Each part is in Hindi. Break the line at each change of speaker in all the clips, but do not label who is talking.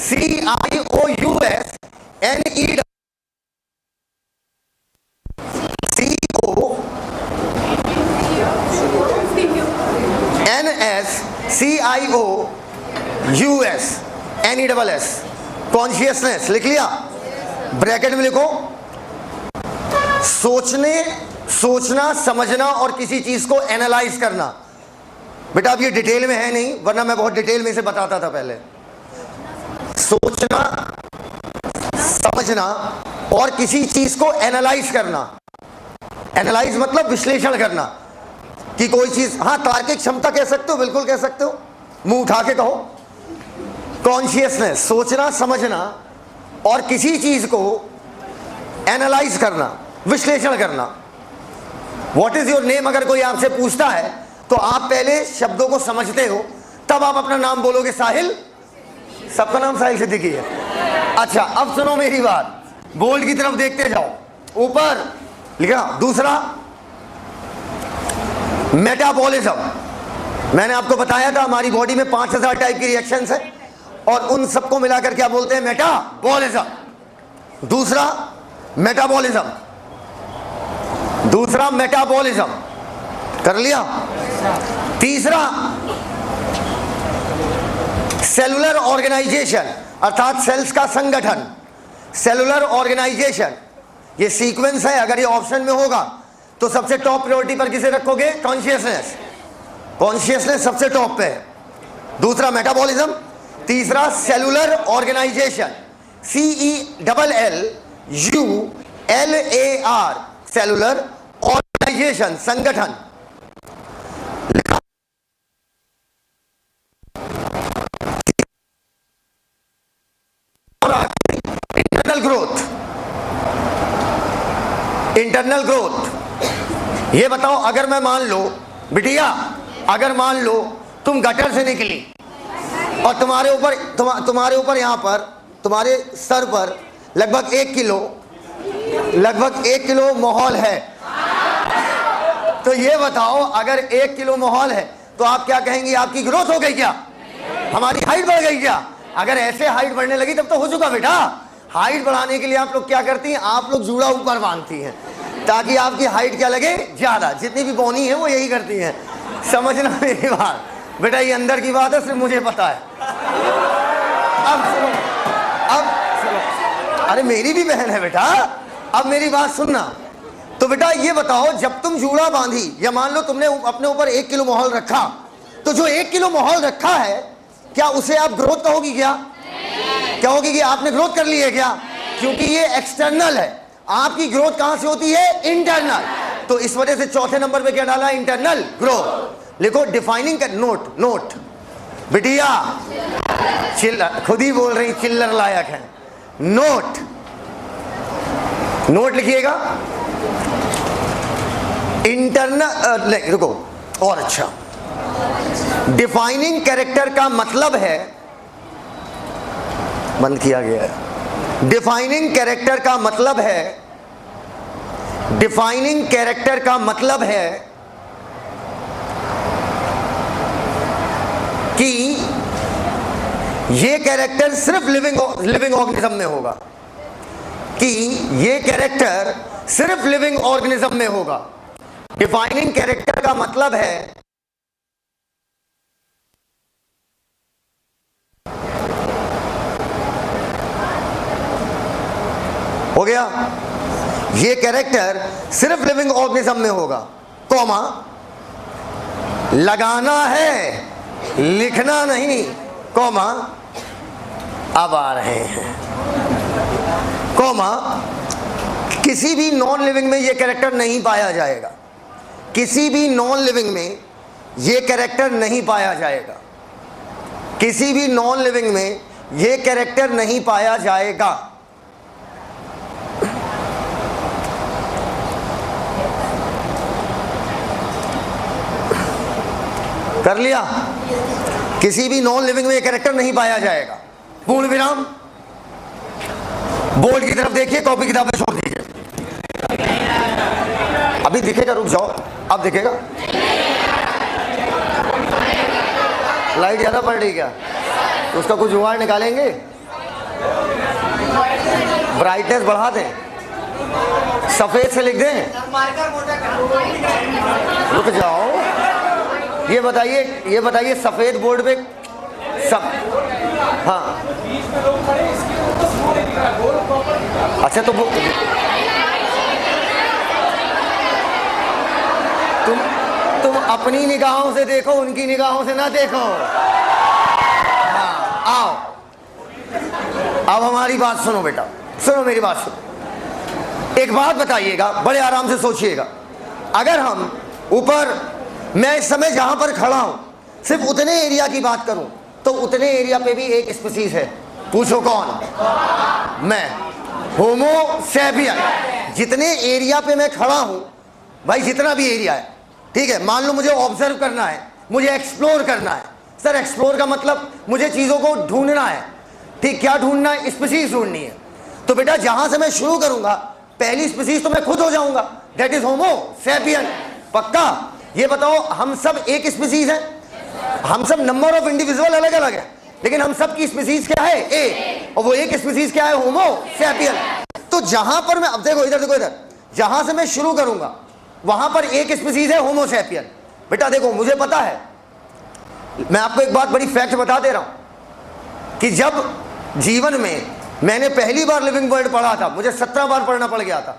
CIOUS NESS कॉन्शियसनेस लिख लिया, ब्रैकेट में लिखो सोचना समझना और किसी चीज को एनालाइज करना। बेटा अब ये डिटेल में है नहीं, वरना मैं बहुत डिटेल में से बताता था पहले। सोचना समझना और किसी चीज को एनालाइज करना। एनालाइज मतलब विश्लेषण करना कि कोई चीज, हाँ तार्किक क्षमता कह सकते हो, बिल्कुल कह सकते हो, मुंह उठा के कहो। कॉन्शियसनेस सोचना समझना और किसी चीज को एनालाइज करना, विश्लेषण करना। व्हाट इज योर नेम अगर कोई आपसे पूछता है तो आप पहले शब्दों को समझते हो, तब आप अपना नाम बोलोगे। साहिल, सबका नाम साहिल सिद्दीकी है। अच्छा अब सुनो मेरी बात, बोर्ड की तरफ देखते जाओ, ऊपर लिखा। दूसरा मेटाबॉलिज्म। मैंने आपको बताया था हमारी बॉडी में 5000 टाइप की रिएक्शंस है और उन सबको मिलाकर क्या बोलते हैं? मेटाबॉलिज्म। दूसरा मेटाबॉलिज्म, दूसरा मेटाबॉलिज्म कर लिया। तीसरा सेलुलर ऑर्गेनाइजेशन, अर्थात सेल्स का संगठन। सेलुलर ऑर्गेनाइजेशन ये सीक्वेंस है, अगर ये ऑप्शन में होगा तो सबसे टॉप प्रायोरिटी पर किसे रखोगे? कॉन्शियसनेस। कॉन्शियसनेस सबसे टॉप पे है। दूसरा मेटाबॉलिज्म, तीसरा cellular organisation, CELLULAR, cellular organisation, संगठन। Internal growth. इंटरनल ग्रोथ ये बताओ, अगर मैं मान लो बिटिया, अगर मान लो तुम गटर से निकली और तुम्हारे ऊपर यहां पर तुम्हारे सर पर लगभग 1 किलो मोहॉल है, तो ये बताओ अगर 1 किलो मोहॉल है तो आप क्या कहेंगी? आपकी ग्रोथ हो गई क्या? हमारी हाइट बढ़ गई क्या? अगर ऐसे हाइट बढ़ने लगी तब तो हो चुका बेटा। हाइट बढ़ाने के लिए आप लोग क्या करती हैं? आप लोग जूड़ा ऊपर बांधती हैं ताकि आपकी हाइट क्या लगे? ज्यादा। जितनी भी बौनी है वो यही करती हैं, समझना मेरी बात बेटा, ये अंदर की बात है, सिर्फ मुझे पता है। अब सुनो, अरे मेरी भी बहन है बेटा, अब मेरी बात सुनना। तो बेटा ये बताओ, जब तुम जूड़ा बांधी या मान लो तुमने अपने ऊपर 1 किलो मोहॉल रखा, तो जो 1 किलो मोहॉल रखा है, क्या उसे आप ग्रोथ कहोगी? क्या कहोगी कि आपने ग्रोथ कर ली है क्या? क्योंकि ये एक्सटर्नल है। आपकी ग्रोथ कहां से होती है? इंटरनल। तो इस वजह से चौथे नंबर पे क्या डाला? Internal growth. लिखो डिफाइनिंग कर, नोट बिटिया, चिल्लर, खुद ही बोल रही चिल्लर लायक है। नोट लिखिएगा। इंटरनल, रुको और अच्छा, डिफाइनिंग कैरेक्टर का मतलब है, बंद किया गया है। डिफाइनिंग कैरेक्टर का मतलब है, डिफाइनिंग कैरेक्टर का मतलब है कि ये कैरेक्टर सिर्फ लिविंग ऑर्गेनिज्म में होगा, कि ये कैरेक्टर सिर्फ लिविंग ऑर्गेनिज्म में होगा। डिफाइनिंग कैरेक्टर का मतलब है हो गया, ये कैरेक्टर सिर्फ लिविंग ऑर्गेनिज्म में होगा, कॉमा, लगाना है लिखना नहीं, कॉमा, अब आ रहे हैं, कॉमा, किसी भी नॉन लिविंग में ये कैरेक्टर नहीं पाया जाएगा, किसी भी नॉन लिविंग में ये कैरेक्टर नहीं पाया जाएगा, किसी भी नॉन लिविंग में ये कैरेक्टर नहीं पाया जाएगा। कर लिया? किसी भी नॉन लिविंग में ये कैरेक्टर नहीं पाया जाएगा। पूर्ण विराम। बोर्ड की तरफ देखिए, कॉपी किताबें छोड़ दीजिए। अभी दिखेगा, रुक जाओ, अब दिखेगा। लाइट ज्यादा पड़ रही क्या? तो उसका कुछ जुगाड़ निकालेंगे। ब्राइटनेस बढ़ा दें, सफेद से लिख दें, रुक जाओ। ये बताइए सफेद बोर्ड पे सब, हाँ अच्छा तो तुम अपनी निगाहों से देखो, उनकी निगाहों से ना देखो। हाँ आओ, अब हमारी बात सुनो बेटा, सुनो मेरी बात सुनो। एक बात बताइएगा, बड़े आराम से सोचिएगा। अगर हम ऊपर, मैं इस समय जहां पर खड़ा हूं सिर्फ उतने एरिया की बात करूं तो उतने एरिया पे भी एक स्पीसीज है। पूछो कौन? मैं, होमो सैपियन। जितने एरिया पे मैं खड़ा हूं भाई, जितना भी एरिया है, ठीक है, मान लो मुझे ऑब्जर्व करना है, मुझे एक्सप्लोर करना है। सर एक्सप्लोर का मतलब मुझे चीजों को ढूंढना है, ठीक, क्या ढूंढना है? स्पीसीज ढूंढनी है। तो बेटा जहां से मैं शुरू करूंगा पहली स्पीसीज तो मैं खुद हो जाऊंगा, दैट इज होमो सैपियन। पक्का? ये बताओ हम सब एक स्पीसीज है? हम सब नंबर ऑफ इंडिविजुअल अलग अलग है, लेकिन हम सब की स्पीसीज क्या है? एक। और वो एक स्पीसीज क्या है? होमो सैपियन। तो जहां पर मैं, अब देखो इधर देखो, इधर जहां से मैं शुरू करूंगा वहां पर एक स्पीसीज है, होमो सैपियन। बेटा देखो मुझे पता है, मैं आपको एक बात बड़ी फैक्ट बता दे रहा हूं कि जब जीवन में मैंने पहली बार लिविंग वर्ड पढ़ा था, मुझे 17 बार पढ़ना पड़ गया था,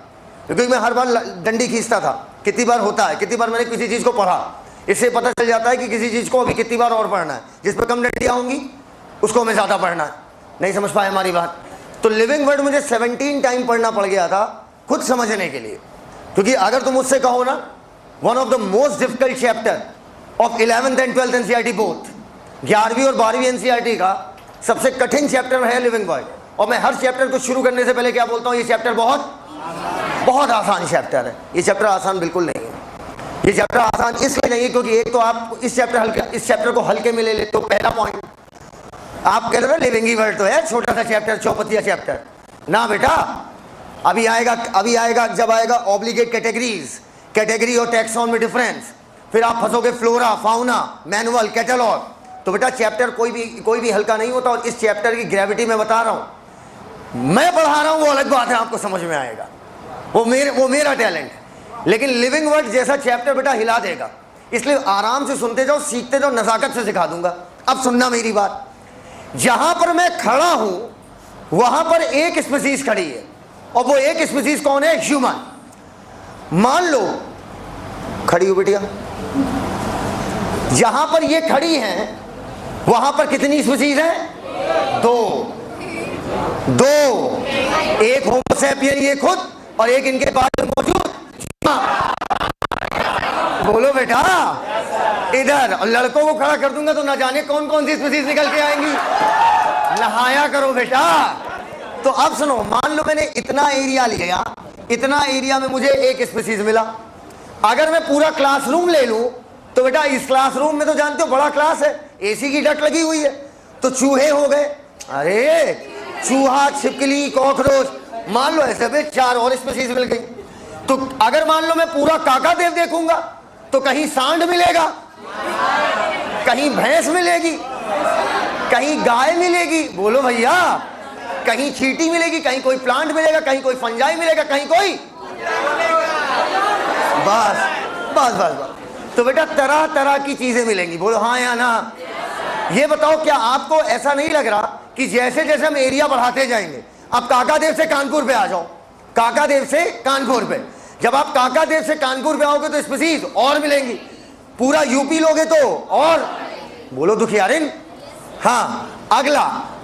क्योंकि मैं हर बार डंडी खींचता था। कितनी बार होता है, कितनी बार मैंने किसी चीज को पढ़ा, इससे पता चल जाता है कि किसी चीज को अभी कितनी बार और पढ़ना है। जिस पर कम डंडियां होंगी उसको हमें ज्यादा पढ़ना है। नहीं समझ पाए हमारी बात? तो लिविंग वर्ड मुझे 17 टाइम पढ़ना पड़ गया था खुद समझने के लिए। क्योंकि अगर तुम मुझसे कहो ना, one of the most difficult chapter of 11th and 12th NCERT both, 11वीं और 12वीं एनसीईआरटी का सबसे कठिन चैप्टर है लिविंग वर्ड। और मैं हर चैप्टर को शुरू करने से पहले क्या बोलता हूं? ये चैप्टर बहुत आसान चैप्टर है। ये चैप्टर आसान बिल्कुल नहीं है। ये चैप्टर आसान इसलिए नहीं है क्योंकि एक तो आप इस चैप्टर को हल्के में ले लेते हो। पहला पॉइंट, आप कह रहे हो लिविंग वर्ड तो है छोटा सा चैप्टर, चौपतिया चैप्टर। ना बेटा, अभी आएगा जब आएगा ऑब्लिगेट कैटेगरीज, कैटेगरी और टैक्सॉन में डिफरेंस, फिर आप फंसोगे फ्लोरा, फाउना, मैनुअल, कैटलॉग। तो बेटा चैप्टर कोई भी हल्का नहीं होता। और इस चैप्टर की ग्रेविटी मैं बता रहा हूं, मैं पढ़ा रहा हूं वो अलग बात है, आपको समझ में आएगा, वो मेरा टैलेंट है। लेकिन लिविंग वर्ड जैसा चैप्टर बेटा हिला देगा, इसलिए आराम से सुनते जाओ, सीखते जाओ, नजाकत से सिखा दूंगा। अब सुनना मेरी बात, जहां पर मैं खड़ा हूं वहां पर एक स्पीसीज खड़ी है, और वो एक स्पीसीज कौन है? ह्यूमन। मान लो खड़ी हो बेटिया, जहां पर ये खड़ी है वहां पर कितनी स्पीसीज है? दो। एक होमो सैपियन ये खुद, और एक इनके पास मौजूद। बोलो बेटा इधर, और लड़कों को खड़ा कर दूंगा तो ना जाने कौन कौन सी स्पीसीज निकल के आएंगी। नहाया करो बेटा। तो अब सुनो, मान लो मैंने इतना एरिया लिया, इतना एरिया में मुझे एक स्पीसीज मिला। अगर मैं पूरा क्लासरूम ले लूं तो बेटा इस क्लासरूम में तो जानते हो बड़ा क्लास है, एसी की डट लगी हुई है, तो चूहे हो गए। अरे चूहा, छिपकली, कॉकरोच, मान लो ऐसे भी 4 और स्पीसीज मिल गई। तो अगर मान लो मैं पूरा काका देव देखूंगा तो कहीं सांड मिलेगा, कहीं भैंस मिलेगी, कहीं गाय मिलेगी, बोलो भैया, कहीं चींटी मिलेगी, कहीं कोई प्लांट मिलेगा, कहीं कोई फंजाई मिलेगा, कहीं कोई, बस बस बस बस। तो बेटा तरह तरह की चीजें मिलेंगी। बोलो हाँ या ना। ये बताओ क्या आपको ऐसा नहीं लग रहा कि जैसे जैसे हम एरिया बढ़ाते जाएंगे, अब काका देव से कानपुर पे आ जाओ, काका देव से कानपुर पे, जब आप काका देव से कानपुर पे आओगे तो स्पीसीज और मिलेंगी। पूरा यूपी लोगे तो और, बोलो दुखियारिन। हाँ अगला,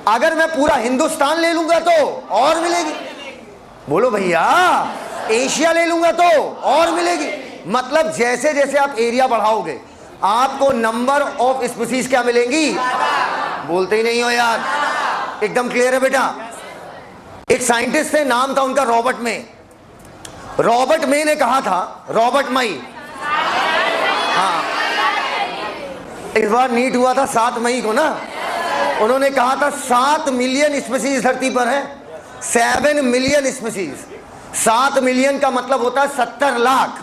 अगर मैं पूरा हिंदुस्तान ले लूंगा तो और मिलेगी, बोलो भैया। एशिया ले लूंगा तो और मिलेगी। मतलब जैसे जैसे आप एरिया बढ़ाओगे आपको नंबर ऑफ स्पीसीज क्या मिलेंगी? बोलते ही नहीं हो यार, एकदम क्लियर है बेटा। एक साइंटिस्ट थे, नाम था उनका रॉबर्ट मे। रॉबर्ट मे ने कहा था, रॉबर्ट मई, हाँ इस बार नीट हुआ था 7 मई को ना, उन्होंने कहा था 7 मिलियन स्पीसीज धरती पर है। 7 मिलियन स्पीसीज, 7 मिलियन का मतलब होता है 70 लाख।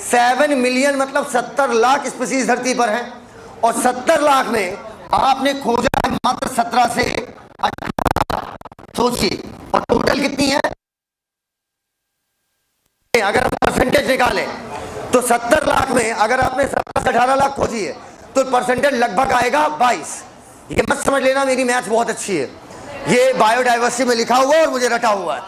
7 मिलियन मतलब 70 लाख स्पीसीज धरती पर है, और 70 लाख में आपने खोजा है मात्र 17 से 18। अगर हम परसेंटेज निकालें तो 70 लाख में अगर आपने 17 से 18 लाख खोजी है तो परसेंटेज लगभग आएगा 22। ये मत समझ लेना मेरी मैथ बहुत अच्छी है, ये बायोडाइवर्सिटी में लिखा हुआ है और मुझे रटा हुआ है,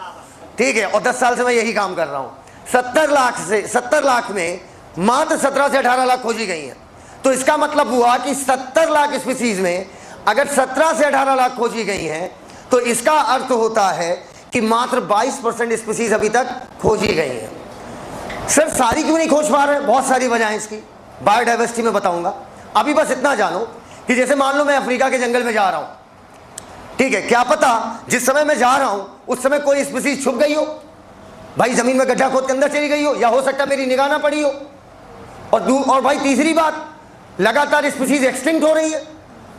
ठीक है, और 10 साल से मैं यही काम कर रहा हूं। 70 लाख में मात्र 17 से 18 लाख खोजी गई हैं, तो इसका मतलब हुआ कि 70 लाख स्पीसीज में अगर 17 से 18 लाख खोजी गई हैं तो इसका अर्थ होता है कि मात्र 22% स्पीसीज अभी तक खोजी गई हैं। सर सारी क्यों नहीं खोज पा रहे? बहुत सारी वजह इसकी, बायोडाइवर्सिटी में बताऊंगा। अभी बस इतना जानो कि जैसे मान लो मैं अफ्रीका के जंगल में जा रहा हूं, ठीक है, क्या पता जिस समय मैं जा रहा हूं उस समय कोई स्पीसीज छुप गई हो, भाई जमीन में गड्ढा खोद के अंदर चली गई हो, या हो सकता है मेरी निगाह ना पड़ी हो। और भाई तीसरी बात, लगातार स्पीसीज एक्सटिंक्ट हो रही है,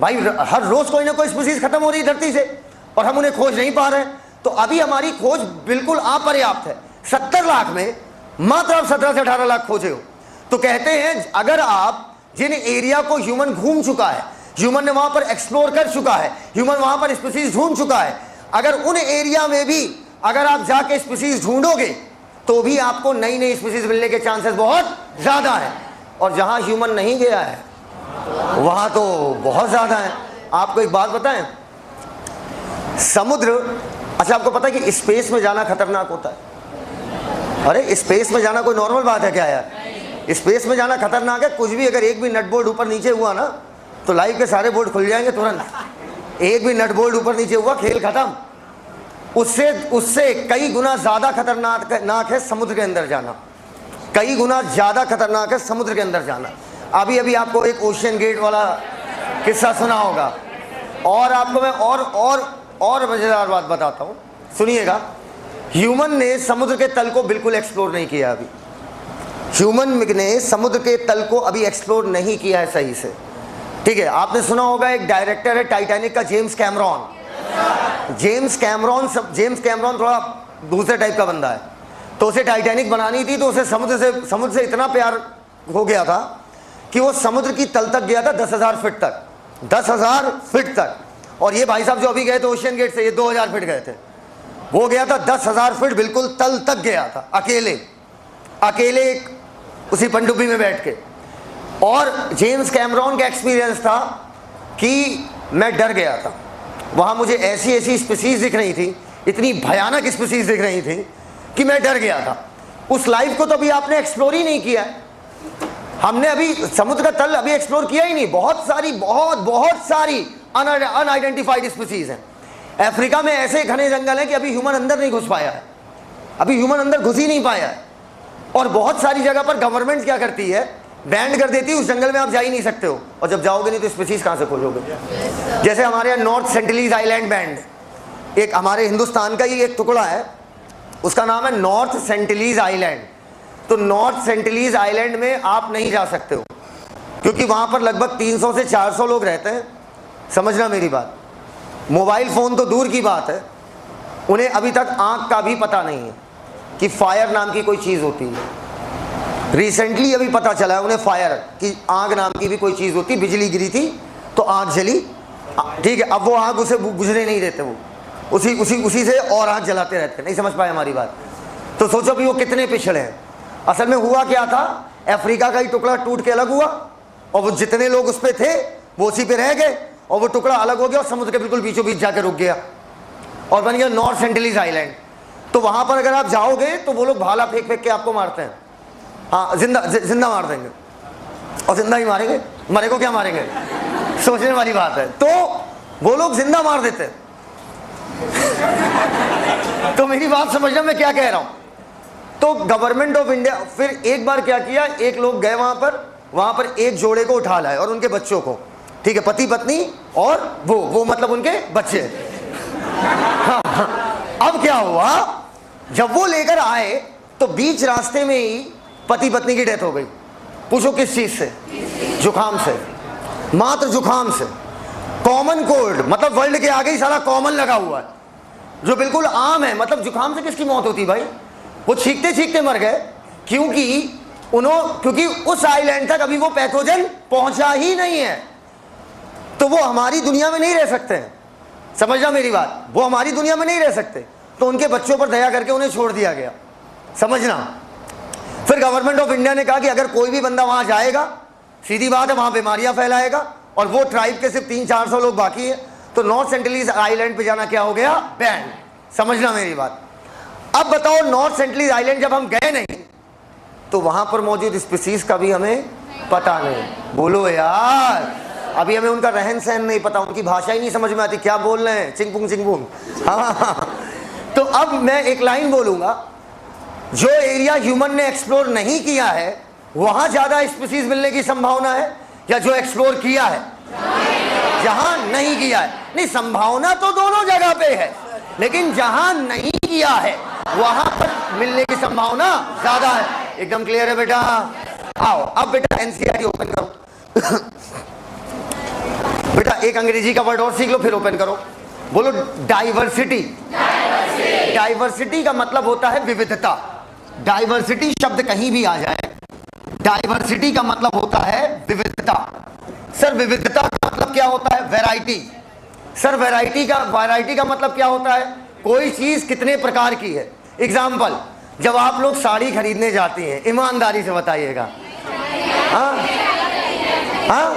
भाई हर रोज कोई ना कोई स्पीसीज खत्म हो रही है धरती से और हम उन्हें खोज नहीं पा रहे हैं। तो अभी हमारी खोज बिल्कुल अपर्याप्त है। 70 लाख में मात्र आप 17 से 18 लाख खोजे हो। तो कहते हैं अगर आप जिन एरिया को ह्यूमन घूम चुका है, ह्यूमन ने वहां पर एक्सप्लोर कर चुका है, ह्यूमन वहां पर स्पीसीज ढूंढ चुका है, अगर उन एरिया में भी अगर आप जाके स्पीसीज ढूंढोगे तो भी आपको नई नई स्पीसीज मिलने के चांसेस बहुत ज्यादा है। और जहां ह्यूमन नहीं गया है वहां तो बहुत ज्यादा है। आपको एक बात बताएं, समुद्र, अच्छा आपको पता है कि स्पेस में जाना खतरनाक होता है? अरे स्पेस में जाना कोई नॉर्मल बात है क्या यार? स्पेस में जाना खतरनाक है। कुछ भी अगर एक भी नट बोल्ट ऊपर नीचे हुआ ना तो लाइफ के सारे बोल्ट खुल जाएंगे तुरंत। एक भी नट बोल्ट ऊपर नीचे हुआ खेल खत्म। उससे कई गुना ज्यादा खतरनाक है समुद्र के अंदर जाना, कई गुना ज्यादा खतरनाक है समुद्र के अंदर जाना। अभी अभी आपको एक ओशियन गेट वाला किस्सा सुना होगा, और आपको मैं और मजेदार बात बताता हूं, सुनिएगा। ह्यूमन ने समुद्र के तल को बिल्कुल एक्सप्लोर नहीं किया अभी, ह्यूमन ने समुद्र के तल को अभी एक्सप्लोर नहीं किया है सही से, ठीक है। आपने सुना होगा एक डायरेक्टर है टाइटैनिक का, जेम्स कैमरॉन थोड़ा दूसरे टाइप का बंदा है। तो उसे टाइटैनिक बनानी थी, तो उसे समुद्र से इतना प्यार हो गया था कि वो समुद्र की तल तक गया था, 10,000 फीट तक, 10,000 फीट तक। और ये भाई साहब जो अभी गए थे ओशियन गेट से, ये 2,000 फीट गए थे, वो गया था 10,000 फीट बिल्कुल तल तक गया था, अकेले एक उसी पनडुब्बी में बैठ के। और जेम्स कैमरॉन का एक्सपीरियंस था कि मैं डर गया था, वहां मुझे ऐसी स्पीसीज दिख रही थी, इतनी भयानक स्पीसीज दिख रही थी कि मैं डर गया था। उस लाइफ को तो अभी आपने एक्सप्लोर ही नहीं किया है। हमने अभी समुद्र का तल अभी एक्सप्लोर किया ही नहीं। बहुत सारी अनआइडेंटिफाइड स्पीसीज हैं। अफ्रीका में ऐसे घने जंगल हैं कि अभी ह्यूमन अंदर नहीं घुस पाया है, अभी ह्यूमन अंदर घुस ही नहीं पाया है। और बहुत सारी जगह पर गवर्नमेंट क्या करती है, बैंड कर देती है, उस जंगल में आप जा ही नहीं सकते हो, और जब जाओगे नहीं तो स्पीसीज कहां से खोजोगे? जैसे हमारे यहाँ नॉर्थ सेंटिलीज आइलैंड बैंड, एक हमारे हिंदुस्तान का ही एक टुकड़ा है, उसका नाम है नॉर्थ सेंटिलीज आइलैंड। तो नॉर्थ सेंटिलीज आइलैंड में आप नहीं जा सकते हो, क्योंकि वहां पर लगभग 300 से 400 लोग रहते हैं। समझना मेरी बात, मोबाइल फोन तो दूर की बात है, उन्हें अभी तक आंख का भी पता नहीं है कि फायर नाम की कोई चीज होती है। रिसेंटली अभी पता चला है उन्हें फायर की आग नाम की भी कोई चीज होती, बिजली गिरी थी तो आग जली, ठीक है। अब वो आग उसे बुझने नहीं देते, वो उसी से और आग जलाते रहते। नहीं समझ पाए हमारी बात? तो सोचो भी वो कितने पिछड़े हैं। असल में हुआ क्या था, अफ्रीका का ही टुकड़ा टूट के अलग हुआ, और वो जितने लोग उस पे थे वो उसी पे रह गए, और वो टुकड़ा अलग हो गया और समुद्र के बिल्कुल बीचों बीच जाकर रुक गया और बन गया नॉर्थ सेंटिलीज आइलैंड। तो वहां पर अगर आप जाओगे तो वो लोग भाला फेंक के आपको मारते हैं, हाँ जिंदा मार देंगे, और जिंदा ही मारेंगे, मरे को क्या मारेंगे, सोचने वाली बात है। तो वो लोग जिंदा मार देते हैं। तो मेरी बात समझना मैं क्या कह रहा हूं। तो गवर्नमेंट ऑफ इंडिया फिर एक बार क्या किया, एक लोग गए वहां पर एक जोड़े को उठा लाए और उनके बच्चों को, ठीक है, पति पत्नी और वो मतलब उनके बच्चे। अब क्या हुआ, जब वो लेकर आए तो बीच रास्ते में ही पति पत्नी की डेथ हो गई। पूछो किस चीज से? जुकाम से, मात्र जुकाम से। कॉमन कोल्ड, मतलब वर्ल्ड के आगे ही सारा कॉमन लगा हुआ है, जो बिल्कुल आम है। मतलब जुकाम से किसकी मौत होती भाई? वो छींकते छींकते मर गए, क्योंकि उस आइलैंड तक अभी वो पैथोजन पहुंचा ही नहीं है। तो वो हमारी दुनिया में नहीं रह सकते हैं, समझना मेरी बात, वो हमारी दुनिया में नहीं रह सकते। तो उनके बच्चों पर दया करके उन्हें छोड़ दिया गया, समझना। फिर गवर्नमेंट ऑफ इंडिया ने कहा कि अगर कोई भी बंदा वहां जाएगा, सीधी बात है वहां बीमारियां फैलाएगा, और वो ट्राइब के सिर्फ 300-400 लोग बाकी है, तो नॉर्थ सेंट्रलीज आइलैंड पे जाना क्या हो गया, बैन। समझना मेरी बात। अब बताओ, नॉर्थ सेंट्रलीज आइलैंड जब हम गए नहीं तो वहां पर मौजूद स्पीसीज का भी हमें पता नहीं। बोलो यार, अभी हमें उनका रहन सहन नहीं पता, उनकी भाषा ही नहीं समझ में आती, क्या बोल रहे हैं, चिंगपुंग चिंगपुंग। हाँ, तो अब मैं एक लाइन बोलूंगा, जो एरिया ह्यूमन ने एक्सप्लोर नहीं किया है वहां ज्यादा स्पीसीज मिलने की संभावना है, या जो एक्सप्लोर किया है जहां नहीं किया है? नहीं, संभावना तो दोनों जगह पे है, लेकिन जहां नहीं किया है वहां पर मिलने की संभावना ज्यादा है। एकदम क्लियर है बेटा? आओ अब बेटा एनसीईआरटी ओपन करो। बेटा एक अंग्रेजी का वर्ड और सीख लो, फिर ओपन करो। बोलो डाइवर्सिटी। डाइवर्सिटी का मतलब होता है विविधता। डाइवर्सिटी शब्द कहीं भी आ जाए, डाइवर्सिटी का मतलब होता है विविधता। सर विविधता का मतलब क्या होता है? वैरायटी। सर वैरायटी का मतलब क्या होता है? कोई चीज कितने प्रकार की है। एग्जाम्पल, जब आप लोग साड़ी खरीदने जाती हैं, ईमानदारी से बताइएगा, हाँ हाँ,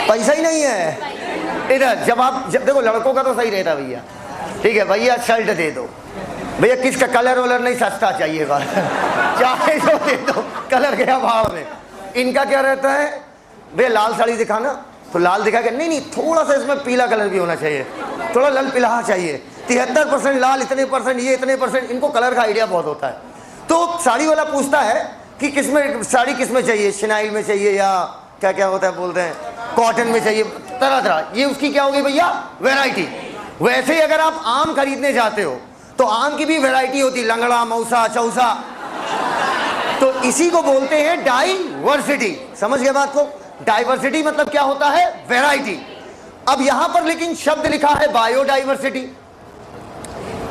पैसा ही नहीं है इधर। जब देखो लड़कों का तो सही रहता भैया, ठीक है भैया शर्ट दे दो, भैया किसका कलर वलर नहीं, सस्ता चाहिए बात चाहे जो दे दो, कलर गया भाव में। इनका क्या रहता है, भैया लाल साड़ी दिखाना, तो लाल दिखा के नहीं थोड़ा सा इसमें पीला कलर भी होना चाहिए, थोड़ा लल पिलाहा चाहिए, 73% लाल, इतने परसेंट ये, इतने परसेंट। इनको कलर का आइडिया बहुत होता है। तो साड़ी वाला पूछता है कि किसमें साड़ी किसमें चाहिए, शिनाइल में चाहिए या क्या क्या होता है बोलते हैं, कॉटन में चाहिए, तरह तरह। ये उसकी क्या होगी भैया, वैरायटी। वैसे ही अगर आप आम खरीदने जाते हो तो आम की भी वैरायटी होती, लंगड़ा, मौसा, चौसा। तो इसी को बोलते हैं डाइवर्सिटी। समझ गए बात को? डाइवर्सिटी मतलब क्या होता है, वैरायटी। अब यहां पर लेकिन शब्द लिखा है बायोडाइवर्सिटी।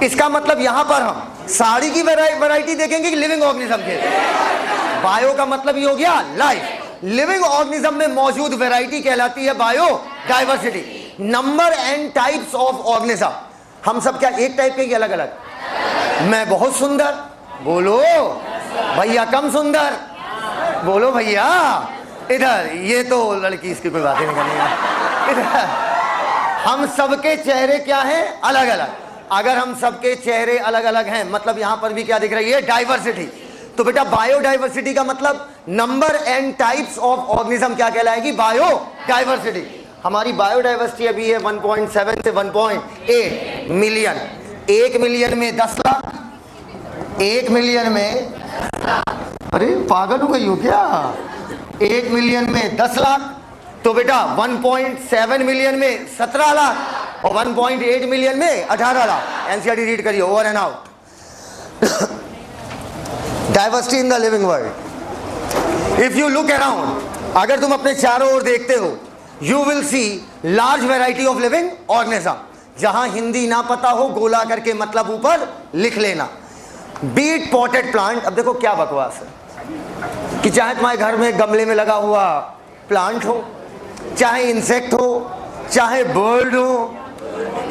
इसका मतलब यहां पर हम साड़ी की वैरायटी देखेंगे कि लिविंग ऑर्गेनिज्म के? बायो का मतलब ये हो गया लाइफ, लिविंग ऑर्गेनिज्म में मौजूद वैरायटी कहलाती है biodiversity. Number and types of organism. हम सब क्या एक टाइप के अलग अलग? मैं बहुत सुंदर, बोलो भैया कम सुंदर, बोलो भैया इधर। ये तो लड़की, इसकी कोई बात ही नहीं करनी है। इधर हम सबके चेहरे क्या हैं, अलग अलग। अगर हम सबके चेहरे अलग अलग हैं मतलब यहां पर भी क्या दिख रही है, डाइवर्सिटी। तो बेटा बायोडाइवर्सिटी का मतलब number and types of organism क्या कहलाएगी, बायोडाइवर्सिटी। हमारी बायोडाइवर्सिटी अभी है 1.7 से 1.8 मिलियन। 1 मिलियन में 10 लाख, 1 मिलियन में, अरे पागल हो गई हो क्या, 1 मिलियन में 10 लाख। तो बेटा 1.7 मिलियन में 17 लाख और 1.8 मिलियन में 18 लाख। एनसीईआरटी रीड करिए, over and out. Diversity in the living world. If you look around, अगर तुम अपने चारों ओर देखते हो, you will see large variety of living organism. जहां हिंदी ना पता हो गोला करके मतलब ऊपर लिख लेना। Beat potted plant. अब देखो क्या बकवास है कि चाहे तुम्हारे घर में गमले में लगा हुआ प्लांट हो, चाहे इंसेक्ट हो, चाहे बर्ड हो,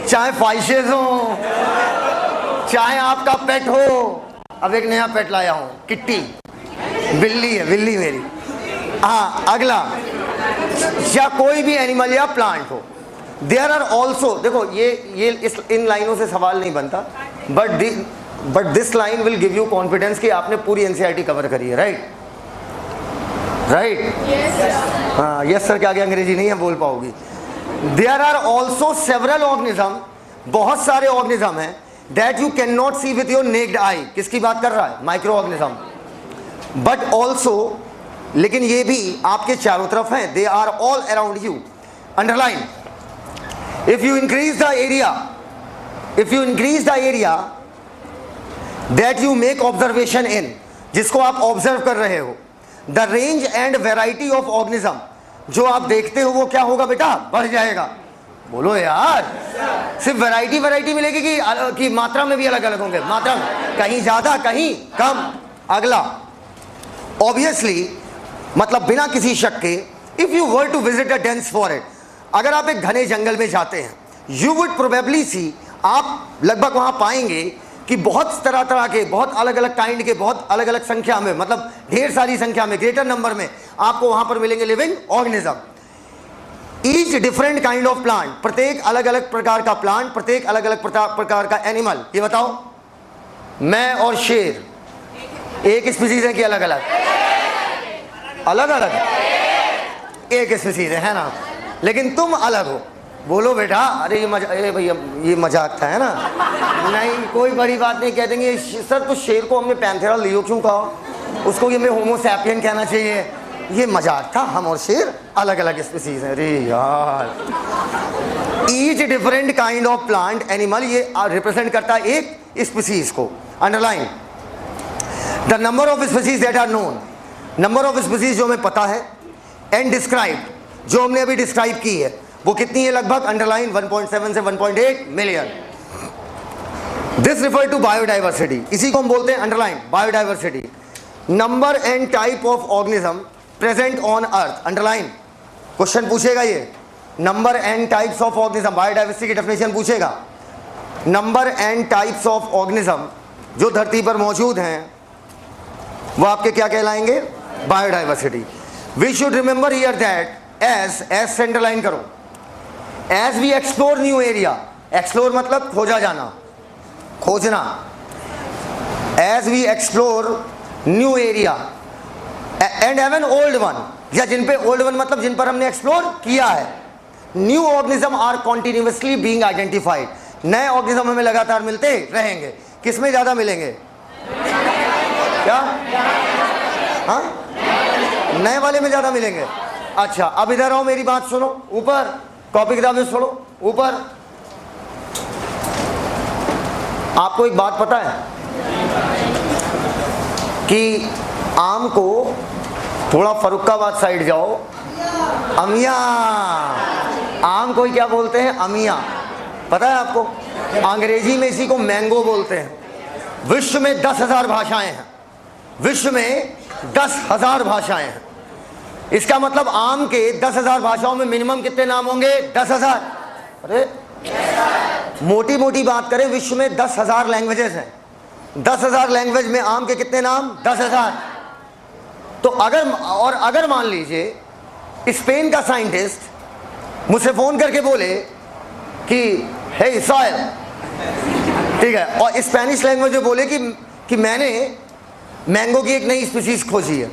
चाहे फाइशेस हो, चाहे आपका पेट हो। अब एक नया पेट लाया हूं, किट्टी, बिल्ली है, बिल्ली मेरी। हाँ अगला, या कोई भी एनिमल या प्लांट हो। देयर आर ऑल्सो, देखो ये इन लाइनों से सवाल नहीं बनता, but this line will give you confidence कि आपने पूरी एनसीईआरटी कवर करी है। राइट राइट, हाँ यस सर के आगे अंग्रेजी नहीं है बोल पाओगी। There are also several organism, बहुत सारे ऑर्गेनिज्म हैं that you can not see with your naked eye. किसकी बात कर रहा है, माइक्रो ऑर्गेनिज्म। बट ऑल्सो, लेकिन ये भी आपके चारों तरफ हैं, they are all around you. Underline, if you increase the area that you make observation in, जिसको आप ऑब्जर्व कर रहे हो, the range and variety of organism, जो आप देखते हो वो क्या होगा बेटा, बढ़ जाएगा। बोलो यार, सिर्फ वैरायटी मिलेगी कि मात्रा में भी अलग अलग होंगे? मात्रा में कहीं ज्यादा कहीं कम। अगला, ऑब्वियसली मतलब बिना किसी शक के, if you were to visit a dense forest, अगर आप एक घने जंगल में जाते हैं, यू वुड प्रोबेबली सी, आप लगभग वहां पाएंगे कि बहुत तरह तरह के, बहुत अलग अलग काइंड के, बहुत अलग अलग संख्या में, मतलब ढेर सारी संख्या में, ग्रेटर नंबर में आपको वहां पर मिलेंगे living organism. Each different kind of plant, प्रत्येक अलग अलग प्रकार का प्लांट, प्रत्येक अलग अलग प्रकार का एनिमल। ये बताओ, मैं और शेर एक स्पीसीज है कि अलग अलग? अलग अलग एक स्पीसीज है ना, लेकिन तुम अलग हो। बोलो बेटा, अरे ये भैया ये मजाक था, है ना? नहीं, कोई बड़ी बात नहीं। कह देंगे सर तो शेर को हमने पैंथेरा लियो क्यों कहा, उसको ये हमें होमो सैपियन कहना चाहिए, ये मजाक था, हम और शेर अलग अलग स्पीसीज हैं। अरे यार, each different kind of plant animal, ये रिप्रेजेंट करता है एक स्पीसीज को। Underline the number of species that are known, number of species जो हमें पता है, एंड डिस्क्राइब जो हमने अभी डिस्क्राइब की है वो कितनी है लगभग? अंडरलाइन 1.7 से 1.8 million. This refer to biodiversity, इसी को हम बोलते हैं underline biodiversity. Number and type of organism present on earth, underline question पूछेगा ये, number and types of organism, biodiversity की डेफिनेशन पूछेगा। Number and types of organism जो धरती पर मौजूद हैं वो आपके क्या कहलाएंगे? Biodiversity. We should remember here that as से अंडरलाइन करो, as we explore new area, explore मतलब खोजा जाना, खोजना, as we explore new area and even old one, या जिन पे ओल्ड वन मतलब जिन पर हमने एक्सप्लोर किया है, new organism are continuously being identified, नए ऑर्गेनिज्म हमें लगातार मिलते रहेंगे। किसमें ज्यादा मिलेंगे? क्या? हाँ, नए वाले में ज्यादा मिलेंगे। अच्छा, अब इधर आओ, मेरी बात सुनो, ऊपर कॉपी किताबें छोड़ो, ऊपर। आपको एक बात पता है कि आम को थोड़ा फरुखाबाद साइड जाओ, अमिया, आम को क्या बोलते हैं? अमिया। पता है आपको? अंग्रेजी में इसी को मैंगो बोलते हैं। विश्व में 10,000 भाषाएं हैं, विश्व में 10,000 भाषाएं हैं। इसका मतलब आम के 10,000 भाषाओं में मिनिमम कितने नाम होंगे? 10,000। अरे मोटी मोटी बात करें, विश्व में 10,000 लैंग्वेजेस हैं, 10,000 लैंग्वेज में आम के कितने नाम? 10,000। तो अगर मान लीजिए स्पेन का साइंटिस्ट मुझसे फोन करके बोले कि हे इस्राइल, ठीक है, और स्पेनिश लैंग्वेज में बोले कि मैंने मैंगो की एक नई स्पीसीज खोजी है,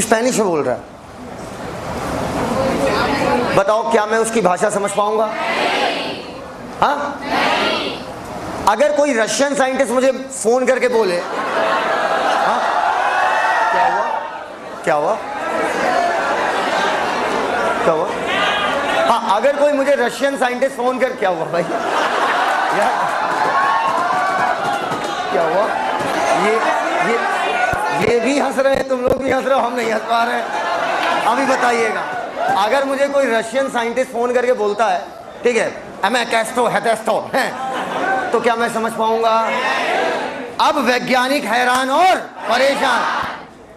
स्पेनिश में बोल रहा है, बताओ क्या मैं उसकी भाषा समझ पाऊंगा? हाँ? अगर कोई रशियन साइंटिस्ट मुझे फोन करके बोले, हाँ क्या हुआ? क्या हुआ? क्या हुआ? हाँ, अगर कोई मुझे रशियन साइंटिस्ट फोन कर, क्या हुआ भाई? यार क्या हुआ? ये भी हंस रहे हैं, तुम लोग भी हंस रहे हो, हम नहीं हंस पा रहे हैं। अभी बताइएगा, अगर मुझे कोई रशियन साइंटिस्ट फोन करके बोलता है, ठीक है, मैं कैस्टो हेटेस्टो है, तो क्या मैं समझ पाऊंगा? अब वैज्ञानिक हैरान और परेशान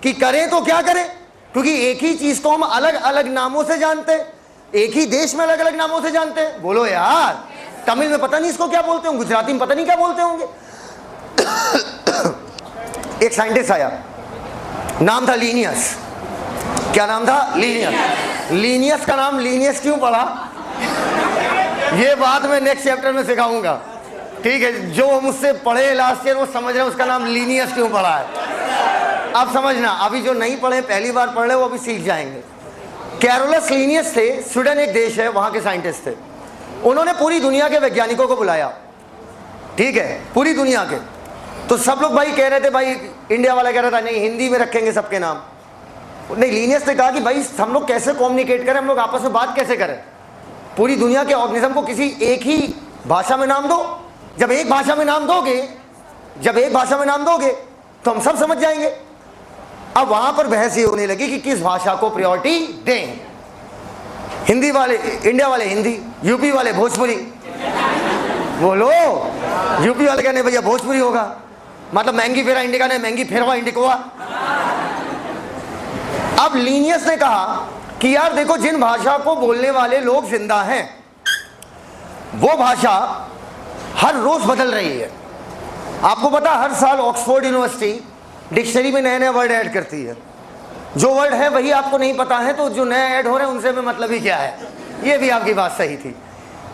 कि करें तो क्या करें, क्योंकि एक ही चीज को हम अलग अलग नामों से जानते हैं, एक ही देश में अलग अलग नामों से जानते हैं। बोलो यार, तमिल में पता नहीं इसको क्या बोलते होंगे, गुजराती में पता नहीं क्या बोलते होंगे। एक साइंटिस्ट आया, नाम था लीनियस। क्या नाम था? लीनियस। लीनियस का नाम लीनियस क्यों पड़ा, ये बात मैं नेक्स्ट चैप्टर में सिखाऊंगा, ठीक है? जो मुझसे पढ़े लास्ट ईयर वो समझ रहे हैं उसका नाम लीनियस क्यों पड़ा है। अब समझना, अभी जो नहीं पढ़े पहली बार पढ़ रहे वो अभी सीख जाएंगे। कैरोलस लीनियस थे, स्वीडन एक देश है, वहां के साइंटिस्ट थे। उन्होंने पूरी दुनिया के वैज्ञानिकों को बुलाया, ठीक है, पूरी दुनिया के। तो सब लोग भाई कह रहे थे, भाई इंडिया वाला कह रहा था नहीं हिंदी में रखेंगे सबके नाम। नहीं, लीनियस ने कहा कि भाई हम लोग कैसे कम्युनिकेट करें, हम लोग आपस में बात कैसे करें, पूरी दुनिया के ऑर्गेनिज्म को किसी एक ही भाषा में नाम दो। जब एक भाषा में नाम दोगे तो हम सब समझ जाएंगे। अब वहां पर बहस ये होने लगी कि किस भाषा को प्रायोरिटी दें। हिंदी वाले, इंडिया वाले हिंदी, यूपी वाले भोजपुरी। बोलो, यूपी वाले कहने भैया भोजपुरी होगा, मतलब महंगी फेरा इंडिका ने महंगी फेरवा इंडिकोवा। अब लीनियस ने कहा कि यार देखो, जिन भाषा को बोलने वाले लोग जिंदा हैं वो भाषा हर रोज बदल रही है, आपको पता हर साल ऑक्सफोर्ड यूनिवर्सिटी डिक्शनरी में नए नए वर्ड ऐड करती है। जो वर्ड है वही आपको नहीं पता है, तो जो नए ऐड हो रहे हैं उनसे में मतलब ही क्या है। ये भी आपकी बात सही थी।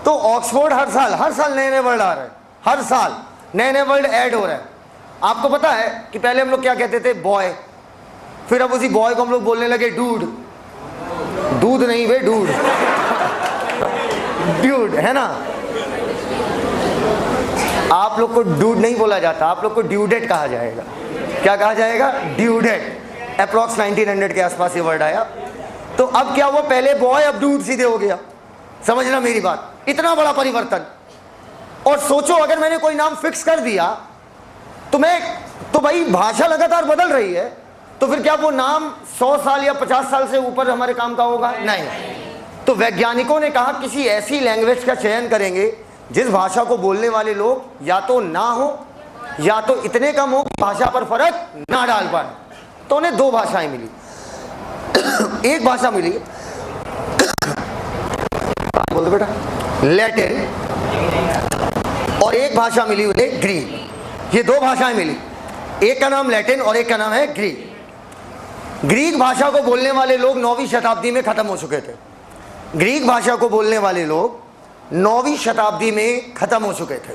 तो ऑक्सफोर्ड हर साल नए नए वर्ड आ रहे हैं, हर साल नए नए वर्ड ऐड हो रहे हैं। आपको पता है कि पहले हम लोग क्या कहते थे, बॉय, फिर अब उसी बॉय को हम लोग बोलने लगे डूड। दूध नहीं वे, डूड ड्यूड, है ना। आप लोग को डूड नहीं बोला जाता, आप लोग को ड्यूडेट कहा जाएगा। क्या कहा जाएगा? ड्यूडेट। अप्रॉक्स 1900 के आसपास ये वर्ड आया। तो अब क्या हुआ, पहले बॉय अब डूड सीधे हो गया। समझना मेरी बात, इतना बड़ा परिवर्तन। और सोचो अगर मैंने कोई नाम फिक्स कर दिया तो भाई भाषा लगातार बदल रही है, तो फिर क्या वो नाम 100 साल या 50 साल से ऊपर हमारे काम का होगा? नहीं। तो वैज्ञानिकों ने कहा किसी ऐसी लैंग्वेज का चयन करेंगे जिस भाषा को बोलने वाले लोग या तो ना हो या तो इतने कम हो कि भाषा पर फर्क ना डाल पाए। तो उन्हें दो भाषाएं मिली। एक भाषा मिली, बोल दो बेटा, लैटिन, और एक भाषा मिली उन्हें ग्रीक। ये दो भाषाएं मिली, एक का नाम लैटिन और एक का नाम है ग्रीक। ग्रीक भाषा को बोलने वाले लोग 9वीं शताब्दी में खत्म हो चुके थे। ग्रीक भाषा को बोलने वाले लोग 9वीं शताब्दी में खत्म हो चुके थे।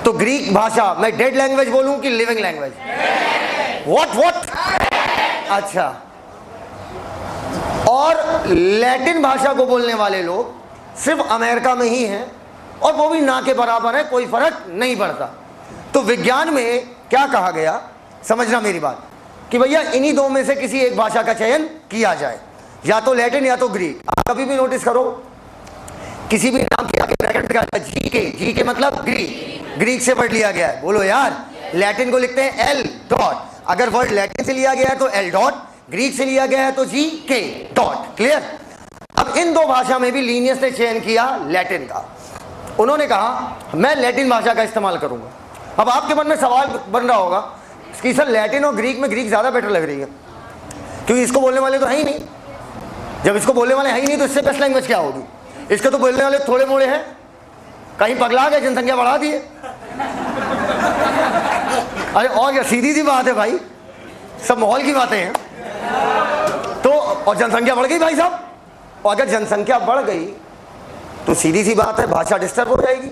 तो ग्रीक भाषा, मैं डेड लैंग्वेज बोलूं कि लिविंग लैंग्वेज? व्हाट? अच्छा। और लैटिन भाषा को बोलने वाले लोग सिर्फ अमेरिका में ही हैं, और वो भी ना के बराबर है, कोई फर्क नहीं पड़ता। तो विज्ञान में क्या कहा गया, समझना मेरी बात, कि भैया इन्हीं दो में से किसी एक भाषा का चयन किया जाए, या तो लैटिन या तो ग्रीक। आप कभी भी नोटिस करो, किसी भी नाम के आगे ब्रैकेट का जी के मतलब ग्रीक से वर्ड लिया गया है। बोलो यार, लैटिन को लिखते हैं एल डॉट, अगर वर्ड लैटिन से लिया गया है तो एल डॉट, ग्रीक से लिया गया है तो जी के डॉट। क्लियर? अब इन दो भाषा में भी लीनियस ने चयन किया लैटिन का। उन्होंने कहा मैं लैटिन भाषा का इस्तेमाल करूंगा। अब आपके मन में सवाल बन रहा होगा कि सर लैटिन और ग्रीक में ग्रीक ज़्यादा बेटर लग रही है, क्योंकि इसको बोलने वाले तो है ही नहीं। जब इसको बोलने वाले है ही नहीं तो इससे बेस्ट लैंग्वेज क्या होगी? इसके तो बोलने वाले थोड़े मोड़े हैं, कहीं पगला गए, जनसंख्या बढ़ा दिए। अरे और क्या, सीधी सी बात है भाई, सब माहौल की बातें हैं। तो और जनसंख्या बढ़ गई भाई साहब, और अगर जनसंख्या बढ़ गई तो सीधी सी बात है भाषा डिस्टर्ब हो जाएगी।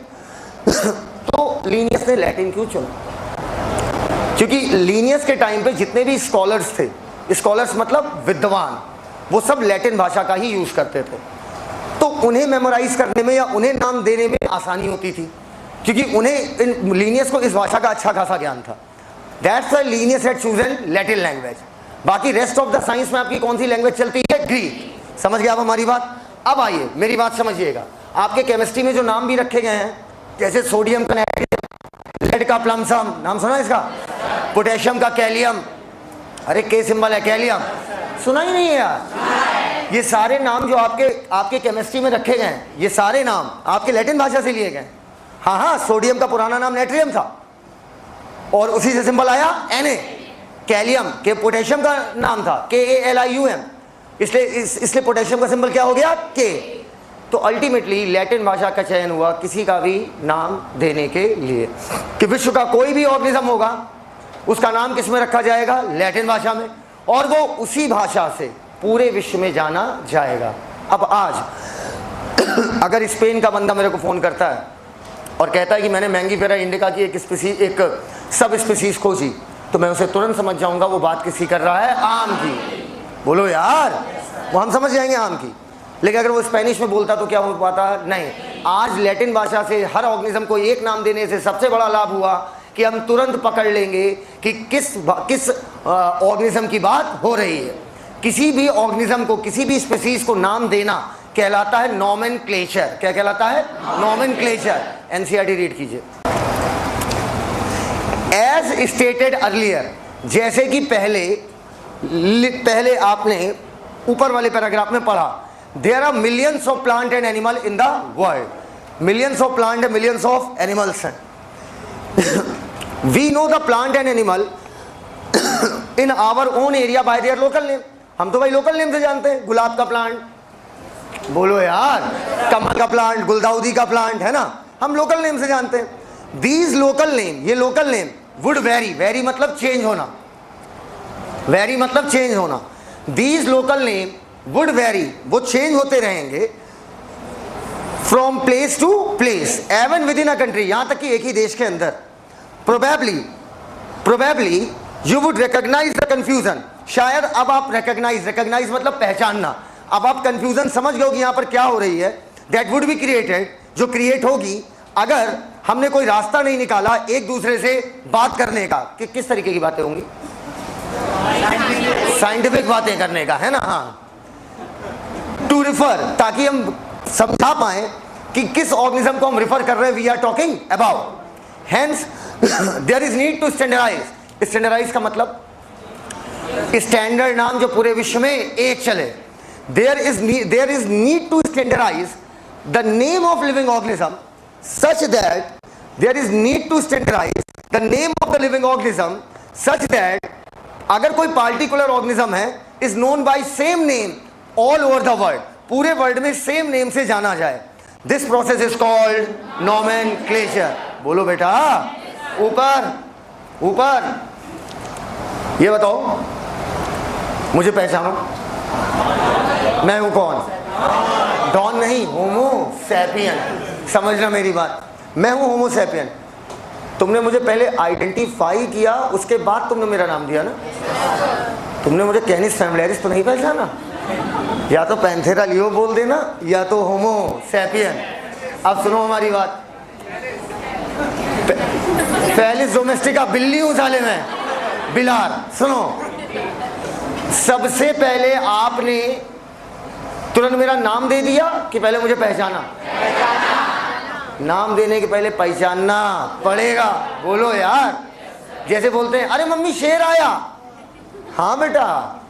तो लीनियस ने लैटिन क्यों चुना? क्योंकि लीनियस के टाइम पे जितने भी स्कॉलर्स थे, स्कॉलर्स मतलब विद्वान, वो सब लैटिन भाषा का ही यूज करते थे। तो उन्हें मेमोराइज करने में या उन्हें नाम देने में आसानी होती थी, क्योंकि उन्हें लीनियस को इस भाषा का अच्छा खासा ज्ञान था। That's why Linnaeus had chosen Latin language. बाकी रेस्ट ऑफ द साइंस में आपकी कौन सी लैंग्वेज चलती है? ग्रीक। समझ गए आप हमारी बात? अब आइए मेरी बात समझिएगा। आपके केमिस्ट्री में जो नाम भी रखे गए हैं, जैसे सोडियम का नाइट्रियम, लेड का प्लमसम, नाम सुना इसका? पोटेशियम का कैलियम, अरे के सिंबल है कैलियम, सुना ही नहीं है यार। ये सारे नाम जो आपके केमिस्ट्री में रखे गए हैं, ये सारे नाम आपके लैटिन भाषा से लिए गए। हाँ, सोडियम का पुराना नाम नाइट्रियम था और उसी से सिंबल आया Na। कैलियम के पोटेशियम का नाम था KALIUM, इसलिए पोटेशियम का सिंबल क्या हो गया? K। तो अल्टीमेटली लैटिन भाषा का चयन हुआ किसी का भी नाम देने के लिए, कि विश्व का कोई भी ऑर्गेनिज्म होगा उसका नाम किस में रखा जाएगा? लैटिन भाषा में, और वो उसी भाषा से पूरे विश्व में जाना जाएगा। अब आज अगर स्पेन का बंदा मेरे को फ़ोन करता है और कहता है कि मैंने मैंगीफेरा इंडिका की एक सब स्पीसीज खोजी, तो मैं उसे तुरंत समझ जाऊंगा वो बात किसी कर रहा है? आम की। बोलो यार, वो हम समझ जाएंगे आम की। लेकिन अगर वो स्पेनिश में बोलता तो क्या हो पाता? नहीं। आज लैटिन भाषा से हर ऑर्गेनिज्म को एक नाम देने से सबसे बड़ा लाभ हुआ कि हम तुरंत पकड़ लेंगे कि किस ऑर्गेनिज्म की बात हो रही है। किसी भी ऑर्गेनिज्म को, किसी भी स्पीसीज को नाम देना कहलाता है नॉमेनक्लेचर। क्या कहलाता है? नॉमेनक्लेचर। एनसीईआरटी रीड कीजिए। एज स्टेटेड अर्लियर, जैसे कि पहले आपने ऊपर वाले पैराग्राफ में पढ़ा, there are millions of plant and animal in the world. Millions of plant and millions of animals हैं। We know the plant and animal in our own area by their local name. हम तो भाई लोकल नेम से जानते हैं। गुलाब का प्लांट, बोलो यार, कमल का प्लांट, गुलदाउदी का प्लांट, है ना, हम लोकल नेम से जानते हैं। दीज लोकल नेम, ये local name would vary, vary मतलब चेंज होना, वेरी मतलब चेंज होना, these local name would vary, वो चेंज होते रहेंगे from place to place even within a country, यहां तक कि एक ही देश के अंदर। Probably you would recognise the confusion, शायद अब आप रिकॉग्नाइज मतलब पहचानना, अब आप कंफ्यूजन समझ गए कि यहां पर क्या हो रही है। दैट वुड बी क्रिएटेड, जो क्रिएट होगी अगर हमने कोई रास्ता नहीं निकाला एक दूसरे से बात करने का। कि किस तरीके की बातें होंगी? साइंटिफिक बातें करने का, है ना। हाँ, टू रिफर, ताकि हम समझा पाए कि किस ऑर्गेनिज्म को हम रिफर कर रहे हैं, we are talking about. Hence there is need to standardise, standardise का मतलब स्टैंडर्ड नाम जो पूरे विश्व में एक चले। There is need to standardise the name of living organism such that there is need to standardize the name of the living organism such that अगर कोई particular organism है is known by same name all over the world, पूरे वर्ल्ड में सेम नेम से जाना जाए। This process is called nomenclature। बोलो बेटा, ऊपर ऊपर। ये बताओ, मुझे पहचानो, मैं हूं कौन? डॉन नहीं, होमो सैपियन। समझना मेरी बात, मैं हूं होमो सैपियन। तुमने मुझे पहले आइडेंटिफाई किया, उसके बाद तुमने मेरा नाम दिया ना। तुमने मुझे कैनिस फैमिलियरिस तो नहीं पहचाना, या तो पैंथेरा लियो बोल देना या तो होमो सैपियन। अब सुनो हमारी बात, फेलिस डोमेस्टिका, बिल्ली हूं साले में, बिलार। सुनो, सबसे पहले आपने तुरंत मेरा नाम दे दिया कि पहले मुझे पहचाना? नाम देने के पहले पहचानना पड़ेगा। बोलो यार, जैसे बोलते हैं अरे मम्मी शेर आया, हाँ बेटा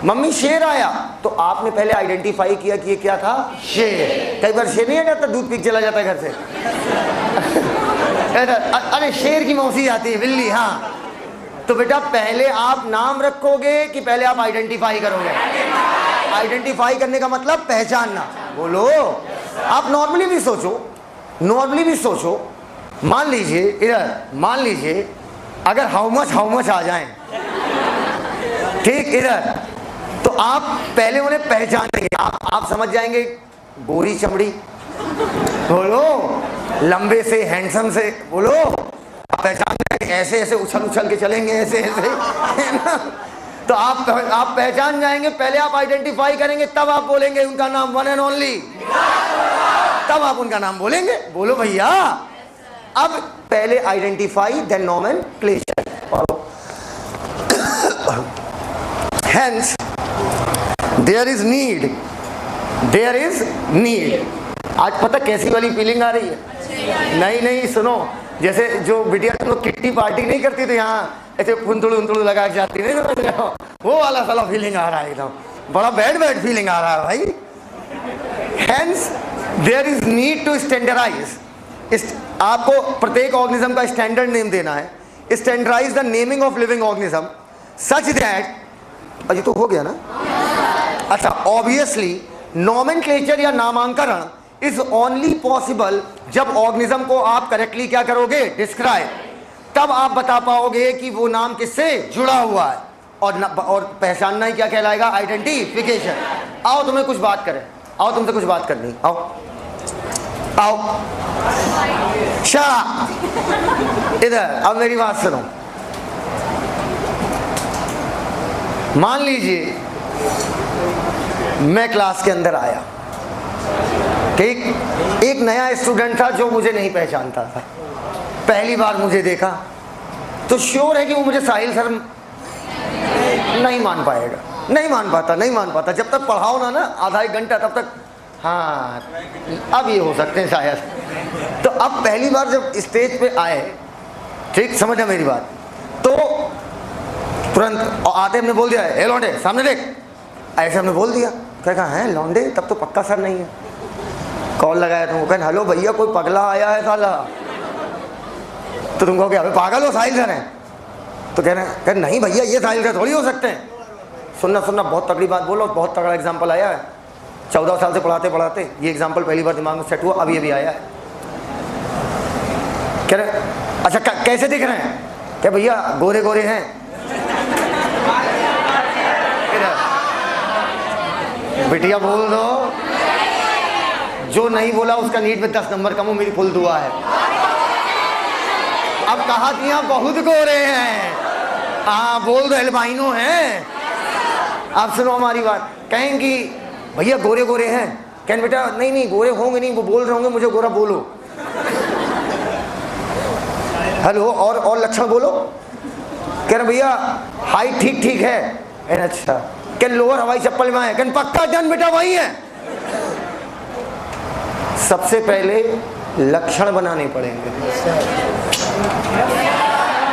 मम्मी शेर आया, तो आपने पहले आइडेंटिफाई किया कि ये क्या था? शेर। कई बार शेर नहीं आ जाता, दूध पी के चला जाता है घर से। अरे शेर की मौसी आती है, बिल्ली। हाँ, तो बेटा पहले आप नाम रखोगे कि पहले आप आइडेंटिफाई करोगे? आइडेंटिफाई करने का मतलब पहचानना। बोलो, आप नॉर्मली भी सोचो, मान लीजिए इधर, मान लीजिए अगर हाउ मच आ जाएं, ठीक, इधर, तो आप पहले उन्हें पहचानेंगे। आप समझ जाएंगे, गोरी चमड़ी, बोलो, लंबे से, हैंडसम से, बोलो, आप पहचान जाएंगे। ऐसे ऐसे उछल के चलेंगे, ऐसे ऐसे, है ना। तो आप पहचान जाएंगे, पहले आप आइडेंटिफाई करेंगे, तब आप बोलेंगे उनका नाम, वन एंड ओनली, तब आप उनका नाम बोलेंगे। बोलो भैया, अब पहले identify then nomenclature. Hence there is need. आज पता कैसी वाली फीलिंग आ रही है? नहीं, सुनो, जैसे जो बिटिया तुम लोग किट्टी पार्टी नहीं करती तो यहाँ ऐसे फुंतुड़ू लगा के जाती, नहीं समझ रहे हो? वो वाला साला फीलिंग आ रहा है, एकदम बड़ा बैड फीलिंग आ रहा है भाई। Hence there is need to standardise, आपको प्रत्येक ऑर्गेनिज्म का स्टैंडर्ड नेम देना है। Standardise the naming of living organism such that, अजी तो हो गया ना। अच्छा, ऑब्वियसली नोमेनक्लेचर या नामांकरण इज ओनली पॉसिबल जब ऑर्गेनिज्म को आप करेक्टली क्या करोगे? डिस्क्राइब। तब आप बता पाओगे कि वो नाम किससे जुड़ा हुआ है, और पहचानना ही क्या कहलाएगा? आइडेंटिफिकेशन। आओ तुम्हें कुछ बात करें, आओ तुमसे कुछ बात करनी, आओ शट इधर। अब मेरी बात सुनो, मान लीजिए मैं क्लास के अंदर आया, ठीक, एक नया स्टूडेंट था जो मुझे नहीं पहचानता था, पहली बार मुझे देखा, तो श्योर है कि वो मुझे साहिल सर नहीं मान पाएगा, नहीं मान पाता। जब तक पढ़ाओ ना आधा एक घंटा, तब तक हाँ अब ये हो सकते हैं शायद। तो अब पहली बार जब स्टेज पे आए, ठीक, समझा मेरी बात, तो तुरंत आते हमने बोल दिया, ए लौंडे सामने देख, ऐसे हमने बोल दिया। क्या है लौंडे? तब तो पक्का सर नहीं है। कॉल लगाया तुमको, कहना हेलो भैया कोई पगला आया है साला। तो तुम कहोगे अबे पागल हो, साहिल सर हैं। तो कहना नहीं भैया ये साहिल सर थोड़ी हो सकते हैं। सुनना बहुत तगड़ी बात बोलो, बहुत तगड़ा एग्जाम्पल आया है। 14 साल से पढ़ाते ये एग्जाम्पल पहली बार दिमाग में सेट हुआ, अब ये भी आया है। कह रहे अच्छा कैसे दिख रहे हैं? क्या भैया गोरे गोरे हैं? बिटिया बोल दो, जो नहीं बोला उसका नीट में 10 नंबर कम हो, मेरी फुल दुआ है। अब कहा कि यहाँ बहुत गोरे हैं, हाँ बोल दो एल्बाइनो हैं। आप सुनो हमारी बात, कहेंगी भैया गोरे गोरे हैं, कहें बेटा नहीं नहीं गोरे होंगे नहीं, वो बोल रहे होंगे मुझे गोरा बोलो। हेलो और लक्षण बोलो। कह रहे भैया हाइट ठीक ठीक है, अच्छा क्या लोअर हवाई चप्पल में है, क्या पक्का डन बेटा वही है। सबसे पहले लक्षण बनाने पड़ेंगे।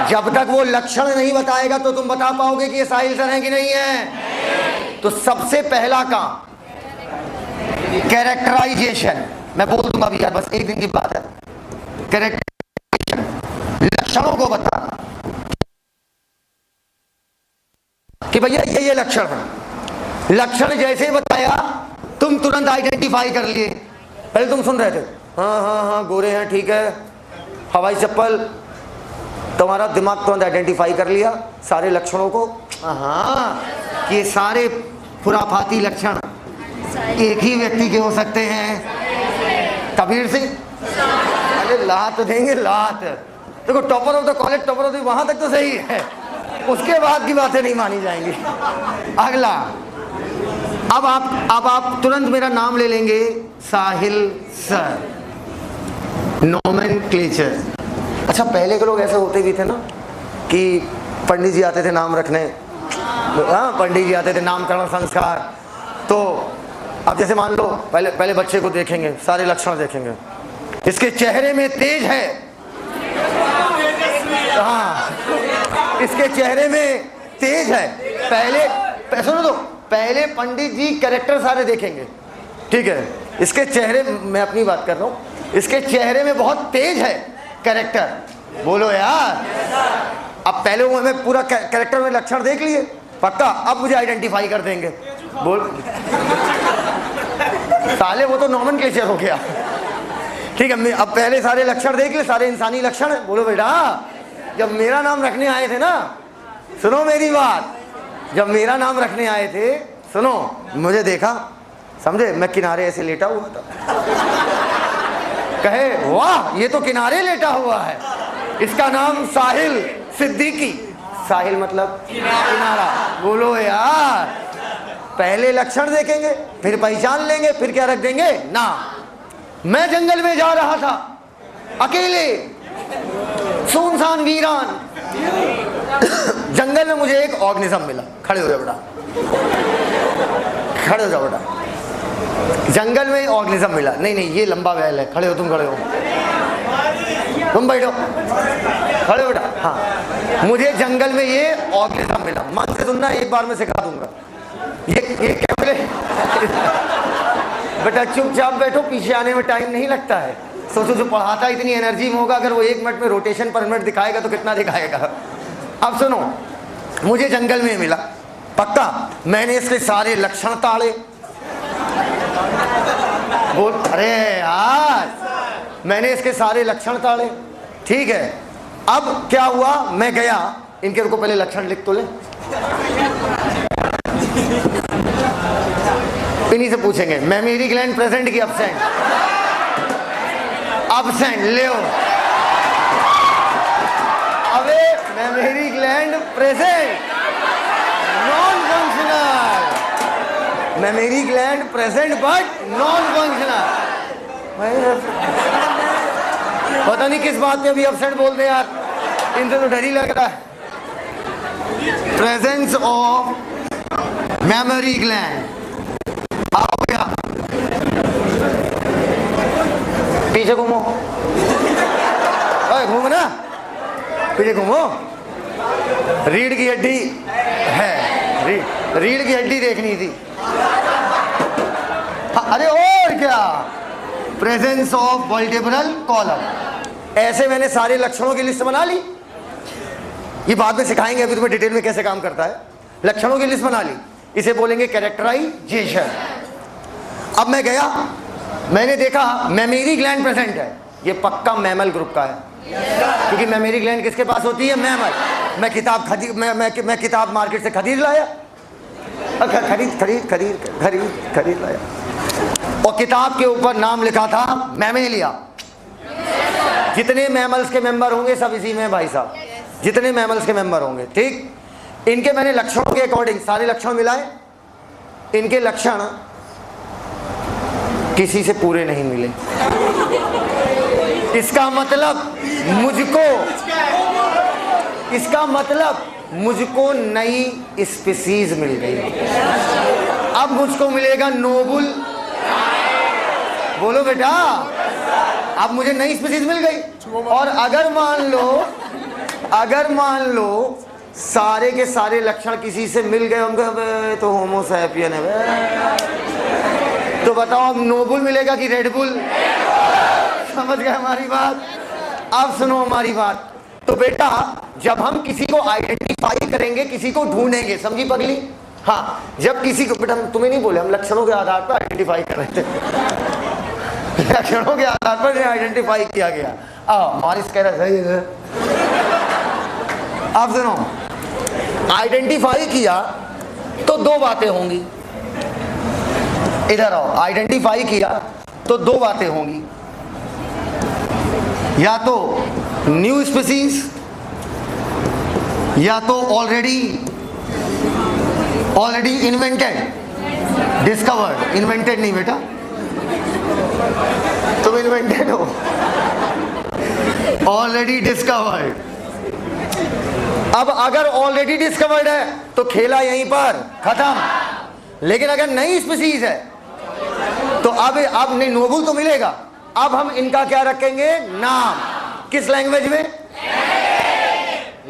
जब तक वो लक्षण नहीं बताएगा तो तुम बता पाओगे कि ये साहिल सर है कि नहीं है। तो सबसे पहला काम कैरेक्टराइजेशन, मैं बोल दूंगा अभी यार, बस एक दिन की बात है। कैरेक्टराइजेशन, लक्षणों को बताना कि भैया ये लक्षण है। लक्षण जैसे बताया तुम तुरंत आइडेंटिफाई कर लिए। पहले तुम सुन रहे थे हाँ हाँ हाँ गोरे हैं ठीक है, हवाई चप्पल, तुम्हारा दिमाग तुरंत आइडेंटिफाई कर लिया सारे लक्षणों को। हाँ कि सारे खुराफाती लक्षण एक ही व्यक्ति के हो सकते हैं। कबीर सिंह, अरे लात देंगे लात। देखो topper of the college, topper of the, वहां तक तो सही है, उसके बाद की बातें नहीं मानी जाएंगी। अगला, अब आप तुरंत मेरा नाम ले लेंगे, साहिल सर। नोमेनक्लेचर। अच्छा पहले के लोग ऐसे होते भी थे ना कि पंडित जी आते थे नाम रखने, हाँ पंडित जी आते थे नामकरण संस्कार। तो अब जैसे मान लो पहले बच्चे को देखेंगे, सारे लक्षण देखेंगे, इसके चेहरे में तेज है, हाँ इसके चेहरे में तेज है। पहले सुनो तो, पहले पंडित जी कैरेक्टर सारे देखेंगे, ठीक है। इसके चेहरे, मैं अपनी बात कर रहा हूँ, इसके चेहरे में बहुत तेज है कैरेक्टर, बोलो यार। अब पहले वो हमें पूरा कैरेक्टर में लक्षण देख लिए, पक्का अब मुझे आइडेंटिफाई कर देंगे, बोल साले वो तो नॉमेनक्लेचर हो गया, ठीक है। अब पहले सारे लक्षण देख ले, सारे इंसानी लक्षण है, बोलो बेटा जब मेरा नाम रखने आए थे ना, सुनो मेरी बात, जब मेरा नाम रखने आए थे, सुनो, मुझे देखा, समझे, मैं किनारे ऐसे लेटा हुआ था, कहे वाह ये तो किनारे लेटा हुआ है, इसका नाम साहिल सिद्दीकी। साहिल मतलब किनारा, बोलो यार। पहले लक्षण देखेंगे, फिर पहचान लेंगे, फिर क्या रख देंगे नाम। मैं जंगल में जा रहा था अकेले, सुनसान वीरान, जंगल में मुझे एक ऑर्गेनिज्म मिला। खड़े हो जाओ बेटा, खड़े हो जाओ बेटा। जंगल में ऑर्गेनिज्म मिला, नहीं ये लंबा बैल है, खड़े हो, तुम खड़े हो, तुम बैठो, खड़े हो बेटा। हाँ मुझे जंगल में ये ऑर्गेनिज्म मिला, मन से सुनना, एक बार मैं सिखा दूंगा। ये क्या बोले बेटा, चुपचाप बैठो, पीछे आने में टाइम नहीं लगता है। सोचो जो पढ़ाता इतनी एनर्जी में होगा, अगर वो 1 मिनट में रोटेशन पर मिनट दिखाएगा तो कितना दिखाएगा। अब सुनो, मुझे जंगल में मिला, पक्का मैंने इसके सारे लक्षण ताड़े, बोल अरे यार मैंने इसके सारे लक्षण ताड़े, ठीक है। अब क्या हुआ, मैं गया, इनके रुको पहले लक्षण लिख तो ले, इन्हीं से पूछेंगे मेमोरी ग्लैंड प्रेजेंट की एब्सेंट, एब्सेंट ले, अबे memory gland present, non functional, memory gland present but non functional. पता नहीं किस बात पे अभी एब्सेंट बोल दे यार, इनसे तो डर ही लग रहा है। प्रेजेंस ऑफ मेमोरी ग्लैंड, आओ गया, पीछे घूमो, घूमो ना, पीछे घूमो। रीढ़ की हड्डी है, रीढ़ की हड्डी देखनी थी। अरे और क्या, प्रेजेंस ऑफ वर्टेब्रल कॉलम। ऐसे मैंने सारे लक्षणों की लिस्ट बना ली, ये बाद में सिखाएंगे, अभी तुम्हें डिटेल में कैसे काम करता है। लक्षणों की लिस्ट बना ली, इसे बोलेंगे कैरेक्टराइजेशन। अब मैं गया, मैंने देखा मेमोरी ग्लैंड प्रेजेंट है, ये पक्का मैमल ग्रुप का है, क्योंकि मेमोरी ग्लैंड किसके पास होती है? मैमल। मैं किताब खरीद मैं किताब मार्केट से खरीद लाया, खरीद लाया, और किताब के ऊपर नाम लिखा था मैमेलिया। जितने मैमल्स के मेंबर होंगे सब इसी में भाई साहब, जितने मैमल्स के मेंबर होंगे, ठीक। इनके मैंने लक्षणों के अकॉर्डिंग सारे लक्षण मिलाए, इनके लक्षण किसी से पूरे नहीं मिले। इसका मतलब मुझको नई स्पीसीज मिल गई। अब मुझको मिलेगा नोबल, बोलो बेटा, अब मुझे नई स्पीसीज मिल गई। और अगर मान लो सारे के सारे लक्षण किसी से मिल गए, उनका तो होमो सैपियन है, तो बताओ अब नोबल मिलेगा कि रेड बुल? समझ गए हमारी बात? अब सुनो हमारी बात। तो बेटा जब हम किसी को आइडेंटिफाई करेंगे, किसी को ढूंढेंगे, समझी पगली? हाँ, जब किसी को, बेटा तुम्हें नहीं बोले, हम लक्षणों के आधार पर आइडेंटिफाई कर रहे थे। लक्षणों के आधार पर आइडेंटिफाई किया गया। मॉरिस कह रहा सही है। अब सुनो, आइडेंटिफाई किया तो दो बातें होंगी। इधर आओ, आइडेंटिफाई किया तो दो बातें होंगी, या तो न्यू स्पीसीज, या तो ऑलरेडी इन्वेंटेड, डिस्कवर्ड। इन्वेंटेड नहीं बेटा, तुम इन्वेंटेड हो, ऑलरेडी डिस्कवर्ड। अब अगर ऑलरेडी डिस्कवर्ड है तो खेला यहीं पर खत्म। लेकिन अगर नई स्पीसीज है तो अब नहीं, नोबल तो मिलेगा, अब हम इनका क्या रखेंगे? नाम। किस लैंग्वेज में?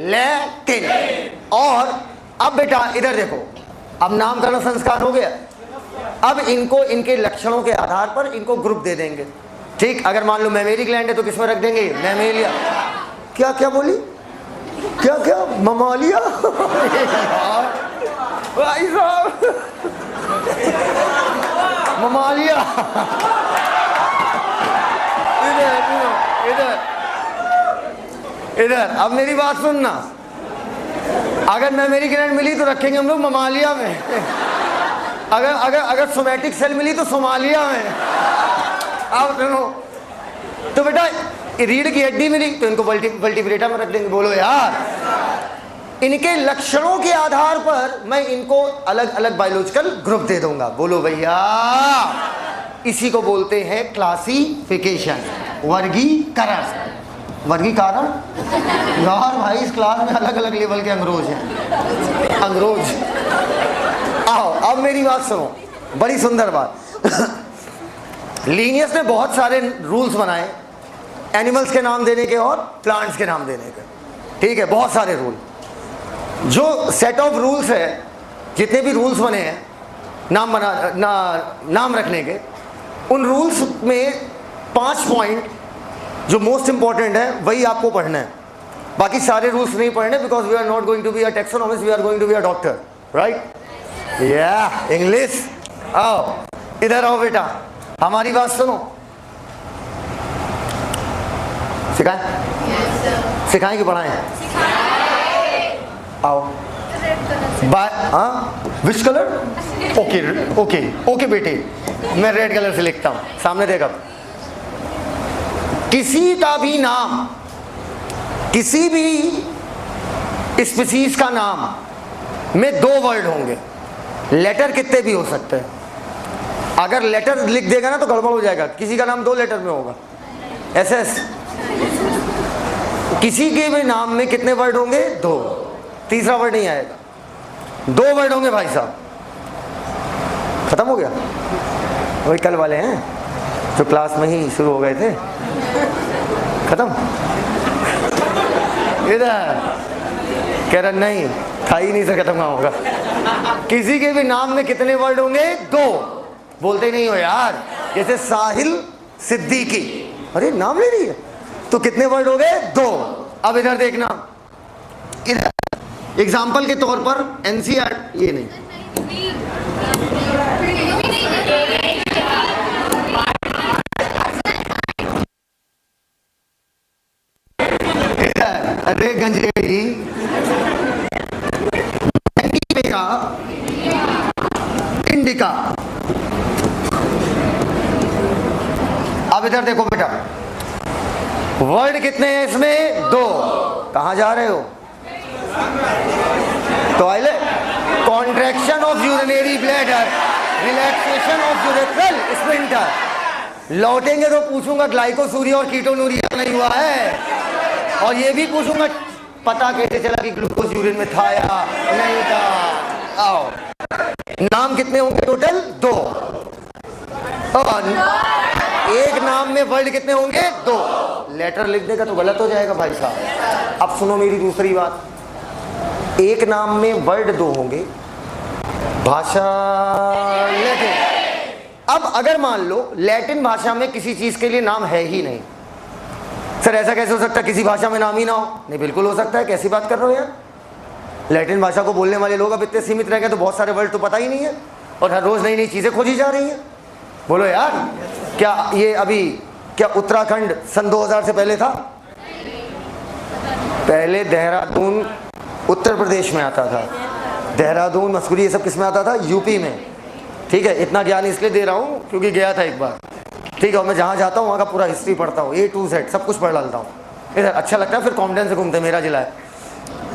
लैटिन। और अब बेटा इधर देखो, अब नामकरण संस्कार हो गया। अब इनको इनके लक्षणों के आधार पर इनको ग्रुप दे देंगे, ठीक। अगर मान लो मेमोरी ग्लैंड है तो किसमें रख देंगे? मैमेलिया। क्या बोली? क्या ममालिया? भाई साहब, ममालिया। इधर अब मेरी बात सुनना, अगर मेमोरी ग्लैंड मिली तो रखेंगे हम लोग ममालिया में, अगर सोमैटिक सेल मिली तो सोमालिया में। अब सुनो, तो बेटा रीढ़ की हड्डी मिली तो इनको वर्टिब्रेटा में रख देंगे। बोलो यार, इनके लक्षणों के आधार पर मैं इनको अलग अलग बायोलॉजिकल ग्रुप दे दूंगा। बोलो भैया, इसी को बोलते हैं क्लासिफिकेशन, वर्गीकरण। वर्गीकरण यार भाई, इस क्लास में अलग अलग लेवल के अंग्रेज हैं, अंग्रेज। आओ अब मेरी बात सुनो, बड़ी सुंदर बात। लीनियस ने बहुत सारे रूल्स बनाए, एनिमल्स के नाम देने के और प्लांट्स के नाम देने के, ठीक है, बहुत सारे रूल। जो सेट ऑफ रूल्स है, जितने भी रूल्स बने हैं नाम रखने के, उन रूल्स में 5 पॉइंट जो मोस्ट इंपॉर्टेंट है वही आपको पढ़ना है। बाकी सारे रूल्स नहीं पढ़ने, because we are not going to be a taxonomist, we are going to be a doctor, right? या इंग्लिश। आओ इधर आओ बेटा, हमारी बात सुनो। सिखाएं कि पढ़ाएं? आओ। Which colour? ओके बेटे, मैं रेड कलर से लिखता हूं, सामने देखा। किसी का भी नाम, किसी भी स्पीसीज का नाम में 2 वर्ड होंगे। लेटर कितने भी हो सकते हैं। अगर लेटर लिख देगा ना तो गड़बड़ हो जाएगा। किसी का नाम 2 लेटर में होगा, SS। किसी के भी नाम में कितने वर्ड होंगे? 2, तीसरा वर्ड नहीं आएगा। 2 वर्ड होंगे भाई साहब। खत्म हो गया? वही कल वाले हैं जो क्लास में ही शुरू हो गए थे, खत्म। इधर कह रहा नहीं, था ही नहीं से खत्म होगा। किसी के भी नाम में कितने वर्ड होंगे? 2। बोलते नहीं हो यार, जैसे साहिल सिद्दीकी, अरे नाम ले रही है, तो कितने वर्ड हो गए? 2। अब इधर देखना, इधर एग्जाम्पल के तौर पर NCR, ये नहीं, अरे गंजेड़ी, इंडिका। अब इधर देखो बेटा, वर्ड कितने हैं इसमें? 2। कहां जा रहे हो? Toilet. Contraction of urinary bladder, relaxation of urethral sphincter. लौटेंगे तो पूछूंगा ग्लाइकोसूरिया और कीटोनूरिया नहीं हुआ है, और ये भी पूछूंगा पता कैसे चला कि ग्लूकोज यूरिन में था या नहीं था। आओ, नाम कितने होंगे टोटल? 2। और एक नाम में वर्ड कितने होंगे? 2। लेटर लिखने का तो गलत हो जाएगा भाई साहब। अब सुनो मेरी दूसरी बात, एक नाम में वर्ड 2 होंगे, भाषा लैटिन। अब अगर मान लो लैटिन भाषा में किसी चीज के लिए नाम है ही नहीं, सर ऐसा कैसे हो सकता है किसी भाषा में नाम ही ना हो? नहीं, बिल्कुल हो सकता है। कैसी बात कर रहे हो यार? लैटिन भाषा को बोलने वाले लोग अब इतने सीमित रह गए तो बहुत सारे वर्ड तो पता ही नहीं है, और हर रोज नई नई चीजें खोजी जा रही हैं। बोलो यार, क्या ये अभी क्या उत्तराखंड सन 2000 से पहले था? पहले देहरादून उत्तर प्रदेश में आता था, देहरादून मसूरी ये सब किस में आता था? यूपी में। ठीक है, इतना ज्ञान इसलिए दे रहा हूँ क्योंकि गया था एक बार। ठीक है, और मैं जहाँ जाता हूँ वहाँ का पूरा हिस्ट्री पढ़ता हूँ, A to Z सब कुछ पढ़ डालता हूँ। इधर अच्छा लगता है, फिर कॉन्फिडेंस से घूमते, मेरा जिला है।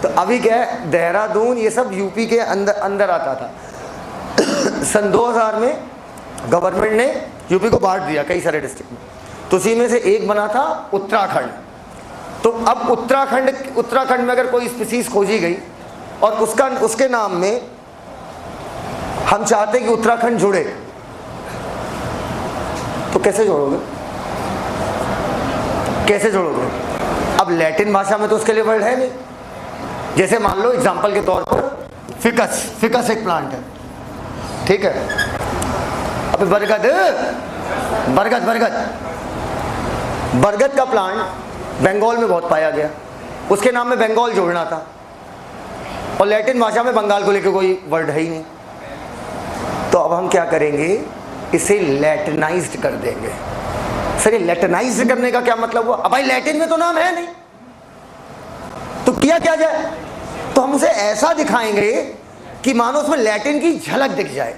तो अभी क्या है, देहरादून ये सब यूपी के अंदर आता था। सन 2000 में गवर्नमेंट ने यूपी को बांट दिया कई सारे डिस्ट्रिक्ट में, तो उसी में से एक बना था उत्तराखंड। तो अब उत्तराखंड में अगर कोई स्पीसीज खोजी गई और उसके नाम में हम चाहते हैं कि उत्तराखंड जुड़े, तो कैसे जोड़ोगे? कैसे जोड़ोगे? अब लैटिन भाषा में तो उसके लिए वर्ड है नहीं। जैसे मान लो एग्जांपल के तौर पर फिकस एक प्लांट है, ठीक है। अब बरगद का प्लांट बंगाल में बहुत पाया गया, उसके नाम में बंगाल जोड़ना था, और लैटिन भाषा में बंगाल को लेकर कोई वर्ड है ही नहीं। तो अब हम क्या करेंगे, इसे लैटिनाइज्ड कर देंगे। सर ये लैटिनाइज्ड करने का क्या मतलब हुआ? अब भाई लैटिन में तो नाम है नहीं, तो किया क्या जाए? तो हम उसे ऐसा दिखाएंगे कि मानो उसमें लैटिन की झलक दिख जाए।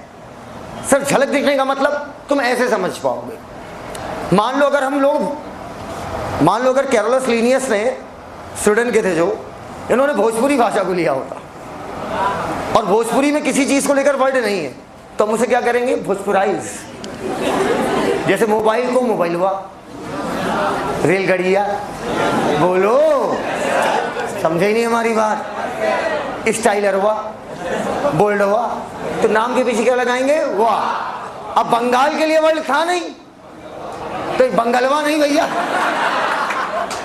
सर झलक दिखने का मतलब तुम ऐसे समझ पाओगे, मान लो अगर कैरोलस लीनियस ने, स्वीडन के थे जो, इन्होंने भोजपुरी भाषा को लिया होता और भोजपुरी में किसी चीज को लेकर वर्ड नहीं है, तो हम उसे क्या करेंगे? भोजपुराइज। जैसे मोबाइल को मोबाइलवा, रेलगाड़िया, बोलो समझे ही नहीं हमारी बात, स्टाइलर हुआ, बोल्ड हुआ, तो नाम के पीछे क्या लगाएंगे? वाह। अब बंगाल के लिए वर्ड था नहीं, तो बंगलवा नहीं भैया,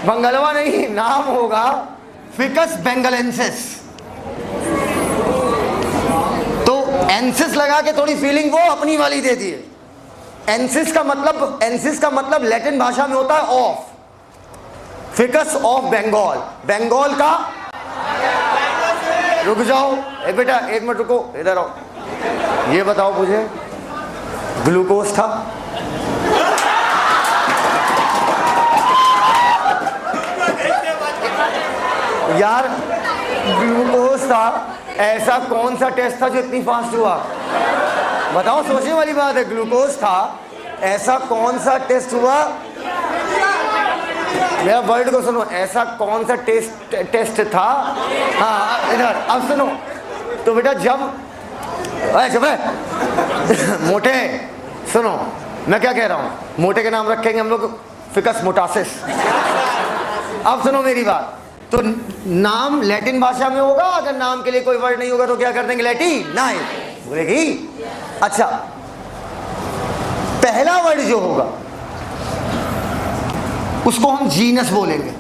बंगलवा नहीं, नाम होगा फिकस बेंगलेंसिस। तो एंसिस लगा के थोड़ी फीलिंग वो अपनी वाली दे दी है। एंसिस का मतलब लैटिन भाषा में होता है of, ficus of Bengal, Bengal का। रुक जाओ बेटा, एक मिनट रुको, इधर आओ। ये बताओ मुझे, ग्लूकोज था? यार ग्लूकोज था, ऐसा कौन सा टेस्ट था जो इतनी फास्ट हुआ? बताओ, सोचने वाली बात है। ग्लूकोज था, ऐसा कौन सा टेस्ट हुआ? मेरा वर्ड को सुनो, ऐसा कौन सा टेस्ट था? हाँ इधर, अब सुनो। तो बेटा जब चुप है मोटे, सुनो मैं क्या कह रहा हूँ, मोटे के नाम रखेंगे हम लोग फिकस मोटासिस। अब सुनो मेरी बात, तो नाम लैटिन भाषा में होगा, अगर नाम के लिए कोई वर्ड नहीं होगा तो क्या कर देंगे? लैटिनाइज बोलेगी। अच्छा, पहला वर्ड जो होगा उसको हम जीनस बोलेंगे।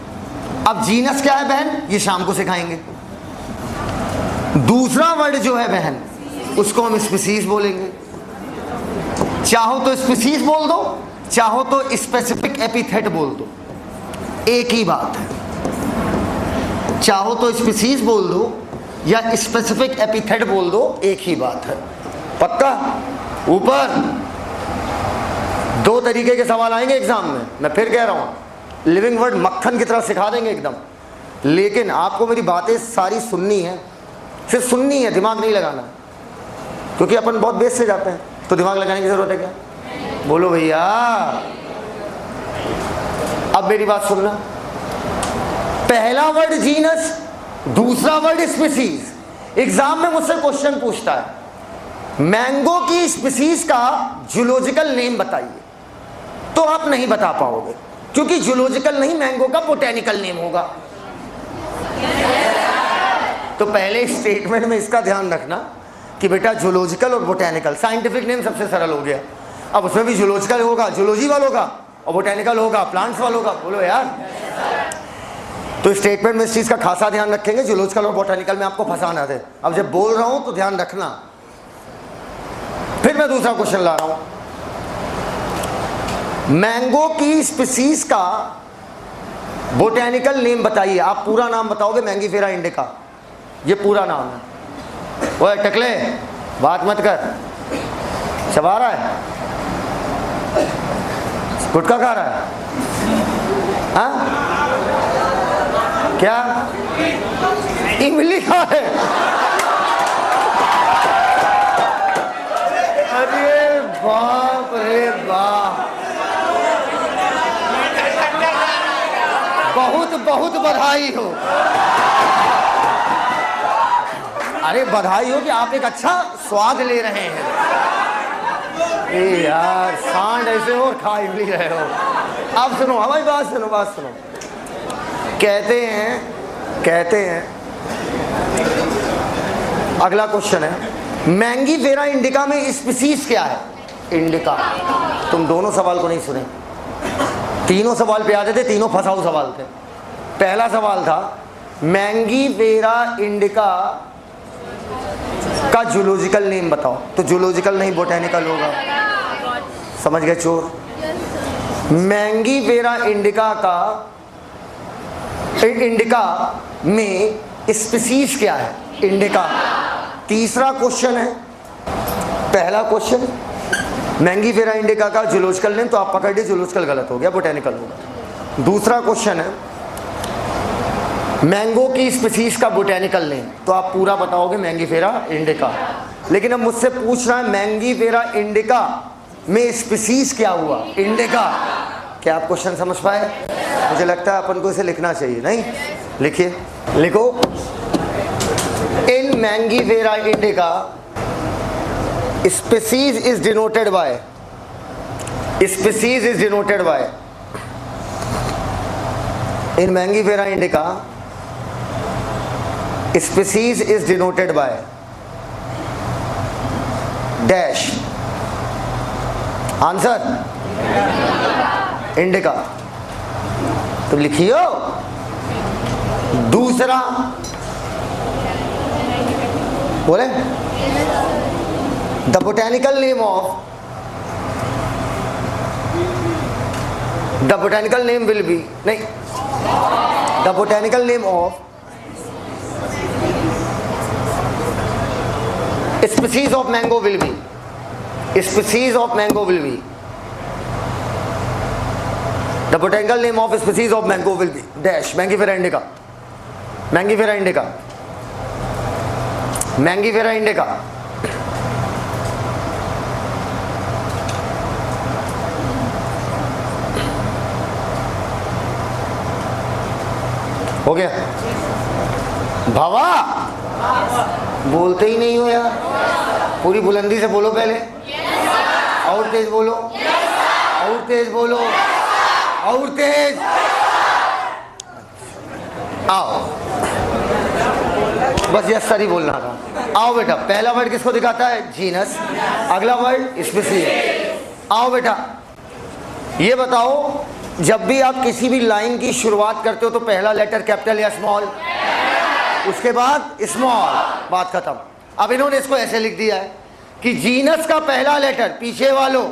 अब जीनस क्या है बहन, ये शाम को सिखाएंगे। दूसरा वर्ड जो है बहन, उसको हम स्पीसीज बोलेंगे। चाहो तो स्पीसीज बोल दो, चाहो तो स्पेसिफिक एपिथेट बोल दो, एक ही बात है। चाहो तो स्पीसीज बोल दो या स्पेसिफिक एपिथेट बोल दो, एक ही बात है। पक्का? ऊपर 2 तरीके के सवाल आएंगे एग्जाम में, मैं फिर कह रहा हूं, लिविंग वर्ड मक्खन की तरह सिखा देंगे एकदम। लेकिन आपको मेरी बातें सारी सुननी है, सिर्फ सुननी है, दिमाग नहीं लगाना, क्योंकि अपन बहुत बेस से जाते हैं, तो दिमाग लगाने की जरूरत है क्या? बोलो भैया। अब मेरी बात सुनना, पहला वर्ड जीनस, दूसरा वर्ड स्पीसीज। एग्जाम में मुझसे क्वेश्चन पूछता है मैंगो की स्पीसीज का जूलॉजिकल नेम बताइए, तो आप नहीं बता पाओगे, क्योंकि जूलॉजिकल नहीं, मैंगो का बोटेनिकल नेम होगा। तो पहले स्टेटमेंट में इसका ध्यान रखना कि बेटा जूलॉजिकल और बोटेनिकल, साइंटिफिक नेम सबसे सरल हो गया, अब उसमें भी जूलॉजिकल होगा जूलॉजी वालों का, और बोटेनिकल होगा प्लांट्स वालों का। बोलो यार। तो स्टेटमेंट में इस चीज का खासा ध्यान रखेंगे, जूलॉजिकल और बोटेनिकल में आपको फंसाना दे। अब जब बोल रहा हूं तो ध्यान रखना। फिर मैं दूसरा क्वेश्चन ला रहा हूं, मैंगो की स्पीसीज का बोटेनिकल नेम बताइए। आप पूरा नाम बताओगे, मैंगीफेरा इंडिका, ये पूरा नाम है। ओए टकले, बात मत कर, चबा रहा है, गुटखा खा रहा है, हाँ? क्या इमली खा है? अरे बाप रे बाप, बहुत बहुत बधाई हो। अरे बधाई हो कि आप एक अच्छा स्वाद ले रहे हैं। ए यार, सांड ऐसे हो और खा भी रहे हो। अब सुनो, हमारी बात सुनो, बात सुनो। कहते हैं अगला क्वेश्चन है, मैंगीफेरा इंडिका में स्पीसीज क्या है? इंडिका। तुम दोनों सवाल को नहीं सुने, तीनों सवाल पे आते थे, तीनों फंसाऊ सवाल थे। पहला सवाल था मैंगीफेरा इंडिका का जूलॉजिकल नेम बताओ, तो जूलॉजिकल नहीं बोटेनिकल होगा। समझ गए चोर? मैंगीफेरा इंडिका का, इंडिका में स्पीसीज क्या है? इंडिका। तीसरा क्वेश्चन है, पहला क्वेश्चन मैंगीफेरा इंडिका का जूलॉजिकल नेम, तो आप पकड़ लिए जूलॉजिकल गलत हो गया, बोटेनिकल होगा। दूसरा क्वेश्चन है मैंगो की स्पीसीज का बोटेनिकल नेम, तो आप पूरा बताओगे मैंगीफेरा इंडिका। लेकिन अब मुझसे पूछ रहा है मैंगीफेरा इंडिका में स्पीसीज क्या हुआ? इंडिका। क्या आप क्वेश्चन समझ पाए? मुझे लगता है अपन को इसे लिखना चाहिए, नहीं? लिखिए, लिखो, in Mangifera indica species is denoted by, species is denoted by, in Mangifera indica species is denoted by dash, answer indica. तो लिखियो। दूसरा बोले, the botanical name of, the botanical name will be, नहीं, the botanical name of species of mango will be, species of mango will be, the botanical name of species of mango will be dash, Mangifera indica, Mangifera indica, Mangifera indica। हो गया? भावा बोलते ही नहीं हो यार, पूरी बुलंदी से बोलो पहले, और तेज बोलो, और तेज बोलो, और तेज। आओ, बस यस सर ही बोलना था। आओ बेटा, पहला वर्ड किसको दिखाता है? जीनस। अगला वर्ड स्पीसीज। आओ बेटा, ये बताओ, जब भी आप किसी भी लाइन की शुरुआत करते हो तो पहला लेटर कैपिटल या स्मॉल, उसके बाद स्मॉल, बात खत्म। अब इन्होंने इसको ऐसे लिख दिया है कि जीनस का पहला लेटर, पीछे वालों,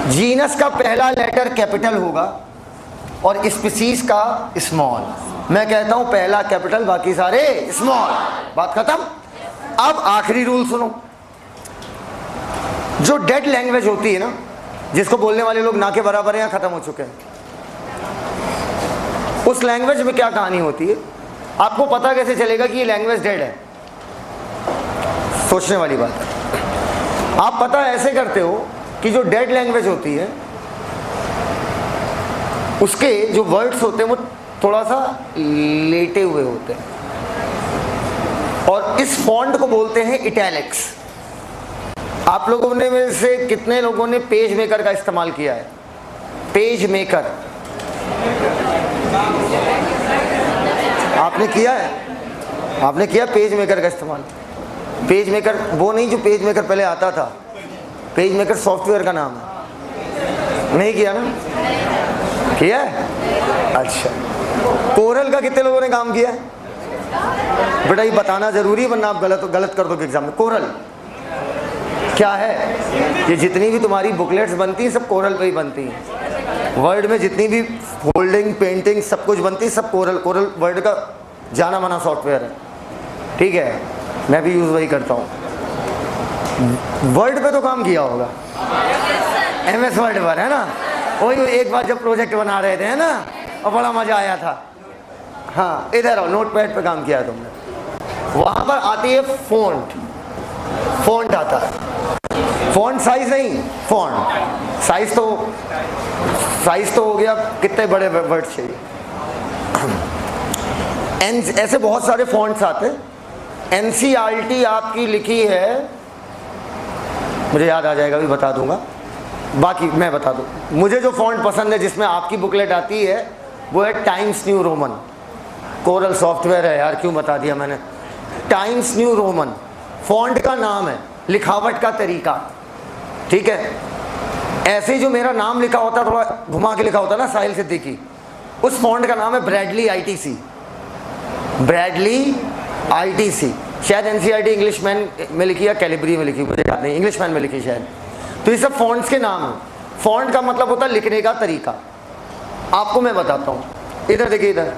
जीनस का पहला लेटर कैपिटल होगा और स्पीसीज का स्मॉल। मैं कहता हूं पहला कैपिटल, बाकी सारे स्मॉल, बात खत्म। अब आखिरी रूल सुनो, जो डेड लैंग्वेज होती है ना, जिसको बोलने वाले लोग ना के बराबर हैं या खत्म हो चुके हैं, उस लैंग्वेज में क्या कहानी होती है, आपको पता कैसे चलेगा कि ये लैंग्वेज डेड है? सोचने वाली बात है। आप पता ऐसे करते हो कि जो डेड लैंग्वेज होती है उसके जो वर्ड्स होते हैं वो थोड़ा सा लेटे हुए होते हैं, और इस फॉन्ट को बोलते हैं इटैलिक्स। आप लोगों ने में से कितने लोगों ने पेज मेकर का इस्तेमाल किया है? पेज मेकर आपने किया है? आपने किया पेज मेकर का इस्तेमाल? पेज मेकर वो नहीं जो पेज मेकर पहले आता था, पेज मेकर सॉफ्टवेयर का नाम है। नहीं किया ना? किया है? अच्छा। कोरल का कितने लोगों ने काम किया है? बेटा ये बताना जरूरी है, वरना आप गलत कर दोगे एग्जाम में। कोरल क्या है? ये जितनी भी तुम्हारी बुकलेट्स बनती हैं सब कोरल पे ही बनती हैं। वर्ड में जितनी भी फोल्डिंग, पेंटिंग सब कुछ बनती है सब कोरल। कोरल वर्ड का जाना माना सॉफ्टवेयर है, ठीक है? मैं भी यूज़ वही करता हूँ। वर्ड पे तो काम किया होगा, MS वर्ड पर, है ना? वही एक बार जब प्रोजेक्ट बना रहे थे, है ना, और बड़ा मज़ा आया था। हाँ, इधर आओ, नोट पैड पे काम किया है तुमने। वहाँ पर आती है फ़ॉन्ट, फ़ॉन्ट आता है। फ़ॉन्ट साइज नहीं, फ़ॉन्ट साइज तो हो गया, कितने बड़े वर्ड चाहिए। ऐसे बहुत सारे फ़ॉन्ट्स आते हैं। NCERT आपकी लिखी है, मुझे याद आ जाएगा भी बता दूंगा, बाकी मैं बता दूँ। मुझे जो फ़ॉन्ट पसंद है जिसमें आपकी बुकलेट आती है वो है times new Roman. Coral software है यार, क्यों बता दिया मैंने। टाइम्स न्यू रोमन फ़ॉन्ट का नाम है, लिखावट का तरीका, ठीक है? ऐसे ही जो मेरा नाम लिखा होता है, थोड़ा घुमा के लिखा होता है ना, साहिल सिद्दीकी, उस फ़ॉन्ट का नाम है ब्रैडली ITC। ब्रैडली ITC शायद NCERT इंग्लिश मैन में लिखी या कैलिब्री में लिखी, मुझे याद नहीं, इंग्लिश मैन में लिखी शायद। तो ये सब फ़ॉन्ट्स के नाम हैं। फ़ॉन्ट का मतलब होता है लिखने का तरीका। आपको मैं बताता हूँ, इधर देखिए, इधर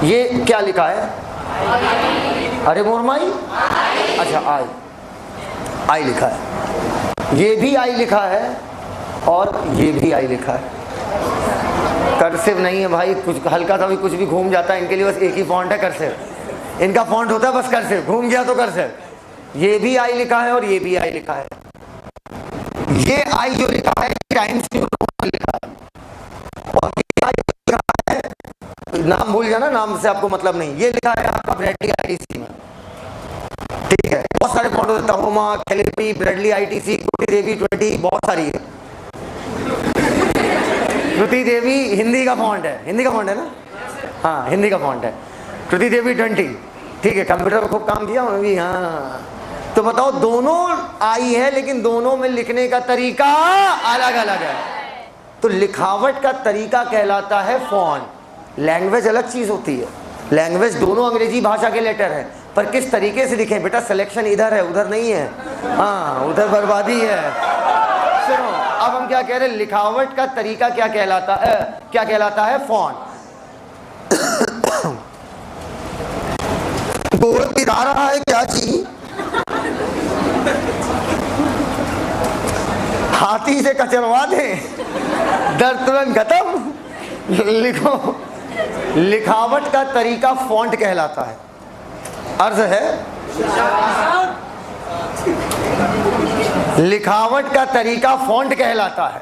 ये क्या लिखा है? अरे मोरमाई, अच्छा आई लिखा है। ये भी आई लिखा है और ये भी आई लिखा है। कर्सिव नहीं है भाई, कुछ हल्का सा भी कुछ भी घूम जाता है, इनके लिए बस एक ही फॉन्ट है, कर्सिव। इनका फॉन्ट होता है बस कर्सिव, घूम गया तो कर्सिव। ये भी आई लिखा है और ये भी आई लिखा है। ये आई जो लिखा है टाइम्स न्यू रोमन लिखा है, और ये आई लिखा है, नाम भूल जाना, नाम से आपको मतलब नहीं, ये लिखा है आपका ब्रैडली ITC में, ठीक है? बहुत सारे फॉन्ट होते हैं, होमा, कैलिब्री, ब्रैडली ITC, कृति देवी 20, बहुत सारी है। कृति देवी हिंदी का फॉन्ट है, हिंदी का फॉन्ट है ना? हाँ, हिंदी का फॉन्ट है। कृति देवी 20, ठीक है? कंप्यूटर पर खूब काम किया उन्होंने भी। हाँ, तो बताओ, दोनों आई है लेकिन दोनों में लिखने का तरीका अलग अलग है। तो लिखावट का तरीका कहलाता है फॉन्ट। लैंग्वेज अलग चीज होती है। लैंग्वेज दोनों अंग्रेजी भाषा के लेटर हैं, पर किस तरीके से लिखें बेटा, सिलेक्शन इधर है उधर नहीं है। हाँ, उधर बर्बादी है। सुनो, अब हम क्या कह रहे हैं, लिखावट का तरीका क्या कहलाता है? फॉन्ट। बोल गिरा रहा है क्या चीज? हाथी से कचरवा दे, दर्द तुरंत खत्म। लिखो, लिखावट का तरीका फॉन्ट कहलाता है। अर्ज है, लिखावट का तरीका फॉन्ट कहलाता है।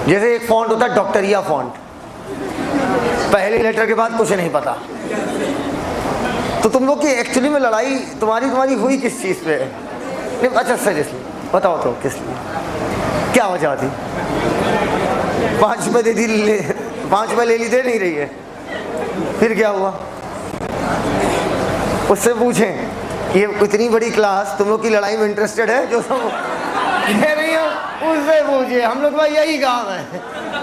जैसे एक फॉन्ट होता है डॉक्टरिया फॉन्ट, पहले लेटर के बाद कुछ नहीं पता। तो तुम लोग की एक्चुअली में लड़ाई तुम्हारी हुई किस चीज पे है? नहीं, अच्छा सीरियसली बताओ तो किस लिए, क्या वजह थी? 5 रुपये दे दी, 5 रुपये ले ली, दे नहीं रही है, फिर क्या हुआ? उससे पूछें, ये इतनी बड़ी क्लास तुम लोग की लड़ाई में इंटरेस्टेड है जो सब कह रही हो, उससे पूछिए। हम लोग का यही काम है,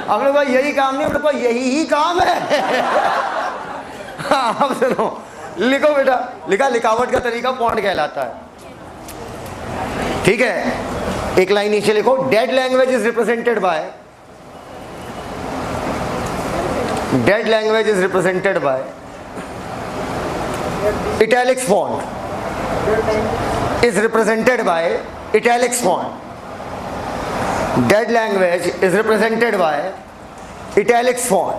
हम लोग का यही काम नहीं, हम लोग का यही काम है। हाँ, अब सुनो, लिखो बेटा, लिखा, लिखावट का तरीका फॉन्ट कहलाता है, ठीक है? एक लाइन नीचे लिखो, dead language is represented by italics font is represented by italics font. Dead language is represented by italics font.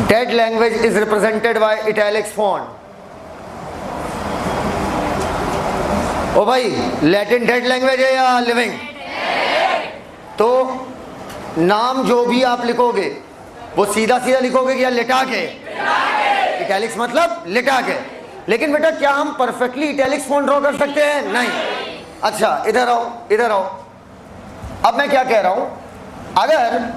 Dead language is represented by italics font. ओ भाई, लैटिन डेड लैंग्वेज है या लिविंग? तो नाम जो भी आप लिखोगे वो सीधा सीधा लिखोगे या लिटा के? इटैलिक्स मतलब लिटा के। लेकिन बेटा क्या हम परफेक्टली इटैलिक्स फॉन्ट ड्रॉ कर सकते हैं? नहीं। अच्छा इधर आओ, इधर आओ। अब मैं क्या कह रहा हूं, अगर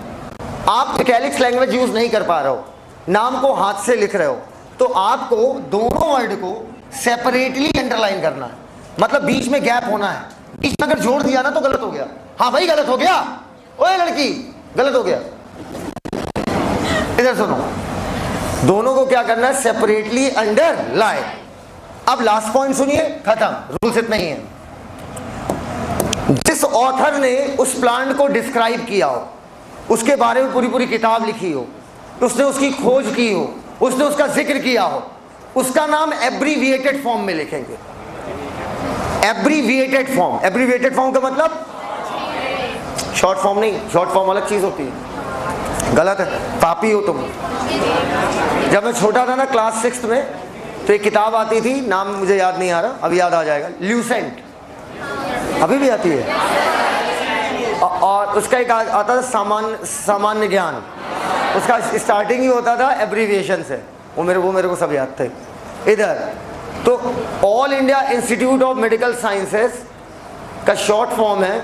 आप इटैलिक्स लैंग्वेज यूज नहीं कर पा रहे हो, नाम को हाथ से लिख रहे हो, तो आपको दोनों वर्ड को सेपरेटली अंडरलाइन करना है। मतलब बीच में गैप होना है। बीच में अगर जोड़ दिया ना तो गलत हो गया। हाँ भाई गलत हो गया, ओए लड़की गलत हो गया। इधर सुनो, दोनों को क्या करना है? Separately underline. अब लास्ट पॉइंट सुनिए, खत्म। रूल्स इतना ही है। जिस ऑथर ने उस प्लांट को डिस्क्राइब किया हो, उसके बारे में पूरी पूरी किताब लिखी हो, उसने उसकी खोज की हो, उसने उसका जिक्र किया हो, उसका नाम एब्रीविएटेड फॉर्म में लिखेंगे। एब्रीविएटेड फॉर्म, एब्रीविएटेड फॉर्म का मतलब शॉर्ट फॉर्म नहीं, शॉर्ट फॉर्म अलग चीज होती है। गलत है, पापी हो तुम। जब मैं छोटा था ना क्लास 6 में, तो एक किताब आती थी, नाम मुझे याद नहीं आ रहा, अभी याद आ जाएगा, ल्यूसेंट, अभी भी आती है। और उसका एक आता था सामान्य ज्ञान, उसका स्टार्टिंग ही होता था एब्रीविएशन से। वो मेरे को सब याद थे। इधर तो all India institute of medical sciences का शॉर्ट फॉर्म है,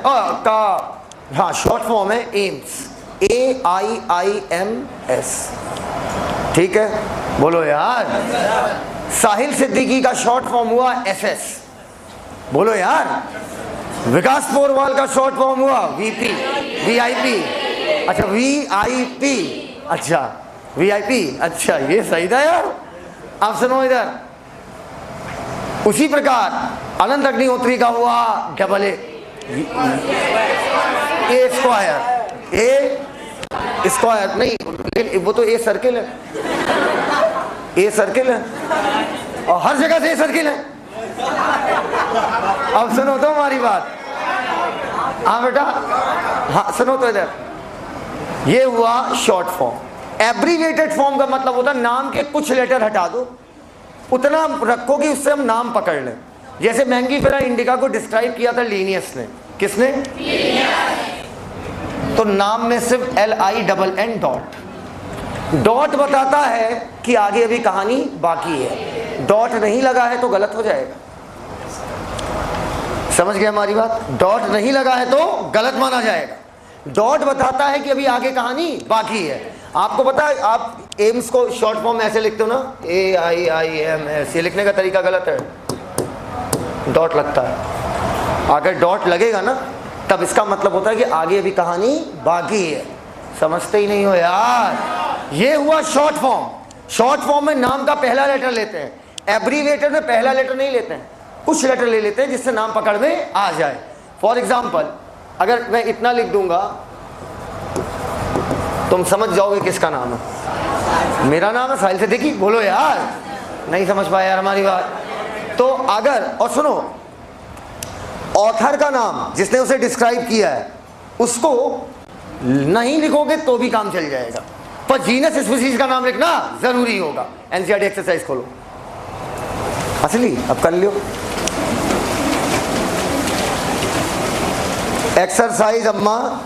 शॉर्ट फॉर्म है एम्स, AIIMS। ठीक है, बोलो यार। साहिल सिद्दीकी का शॉर्ट फॉर्म हुआ SS, बोलो यार। विकास पोरवाल का शॉर्ट फॉर्म हुआ VP, VIP। अच्छा VIP, अच्छा VIP, अच्छा ये सही था यार। अब सुनो इधर, उसी प्रकार अनंत अग्निहोत्री का हुआ AA स्क्वायर नहीं, लेकिन वो तो A सर्किल है, A सर्किल है और हर जगह से A सर्किल है। अब सुनो तो हमारी बात। हाँ बेटा, हाँ सुनो तो इधर, ये हुआ शॉर्ट फॉर्म। एब्रीविएटेड फॉर्म का मतलब होता है नाम के कुछ लेटर हटा दो, उतना रखो कि उससे हम नाम पकड़ लें। जैसे मैंगीफेरा इंडिका को डिस्क्राइब किया था लीनियस ने। किसने? तो नाम में सिर्फ LINN डॉट। डॉट बताता है कि आगे अभी कहानी बाकी है। डॉट नहीं लगा है तो गलत हो जाएगा। समझ गए हमारी बात? डॉट नहीं लगा है तो गलत माना जाएगा। डॉट बताता है कि अभी आगे कहानी बाकी है। आपको पता है, आप एम्स को शॉर्ट फॉर्म में ऐसे लिखते हो ना, AIIMS, ये लिखने का तरीका गलत है, डॉट लगता है। अगर डॉट लगेगा ना तब इसका मतलब होता है कि आगे अभी कहानी बाकी है। समझते ही नहीं हो यार। ये हुआ शॉर्ट फॉर्म। शॉर्ट फॉर्म में नाम का पहला लेटर लेते हैं, एब्रीविएटर में पहला लेटर नहीं लेते हैं, कुछ लेटर ले लेते हैं जिससे नाम पकड़ में आ जाए। फॉर एग्जाम्पल, अगर मैं इतना लिख दूंगा तुम समझ जाओगे किसका नाम है। मेरा नाम है साहिल सिद्दीकी, बोलो यार। नहीं समझ पाया यार हमारी बात। तो अगर, और सुनो, ऑथर का नाम जिसने उसे डिस्क्राइब किया है उसको नहीं लिखोगे तो भी काम चल जाएगा, पर जीनस स्पीशीज का नाम लिखना जरूरी होगा। NCERT एक्सरसाइज खोलो, असली अब कर लियो एक्सरसाइज। अम्मा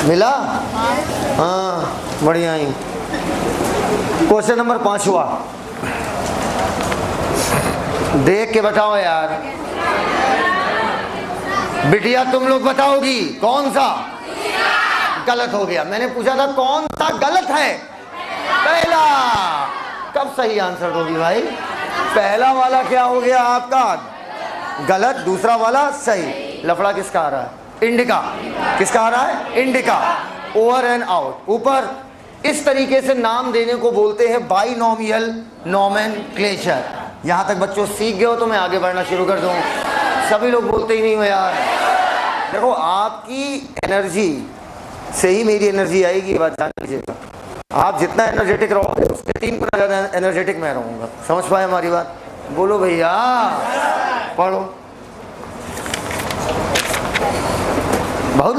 मिला? हाँ बढ़िया ही। क्वेश्चन नंबर 5 हुआ, देख के बताओ यार। बिटिया तुम लोग बताओगी कौन सा गलत हो गया। मैंने पूछा था कौन सा गलत है, पहला। कब सही आंसर दोगी भाई? पहला वाला क्या हो गया आपका गलत, दूसरा वाला सही। लफड़ा किसका आ रहा है? इंडिका। किसका आ रहा है? इंडिका। ओवर एंड आउट, ऊपर। इस तरीके से नाम देने को बोलते हैं बाइनोमियल नोमेनक्लेचर। यहां तक बच्चों सीख गए हो तो मैं आगे बढ़ना शुरू कर दूं। सभी लोग बोलते ही नहीं हो यार। देखो आपकी एनर्जी से ही मेरी एनर्जी आएगी, बात जान लीजिएगा। आप जितना एनर्जेटिक रहोगे उसके 3 गुना ज़्यादा एनर्जेटिक मैं रहूँगा। समझ पाए हमारी बात? बोलो भैया, पढ़ो।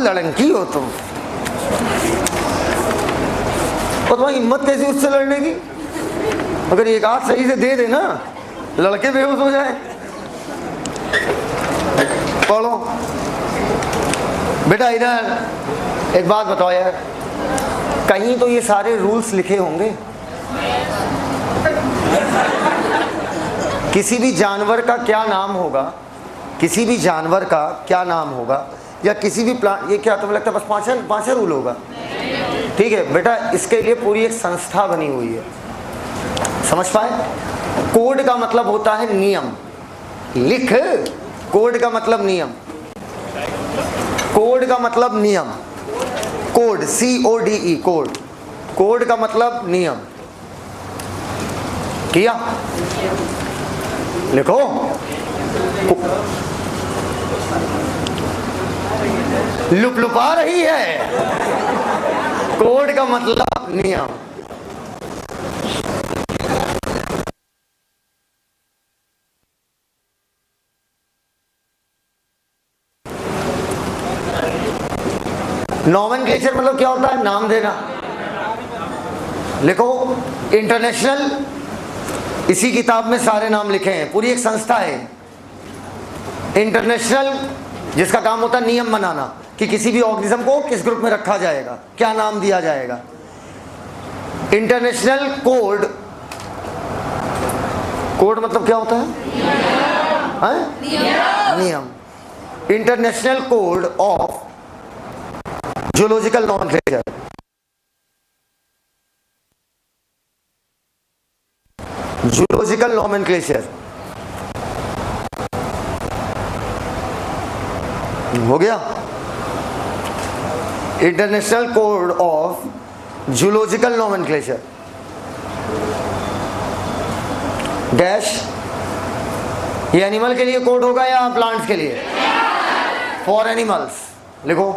लड़की हो तुम। और तुम्हारी हिम्मत कैसी उससे लड़ने की? अगर एक आध सही से दे देना, लड़के बेहोश हो जाए। पढ़ो बेटा। इधर एक बात बताओ यार, कहीं तो ये सारे रूल्स लिखे होंगे। किसी भी जानवर का क्या नाम होगा, किसी भी जानवर का क्या नाम होगा, या किसी भी प्लांट, ये क्या तुम्हें लगता है बस पांच रूल होगा? ठीक है बेटा, इसके लिए पूरी एक संस्था बनी हुई है, समझ पाए? कोड का मतलब होता है नियम। लिख, कोड का मतलब नियम। कोड का मतलब नियम। Code, CODE, code. कोड का मतलब नियम। किया? लिखो। लुपलुपा रही है। कोड का मतलब नियम। नॉमेनक्लेचर मतलब क्या होता है? नाम देना। लिखो इंटरनेशनल, इसी किताब में सारे नाम लिखे हैं, पूरी एक संस्था है इंटरनेशनल, जिसका काम होता है नियम बनाना कि किसी भी ऑर्गेनिज्म को किस ग्रुप में रखा जाएगा, क्या नाम दिया जाएगा। इंटरनेशनल कोड, कोड मतलब क्या होता है? नियम। International code of zoological nomenclature. Zoological nomenclature हो गया। International code of zoological nomenclature dash, ये एनिमल के लिए कोड होगा या प्लांट्स के लिए? For animals. लिखो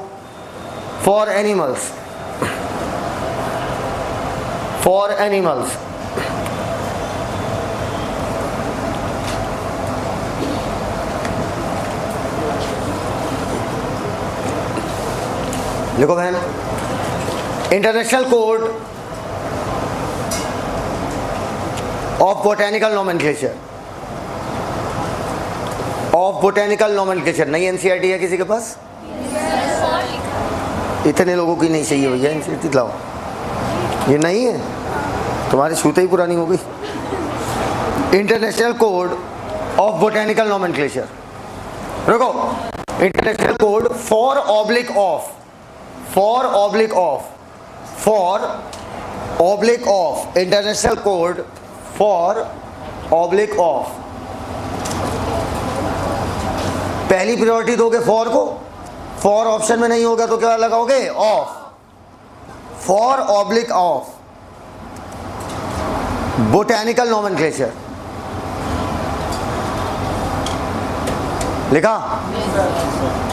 फॉर एनिमल्स, फॉर एनिमल्स। लिखो बहन, international code of botanical nomenclature, of botanical nomenclature. नई एनसीईआरटी है किसी के पास? इतने लोगों की नहीं चाहिए भैया एनसीईआरटी, लाओ। ये नहीं है, तुम्हारी छूते ही पुरानी हो गई। International code of botanical nomenclature. रुको, international code for oblique of, for oblique of, for oblique of, international code for oblique of. पहली प्रायोरिटी दोगे फॉर को, फॉर ऑप्शन में नहीं होगा तो क्या लगाओगे? Of. For oblique of botanical nomenclature. लिखा?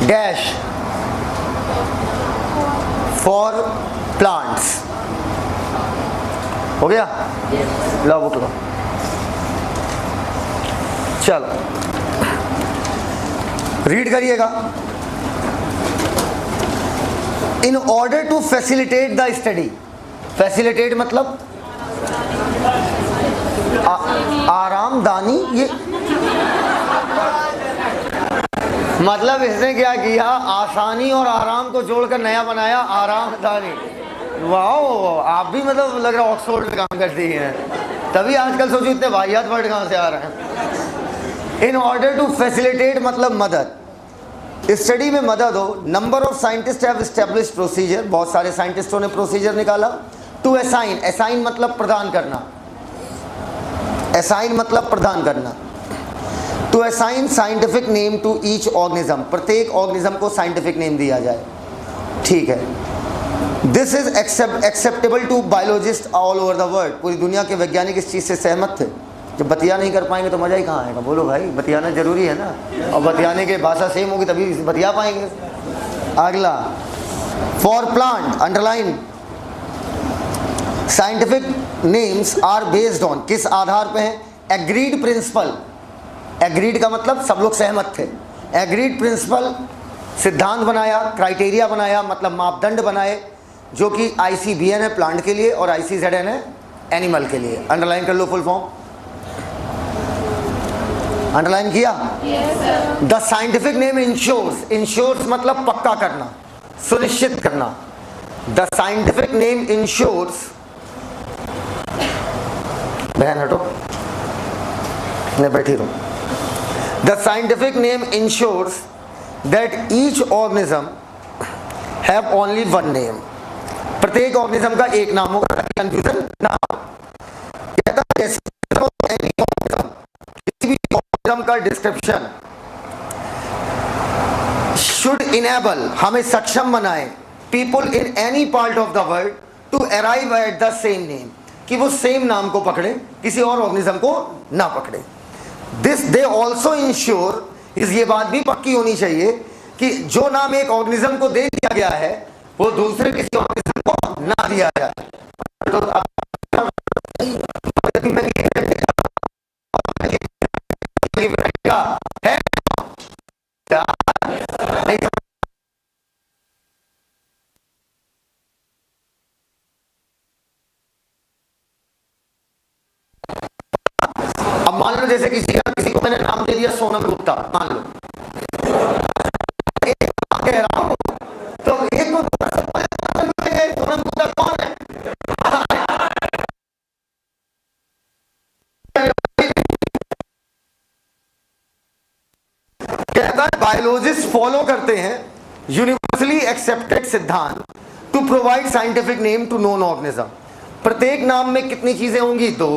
Dash for plants. हो गया? लो बुक लो। चलो रीड करिएगा। In order to facilitate the study, facilitate मतलब आरामदानी। ये मतलब इसने क्या किया, आसानी और आराम को जोड़कर नया बनाया आरामदानी। वाह, आप भी मतलब लग रहा है ऑक्सफोर्ड में काम करती हैं, तभी आजकल सोचो इतने वाहियात वर्ड कहाँ से आ रहे हैं। इन ऑर्डर टू फैसिलिटेट मतलब मदद, स्टडी में मदद हो। Number of scientist have established procedure, बहुत सारे साइंटिस्टों ने प्रोसीजर निकाला। टू असाइन, असाइन मतलब प्रदान करना, असाइन मतलब प्रदान करना। To assign scientific name to each organism, प्रत्येक ऑर्गेनिज्म को साइंटिफिक नेम दिया जाए। ठीक है। This is acceptable to biologist all over the world, पूरी दुनिया के वैज्ञानिक इस चीज़ से सहमत थे। जब बतिया नहीं कर पाएंगे तो मज़ा ही कहाँ आएगा? बोलो भाई, बतियाना जरूरी है ना, और बतियाने के भाषा सेम होगी तभी बतिया पाएंगे। अगला, for plant, underline, scientific names are based on, किस आधार पे हैं? Agreed principal. एग्रीड का मतलब सब लोग सहमत थे। एग्रीड प्रिंसिपल सिद्धांत बनाया, क्राइटेरिया बनाया, मतलब मापदंड बनाए, जो कि ICBN है प्लांट के लिए और ICZN है एनिमल के लिए। अंडरलाइन कर लो फुल फॉर्म, अंडरलाइन किया? The scientific name ensures, ensures मतलब पक्का करना, सुनिश्चित करना। द साइंटिफिक नेम इंश्योर्स, बहन हटो, मैं बैठी रहूं। The scientific name ensures that each organism have only one name, प्रत्येक ऑर्गेनिज्म का एक नाम होगा, कंफ्यूजन ना हो। कहता है किसी भी ऑर्गेनिज्म का डिस्क्रिप्शन शुड इनेबल, हमें सक्षम बनाए, people in any part of the world to arrive at the same name, कि वो सेम नाम को पकड़े, किसी और ऑर्गेनिज्म को ना पकड़े। दिस दे ऑल्सो इंश्योर, ये बात भी पक्की होनी चाहिए कि जो नाम एक ऑर्गेनिज्म को दे दिया गया है वो दूसरे किसी ऑर्गेनिज्म को ना दिया जाए। तो है अब मान लो जैसे किसी को मैंने नाम दे दिया सोनम गुप्ता, मान लो एक कह रहा हूं, तो एक को सोनम गुप्ता कौन है? कहता है बायोलॉजिस्ट फॉलो करते हैं यूनिवर्सली एक्सेप्टेड सिद्धांत to provide scientific name to known organism. प्रत्येक नाम में कितनी चीजें होंगी? दो,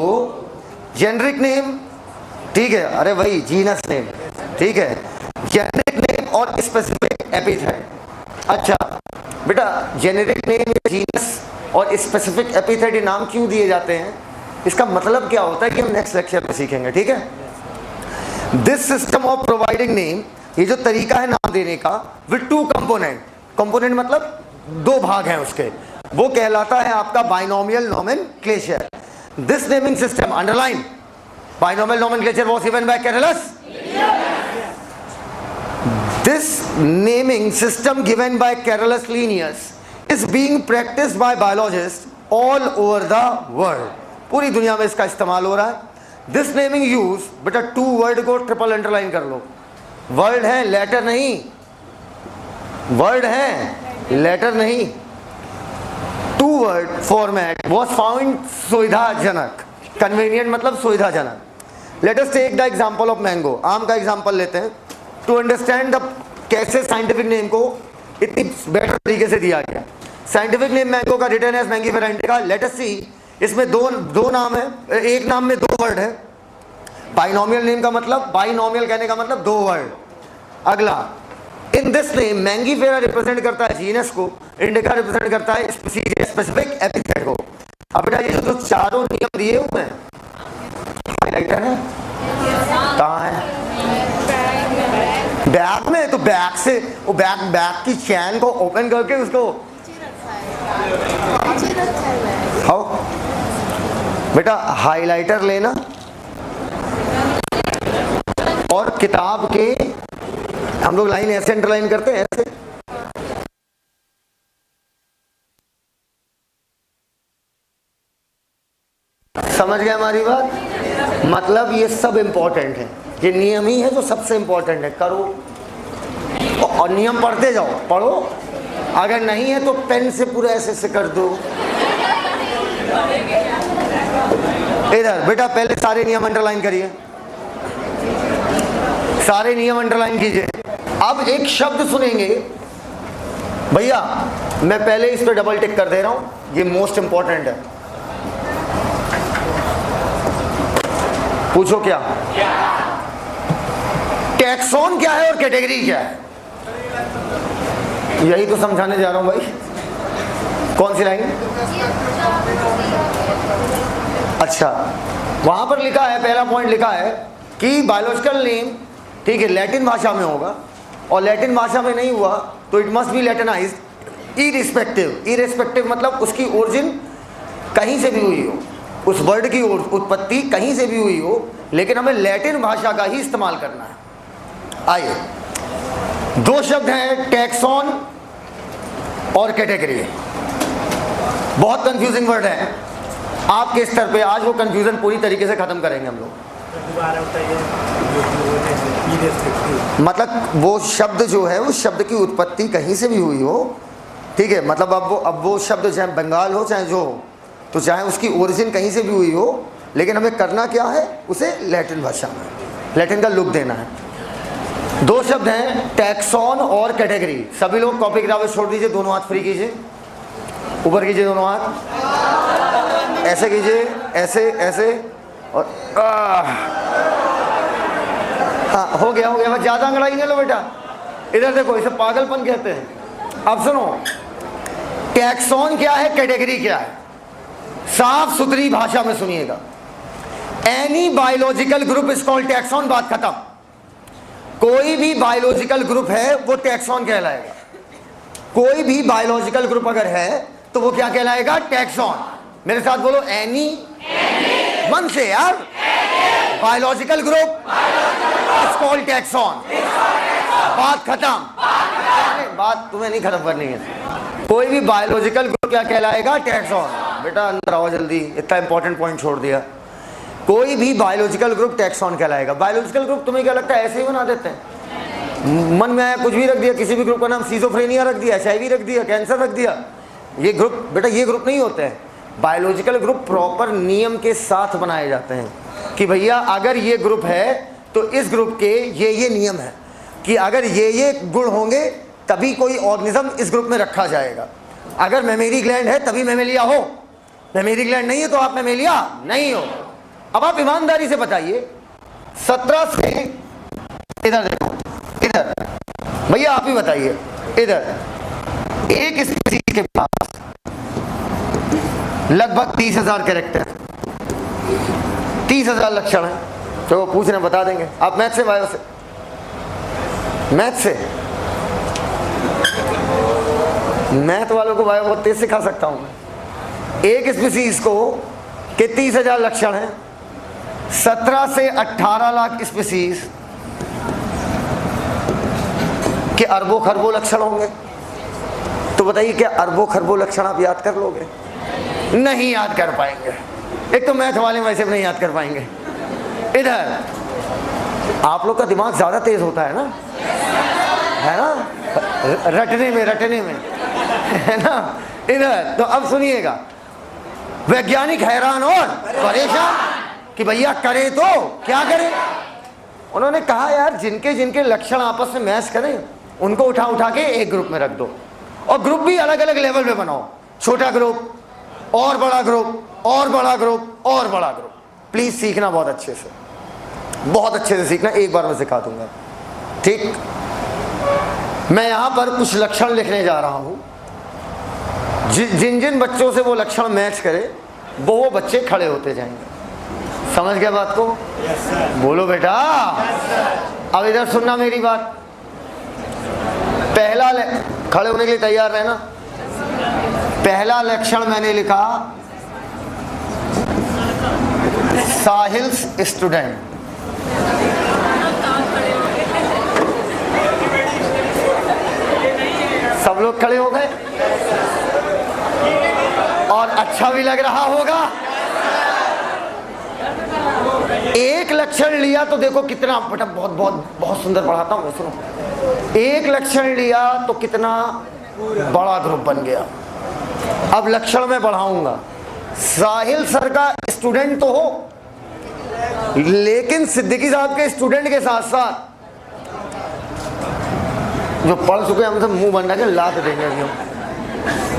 जेनरिक नेम, ठीक है, अरे भाई जीनस नेम, ठीक है, जेनरिक नेम और स्पेसिफिक एपिथेट। अच्छा बेटा, जेनरिक नेम, जीनस और स्पेसिफिक एपिथेट ये नाम क्यों दिए जाते हैं, इसका मतलब क्या होता है कि हम नेक्स्ट लेक्चर में सीखेंगे, ठीक है। This system of providing name, ये जो तरीका है नाम देने का, विद टू कंपोनेंट, कंपोनेंट मतलब दो भाग हैं उसके, वो कहलाता है आपका binomial nomenclature. This naming system, underline, binomial nomenclature was given by Carolus. This naming system given by Carolus Linnaeus is being practiced by biologists all over the world. पूरी दुनिया में इसका इस्तेमाल हो रहा है। This naming use, बेटा टू वर्ड को ट्रिपल अंडरलाइन कर लो, वर्ड है लेटर नहीं, वर्ड है लेटर नहीं, two word format was found सुविधाजनक, कन्वीनियंट मतलब सुविधाजनक। Let us take the example of mango, आम का एग्जांपल लेते हैं टू अंडरस्टैंड द कैसे साइंटिफिक नेम को इतनी बेटर तरीके से दिया गया। साइंटिफिक नेम मैंगो का रिटर्न है mangifera indica. Let us see, इसमें दो नाम है, एक नाम में दो वर्ड है। बाइनोमियल नेम का मतलब, बाइनोमियल कहने का मतलब दो वर्ड। अगला, in this name Mangifera represent करता है जीनस को, इंडिका रिप्रेजेंट करता है स्पेसिफिक एपिथेट को। अब बेटा ये जो चारों नियम दिए हुए हैं, हाइलाइटर है कहाँ है? बैग में, तो बैग से वो बैग की चैन को ओपन करके उसको हाउ बेटा हाइलाइटर लेना और किताब के, हम लोग लाइन ऐसे अंडरलाइन करते हैं ऐसे, समझ गए हमारी बात? मतलब ये सब इंपॉर्टेंट है, ये नियम ही है जो सबसे इंपॉर्टेंट है, करो और नियम पढ़ते जाओ, पढ़ो, अगर नहीं है तो पेन से पूरा ऐसे कर दो। इधर बेटा पहले सारे नियम अंडरलाइन करिए, सारे नियम अंडरलाइन कीजिए। अब एक शब्द सुनेंगे भैया, मैं पहले इस पर डबल टिक कर दे रहा हूं, ये मोस्ट इंपॉर्टेंट है। पूछो क्या? टैक्सोन क्या है और कैटेगरी क्या है? यही तो समझाने जा रहा हूं भाई। कौन सी लाइन? अच्छा, वहां पर लिखा है, पहला पॉइंट लिखा है कि बायोलॉजिकल नेम, ठीक है, लैटिन भाषा में होगा, और लैटिन भाषा में नहीं हुआ तो it must be Latinised irrespective. Irrespective मतलब उसकी ओरिजिन कहीं से भी हुई हो, उस वर्ड की उत्पत्ति कहीं से भी हुई हो, लेकिन हमें लैटिन भाषा का ही इस्तेमाल करना है। आइए, दो शब्द हैं, टैक्सॉन और कैटेगरी। बहुत कंफ्यूजिंग वर्ड है आपके स्तर पे, आज वो कंफ्यूजन पूरी तरीके से खत्म करेंगे हम लोग। मतलब वो शब्द जो है, उस शब्द की उत्पत्ति कहीं से भी हुई हो, ठीक है, मतलब अब वो शब्द चाहे बंगाल हो चाहे जो हो, तो चाहे उसकी ओरिजिन कहीं से भी हुई हो, लेकिन हमें करना क्या है, उसे लैटिन भाषा में, लैटिन का लुक देना है। दो शब्द हैं, टैक्सॉन और कैटेगरी। सभी लोग कॉपी किताबें छोड़ दीजिए, दोनों हाथ फ्री कीजिए, ऊपर कीजिए दोनों हाथ, ऐसे कीजिए, ऐसे ऐसे, और हाँ हो गया हो गया, बस ज़्यादा अंगड़ाई नहीं लो बेटा, इधर देखो, इसे पागलपन कहते हैं। अब सुनो, टैक्सॉन क्या है, कैटेगरी क्या है, साफ सुथरी भाषा में सुनिएगा। Any biological group is called taxon, बात खत्म। कोई भी बायोलॉजिकल ग्रुप है वो टैक्सॉन कहलाएगा। कोई भी बायोलॉजिकल ग्रुप अगर है तो वो क्या कहलाएगा, टैक्सॉन। मेरे साथ बोलो, एनी, मन से यार, biological group is called taxon, बात खत्म। बात तुम्हें नहीं खत्म करनी है। कोई भी बायोलॉजिकल ग्रुप क्या कहलाएगा, टैक्सॉन। बेटा अंदर आओ जल्दी, इतना इंपॉर्टेंट पॉइंट छोड़ दिया। कोई भी बायोलॉजिकल ग्रुप टैक्सॉन कहलाएगा। बायोलॉजिकल ग्रुप तुम्हें क्या लगता है ऐसे ही बना देते हैं, मन में आया कुछ भी रख दिया, किसी भी ग्रुप का नाम सिजोफ्रेनिया रख दिया, HIV रख दिया, कैंसर रख दिया, ये ग्रुप, बेटा ये ग्रुप नहीं होते हैं। बायोलॉजिकल ग्रुप प्रॉपर नियम के साथ बनाए जाते हैं कि भैया अगर ये ग्रुप है तो इस ग्रुप के ये नियम है कि अगर ये गुण होंगे तभी कोई ऑर्गेनिज्म इस ग्रुप में रखा जाएगा। अगर मेमेरी ग्लैंड है तभी मेमेलिया हो, मेमेरी ग्लैंड नहीं है तो आप मेमेलिया नहीं हो। अब आप ईमानदारी से बताइए, 17 से, इधर देखो, इधर भैया आप ही बताइए, इधर एक स्पीशीज के पास लगभग 30,000 कैरेक्टर, 30,000 लक्षण है। तो वो पूछ रहे बता देंगे। आप मैथ से, बायो से, मैथ से, मैथ वालों को बायो बहुत तेज सिखा सकता हूं मैं। एक स्पीशीज को के 30,000 लक्षण हैं, 17 से 18 लाख स्पीशीज के अरबों खरबों लक्षण होंगे। तो बताइए क्या अरबों खरबों लक्षण आप याद कर लोगे? नहीं याद कर पाएंगे। एक तो मैथ वाले वैसे भी नहीं याद कर पाएंगे। इधर आप लोग का दिमाग ज्यादा तेज होता है ना, है ना, रटने में है ना। इधर तो अब सुनिएगा, वैज्ञानिक हैरान और परेशान कि भैया करे तो क्या करें। उन्होंने कहा यार जिनके जिनके लक्षण आपस में मैच करें उनको उठा के एक ग्रुप में रख दो, और ग्रुप भी अलग अलग लेवल पे बनाओ, छोटा ग्रुप और बड़ा ग्रुप और बड़ा ग्रुप और बड़ा ग्रुप। प्लीज सीखना बहुत अच्छे से, बहुत अच्छे से सीखना, एक बार मैं सिखा दूंगा, ठीक। मैं यहां पर कुछ लक्षण लिखने जा रहा हूं, जिन जिन बच्चों से वो लक्षण मैच करे वो बच्चे खड़े होते जाएंगे। समझ गया बात को? बोलो बेटा। अब इधर सुनना मेरी बात। पहला खड़े होने के लिए तैयार रहना। पहला लक्षण मैंने लिखा, साहिल्स स्टूडेंट। सब लोग खड़े हो गए और अच्छा भी लग रहा होगा। एक लक्षण लिया तो देखो कितना, बेटा बहुत बहुत बहुत सुंदर पढ़ाता हूं, सुनो। एक लक्षण लिया तो कितना बड़ा ग्रुप बन गया। अब लक्षण में बढ़ाऊंगा। साहिल सर का स्टूडेंट तो हो, लेकिन सिद्दीकी साहब के स्टूडेंट के साथ साथ जो पढ़ चुके हैं हमसे मुंह बंधा के लात देंगे हम,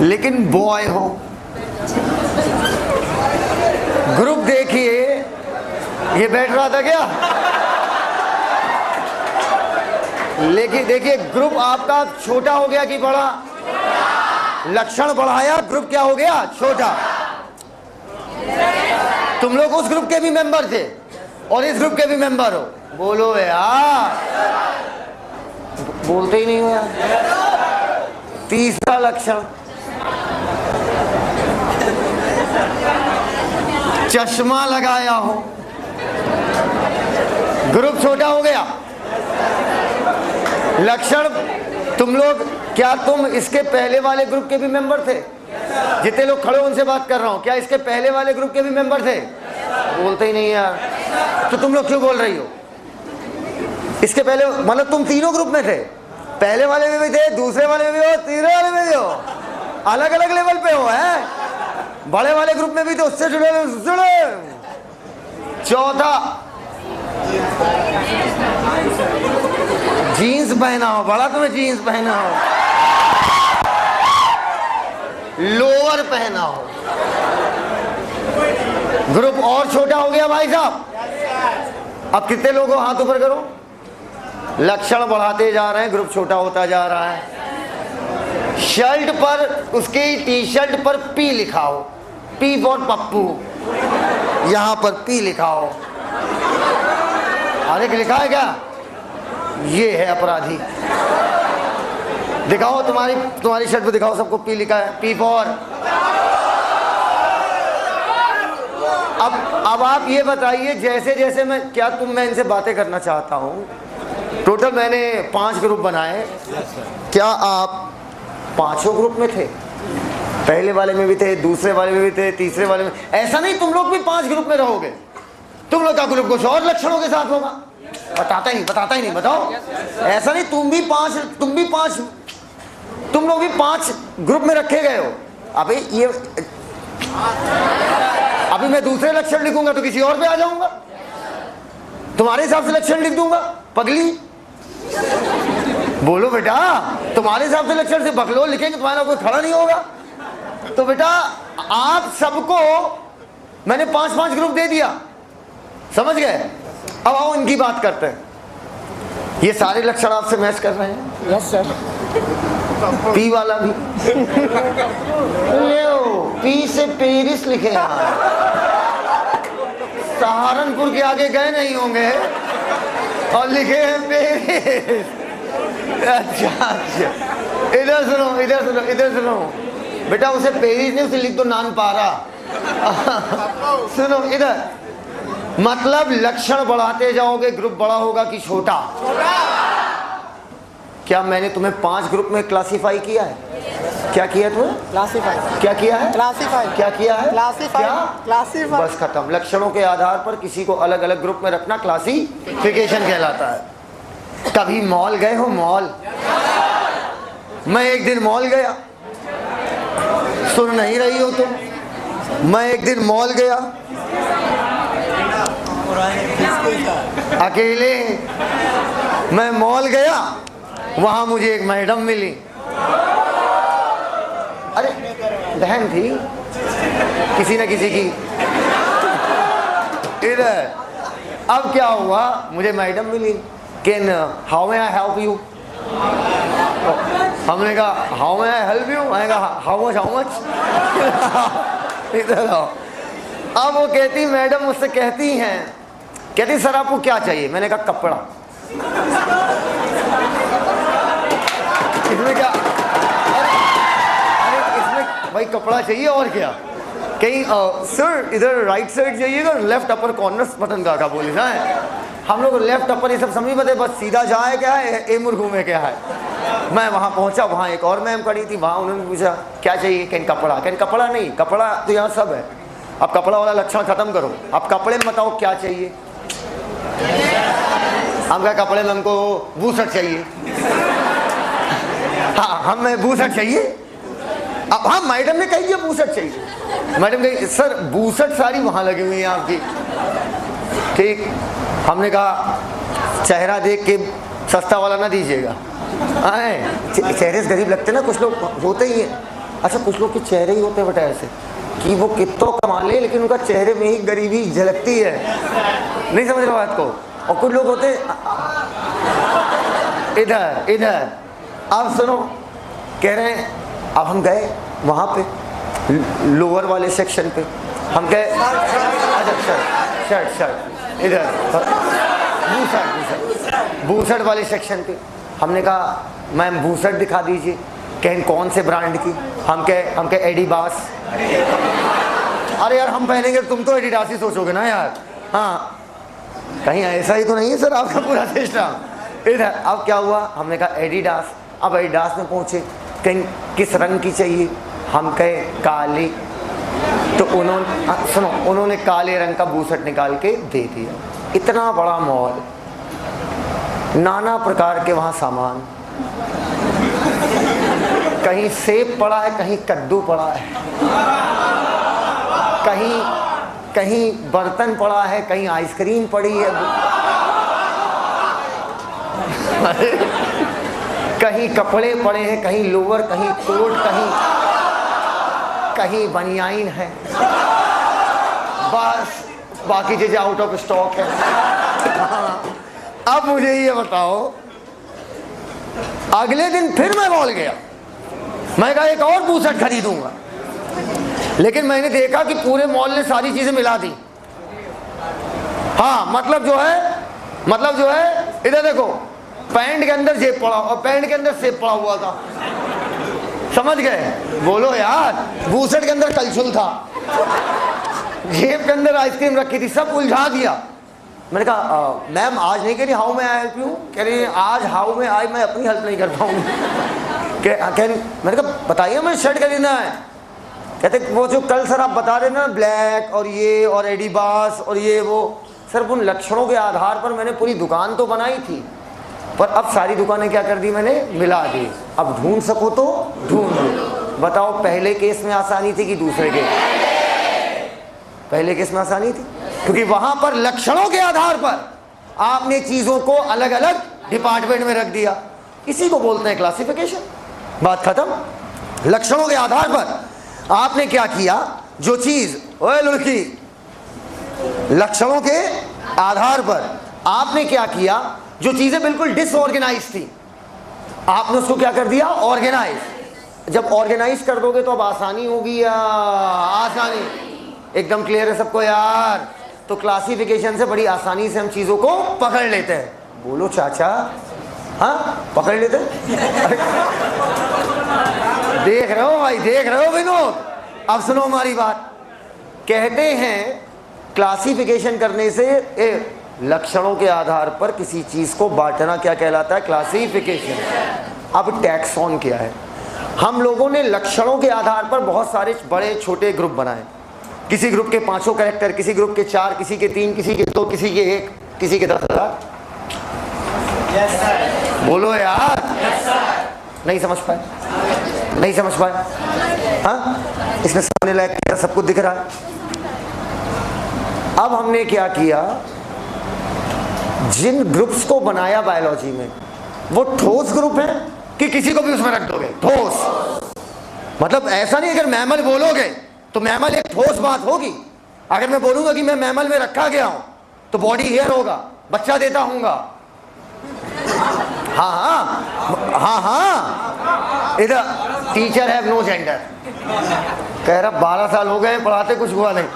लेकिन बॉय हो। ग्रुप देखिए, ये बैठ रहा था क्या? लेकिन देखिए ग्रुप आपका छोटा हो गया कि बड़ा? लक्षण बढ़ाया, ग्रुप क्या हो गया? छोटा। तुम लोग उस ग्रुप के भी मेंबर थे और इस ग्रुप के भी मेंबर हो। बोलो यार, बोलते ही नहीं हो यार। तीसरा लक्षण, चश्मा लगाया हो। ग्रुप छोटा हो गया, लक्षण, तुम लोग, क्या तुम इसके पहले वाले ग्रुप के भी मेंबर थे? जितने लोग खड़े उनसे बात कर रहा हूं, क्या इसके पहले वाले ग्रुप के भी मेंबर थे? बोलते ही नहीं यार, तो तुम लोग क्यों बोल रही हो? इसके पहले मतलब तुम तीनों ग्रुप में थे, पहले वाले में भी थे, दूसरे वाले में भी हो, तीसरे वाले में भी हो, अलग अलग लेवल पे हो, है बड़े वाले ग्रुप में भी तो उससे जुड़े। चौथा, जीन्स पहना हो, बड़ा तुम्हें जीन्स पहना हो, लोअर पहना हो, ग्रुप और छोटा हो गया भाई साहब। अब कितने लोग हो, हाथ ऊपर करो। लक्षण बढ़ाते जा रहे हैं, ग्रुप छोटा होता जा रहा है। शर्ट पर, उसकी टी शर्ट पर पी लिखा हो, पी फॉर पप्पू, यहां पर पी लिखा हो। अरे लिखा है क्या? ये है अपराधी। दिखाओ, तुम्हारी शर्ट पे दिखाओ, सबको पी लिखा है, पी फॉर। अब आप ये बताइए, जैसे जैसे मैं इनसे बातें करना चाहता हूँ। टोटल मैंने 5 ग्रुप बनाए। क्या आप पांचों ग्रुप में थे? पहले वाले में भी थे, दूसरे वाले में भी थे, तीसरे वाले में? ऐसा नहीं तुम लोग भी 5 ग्रुप में रहोगे। तुम लोग का ग्रुप कुछ और लक्षणों के साथ होगा, बताता ही नहीं, बताओ। ऐसा नहीं, तुम लोग भी 5 ग्रुप में रखे गए हो। अभी मैं दूसरे लक्षण लिखूंगा तो किसी और पे आ जाऊंगा, तुम्हारे हिसाब से लक्षण लिख दूंगा। पगली बोलो बेटा, तुम्हारे हिसाब से लक्षण से बकलोल लिखेंगे, तुम्हारा कोई खड़ा नहीं होगा। तो बेटा आप सबको मैंने 5-5 ग्रुप दे दिया, समझ गए? अब आओ इनकी बात करते हैं। ये सारे लक्षण आपसे मैच कर रहे हैं?
Yes sir.
पी वाला भी ले, पी से पेरिस लिखे यहाँ, सहारनपुर के आगे गए नहीं होंगे और लिखे हैं पेरिस। अच्छा, इधर सुनो बेटा, उसे पेरिस नहीं, उसे लिख दो नानपारा। सुनो इधर, मतलब लक्षण बढ़ाते जाओगे, ग्रुप बड़ा होगा कि छोटा? क्या मैंने तुम्हें 5 ग्रुप में क्लासिफाई किया है? क्या किया तुम्हें?
क्लासिफाई।
क्या किया है?
क्लासिफाई।
क्या किया है?
क्लासिफाई।
बस खत्म। लक्षणों के आधार पर किसी को अलग अलग ग्रुप में रखना क्लासिफिकेशन कहलाता है। कभी मॉल गए हो? मॉल, मैं एक दिन मॉल गया, सुन नहीं रही हो तुम? मैं एक दिन मॉल गया अकेले, मैं मॉल गया, वहां मुझे एक मैडम मिली। अरे बहन थी किसी न किसी की। इधर अब क्या हुआ, मुझे मैडम मिली, can how may I help you? हमने कहा how may I help you? मैंने कहा हाउ मच? इधर आओ। अब वो कहती, मैडम मुझसे कहती हैं, कहती सर आपको क्या चाहिए? मैंने कहा कपड़ा। इसमें क्या, अरे इसमें भाई कपड़ा चाहिए और क्या? कहीं सर इधर राइट साइड जाइएगा, लेफ्ट अपर कॉर्नर बटन का बोली ना है। हम लोग लेफ्ट अपर ये सब समझ पते, बस सीधा जाए क्या है, एमुर घूमे क्या है। मैं वहाँ पहुँचा, वहाँ एक और मैम खड़ी थी, वहाँ उन्होंने पूछा क्या चाहिए? कैन कपड़ा? कैन कपड़ा नहीं, कपड़ा तो यहाँ सब है, अब कपड़ा वाला लक्षण खत्म करो, अब कपड़े में बताओ क्या चाहिए। हम क्या कपड़े में हमको बूसट चाहिए। हाँ हमें बूसट चाहिए। अब हाँ मैडम ने कही दिया बूसट चाहिए। मैडम कही सर बूसट सारी वहाँ लगी हुई है आपकी। ठीक, हमने कहा चेहरा देख के सस्ता वाला ना दीजिएगा। चेहरे से गरीब लगते ना, कुछ लोग होते ही हैं। अच्छा कुछ लोग के चेहरे ही होते हैं बेटा ऐसे कि वो कितना कमा ले लेकिन उनका चेहरे में ही गरीबी झलकती है। नहीं समझ रहे बात को? और कुछ लोग होते इधर अब सुनो, कह रहे हैं अब हम गए वहाँ पे लोअर वाले सेक्शन पे, हम गए शर्ट इधर बूसट वाले सेक्शन पे। हमने कहा मैम बूसट दिखा दीजिए। कहें कौन से ब्रांड की? हम कहे एडिडास। अरे यार हम पहनेंगे, तुम तो एडिडास ही सोचोगे ना यार। हाँ कहीं ऐसा ही तो नहीं है सर आपका पूरा सिस्टम? इधर अब क्या हुआ, हमने कहा एडिडास। अब एडिडास में पहुंचे, कहीं किस रंग की चाहिए, हम कहे काली। तो उन्होंने काले रंग का बूसट निकाल के दे दिया। इतना बड़ा मॉल, नाना प्रकार के वहाँ सामान, कहीं सेब पड़ा है, कहीं कद्दू पड़ा है, कहीं बर्तन पड़ा है, कहीं आइसक्रीम पड़ी है, कहीं कपड़े पड़े हैं, कहीं लोअर, कहीं कोट, कहीं बनियाइन है, बस बाकी चीजें आउट ऑफ स्टॉक है। अब मुझे ये बताओ, अगले दिन फिर मैं मॉल गया, मैं कहा एक और बूसट खरीदूंगा, लेकिन मैंने देखा कि पूरे मॉल ने सारी चीजें मिला दी। हाँ, मतलब जो है इधर देखो, पैंट के अंदर जेब पड़ा और पैंट के अंदर सेब पड़ा हुआ था, समझ गए? बोलो यार, बूसट के अंदर कलछुल था, जेब के अंदर आइसक्रीम रखी थी, सब उलझा दिया। मैंने कहा मैम आज नहीं कह रही हाउ में आई हेल्प यू, कह रही आज हाउ में आई मैं अपनी हेल्प नहीं कर पाऊंगी। मैंने कहा बताइए मुझे शर्ट खरीदना है। कहते वो जो कल सर आप बता रहे ना, ब्लैक और ये और एडिबास और ये वो, सर उन लक्षणों के आधार पर मैंने पूरी दुकान तो बनाई थी, पर अब सारी दुकानें क्या कर दी मैंने, मिला दी। अब ढूंढ सको तो ढूंढ लो। बताओ पहले केस में आसानी थी कि दूसरे केस? पहले केस में आसानी थी, क्योंकि वहां पर लक्षणों के आधार पर आपने चीजों को अलग अलग डिपार्टमेंट में रख दिया। इसी को बोलते हैं क्लासिफिकेशन। बात खत्म। लक्षणों के आधार पर आपने क्या किया, जो चीज, ओए लड़की, लक्षणों के आधार पर आपने क्या किया, जो चीजें बिल्कुल डिसऑर्गेनाइज थी आपने उसको क्या कर दिया, ऑर्गेनाइज। जब ऑर्गेनाइज कर दोगे तो अब आसानी होगी या आसानी? एकदम क्लियर है सबको यार? तो क्लासिफिकेशन से बड़ी आसानी से हम चीजों को पकड़ लेते हैं। बोलो चाचा, हाँ पकड़ लेते देख रहे हो भाई, देख रहे हो विनोद? अब सुनो हमारी बात। कहते हैं क्लासिफिकेशन करने से लक्षणों के आधार पर किसी चीज को बांटना क्या कहलाता है, क्लासिफिकेशन। अब टैक्सॉन क्या है? हम लोगों ने लक्षणों के आधार पर बहुत सारे बड़े छोटे ग्रुप बनाए। किसी ग्रुप के 500 कैरेक्टर, किसी ग्रुप के 4, किसी के 3, किसी के 2, किसी के 1, किसी के 10,000। बोलो यार, नहीं समझ पाए? नहीं समझ पाए? हाँ, इसमें समझने लायक क्या, सब कुछ दिख रहा है। अब हमने क्या किया, जिन ग्रुप्स को बनाया बायोलॉजी में, वो ठोस ग्रुप है कि किसी को भी उसमें रख दोगे? ठोस। मतलब ऐसा नहीं, अगर मैमल बोलोगे तो मैमल एक ठोस बात होगी। अगर मैं बोलूंगा कि मैं मैमल में रखा गया हूं तो बॉडी हेयर होगा, बच्चा देता हूंगा। हाँ हाँ हाँ हाँ, इधर टीचर है नो जेंडर, कह रहा 12 साल हो गए पढ़ाते, कुछ हुआ नहीं।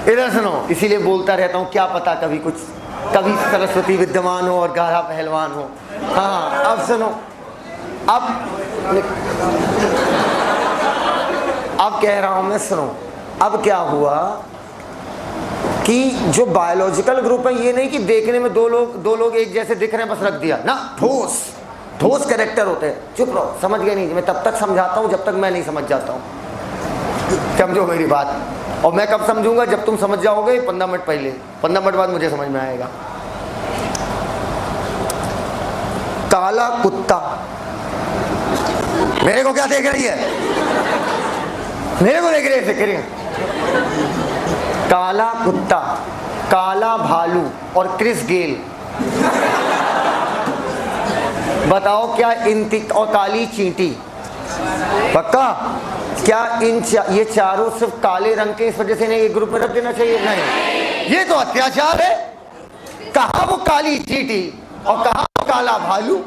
इधर सुनो, इसीलिए बोलता रहता हूँ, क्या पता कभी कुछ, कभी सरस्वती विद्यमान हो और गाढ़ा पहलवान हो। हाँ, अब सुनो, अब कह रहा हूं मैं, सुनो। अब क्या हुआ कि जो बायोलॉजिकल ग्रुप है, ये नहीं कि देखने में दो लोग एक जैसे दिख रहे हैं बस रख दिया ना, ठोस कैरेक्टर होते हैं। चुप रहो, समझ गए नहीं? मैं तब तक समझाता हूं जब तक मैं नहीं समझ जाता हूं। समझो मेरी बात। और मैं कब समझूंगा? जब तुम समझ जाओगे 15 मिनट पहले, 15 मिनट बाद मुझे समझ में आएगा। काला कुत्ता, मेरे को क्या देख रही है? मेरे को देख रही है? काला कुत्ता, काला भालू और क्रिस गेल, बताओ क्या और काली चींटी, पक्का? क्या ये चारों सिर्फ काले रंग के इस वजह से नहीं एक ग्रुप में रख देना चाहिए? नहीं, ये तो अत्याचार है। कहा वो काली चींटी और कहा वो काला भालू।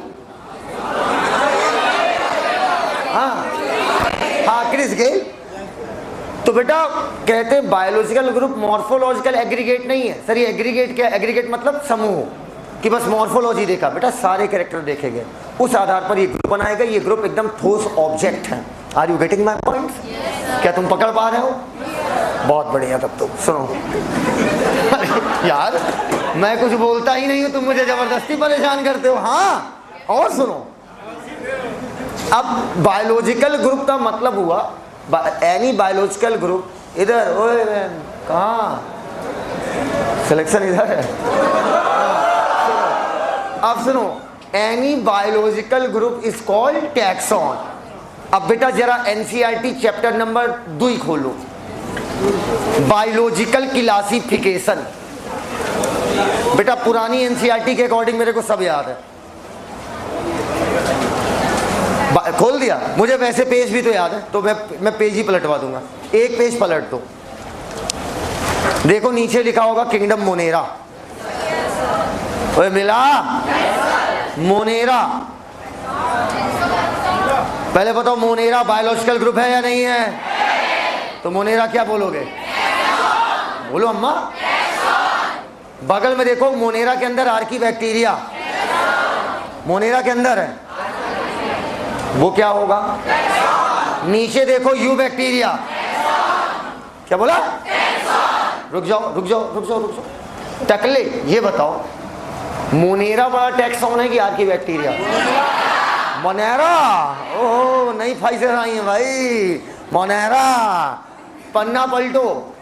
हाँ क्रिस गेल। तो बेटा कहते हैं बायोलॉजिकल ग्रुप मॉर्फोलॉजिकल एग्रीगेट नहीं है। सर ये एग्रीगेट क्या? एग्रीगेट मतलब समूह, कि बस मॉर्फोलॉजी देखा बेटा, सारे कैरेक्टर देखे गए, उस आधार पर ये ग्रुप बनाया गया। ये ग्रुप एकदम ठोस ऑब्जेक्ट है। Are you getting my point? क्या तुम पकड़ पा रहे हो? बहुत बढ़िया। तब तो सुनो यार, मैं कुछ बोलता ही नहीं हूं, तुम मुझे जबरदस्ती परेशान करते हो। हाँ, और सुनो, अब बायोलॉजिकल ग्रुप का मतलब हुआ एनी बायोलॉजिकल ग्रुप। इधर ओए कहाँ सिलेक्शन इधर है। अब सुनो, any biological group is called taxon. अब बेटा जरा एनसीईआरटी चैप्टर नंबर 2 खोलो, बायोलॉजिकल क्लासिफिकेशन। बेटा पुरानी एनसीईआरटी के अकॉर्डिंग मेरे को सब याद है। खोल दिया, मुझे वैसे पेज भी तो याद है, तो मैं पेज ही पलटवा दूंगा। एक पेज पलट दो, देखो नीचे लिखा होगा किंगडम मोनेरा। ओए मिला मोनेरा। पहले बताओ मोनेरा बायोलॉजिकल ग्रुप है या नहीं है? तो मोनेरा क्या बोलोगे? बोलो अम्मा। बगल में देखो, मोनेरा के अंदर आर्की बैक्टीरिया मोनेरा के अंदर है, वो क्या होगा? नीचे देखो यू बैक्टीरिया, क्या बोला? रुक जाओ रुक जाओ रुक जाओ रुक जाओ, टकले ये बताओ, मोनेरा बड़ा टैक्सॉन है कि आर्की बैक्टीरिया? मोनेरा। ओह नई फाइजें आई हैं भाई, मोनेरा। पन्ना पलटो,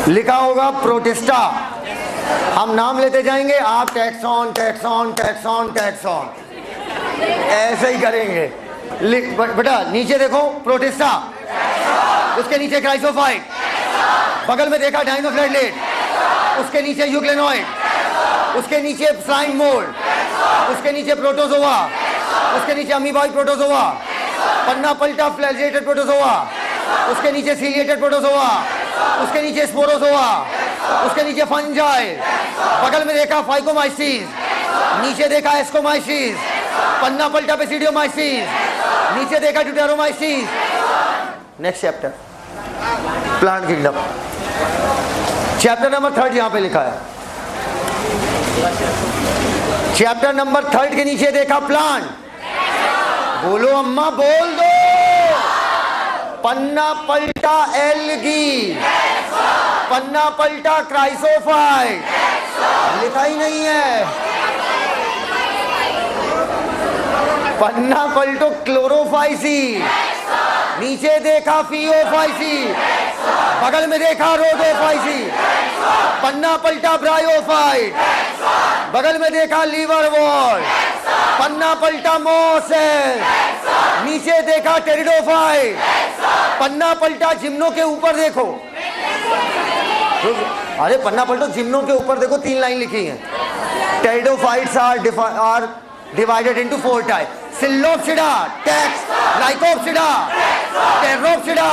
लिखा होगा प्रोटिस्टा। हम नाम लेते जाएंगे, आप टैक्सॉन टैक्सॉन टैक्सॉन टैक्सॉन ऐसे ही करेंगे। बेटा नीचे देखो प्रोटिस्टा, उसके नीचे क्राइसोफाइट, बगल में देखा डाइनोफ्लेटलेट, उसके नीचे यूग्लेनॉइड, उसके नीचे स्लाइम मोल्ड, उसके नीचे प्रोटोजोआ, उसके नीचे अमीबॉइड प्रोटोजोआ, पन्ना पल्टा फ्लैजेलेटेड प्रोटोजोआ, उसके नीचे सीलिएटेड प्रोटोजोआ, उसके नीचे स्पोरोजोआ, उसके नीचे फंजाई, बगल में देखा फाइकोमाइसिस, नीचे देखा एस्कोमाइसिस, पन्ना पल्टा बेसिडियोमाइसिस, नीचे देखा deuteromycetes. Next chapter plant kingdom, chapter number 3 यहां पे लिखा है। चैप्टर नंबर 3 के नीचे देखा प्लांट। बोलो अम्मा, बोल दो। पन्ना पल्टा एल्गी, पन्ना पल्टा क्राइसोफाइट, लिखा ही नहीं है। पन्ना पल्टो क्लोरोफाइसी, नीचे देखा फियोफाइसी, बगल में देखा रोडोफाइसी, पन्ना पल्टा ब्रायोफाइट, बगल में देखा लीवर वॉल, पन्ना पल्टा मोसेल, नीचे देखा टेरिडोफाइट, पन्ना पल्टा जिम्नो के ऊपर देखो। अरे पन्ना पल्टो जिम्नो के ऊपर देखो, 3 लाइन लिखी है। Pteridophytes are divided into 4 types: Psilopsida, Tex, Lycopsida, Pteropsida,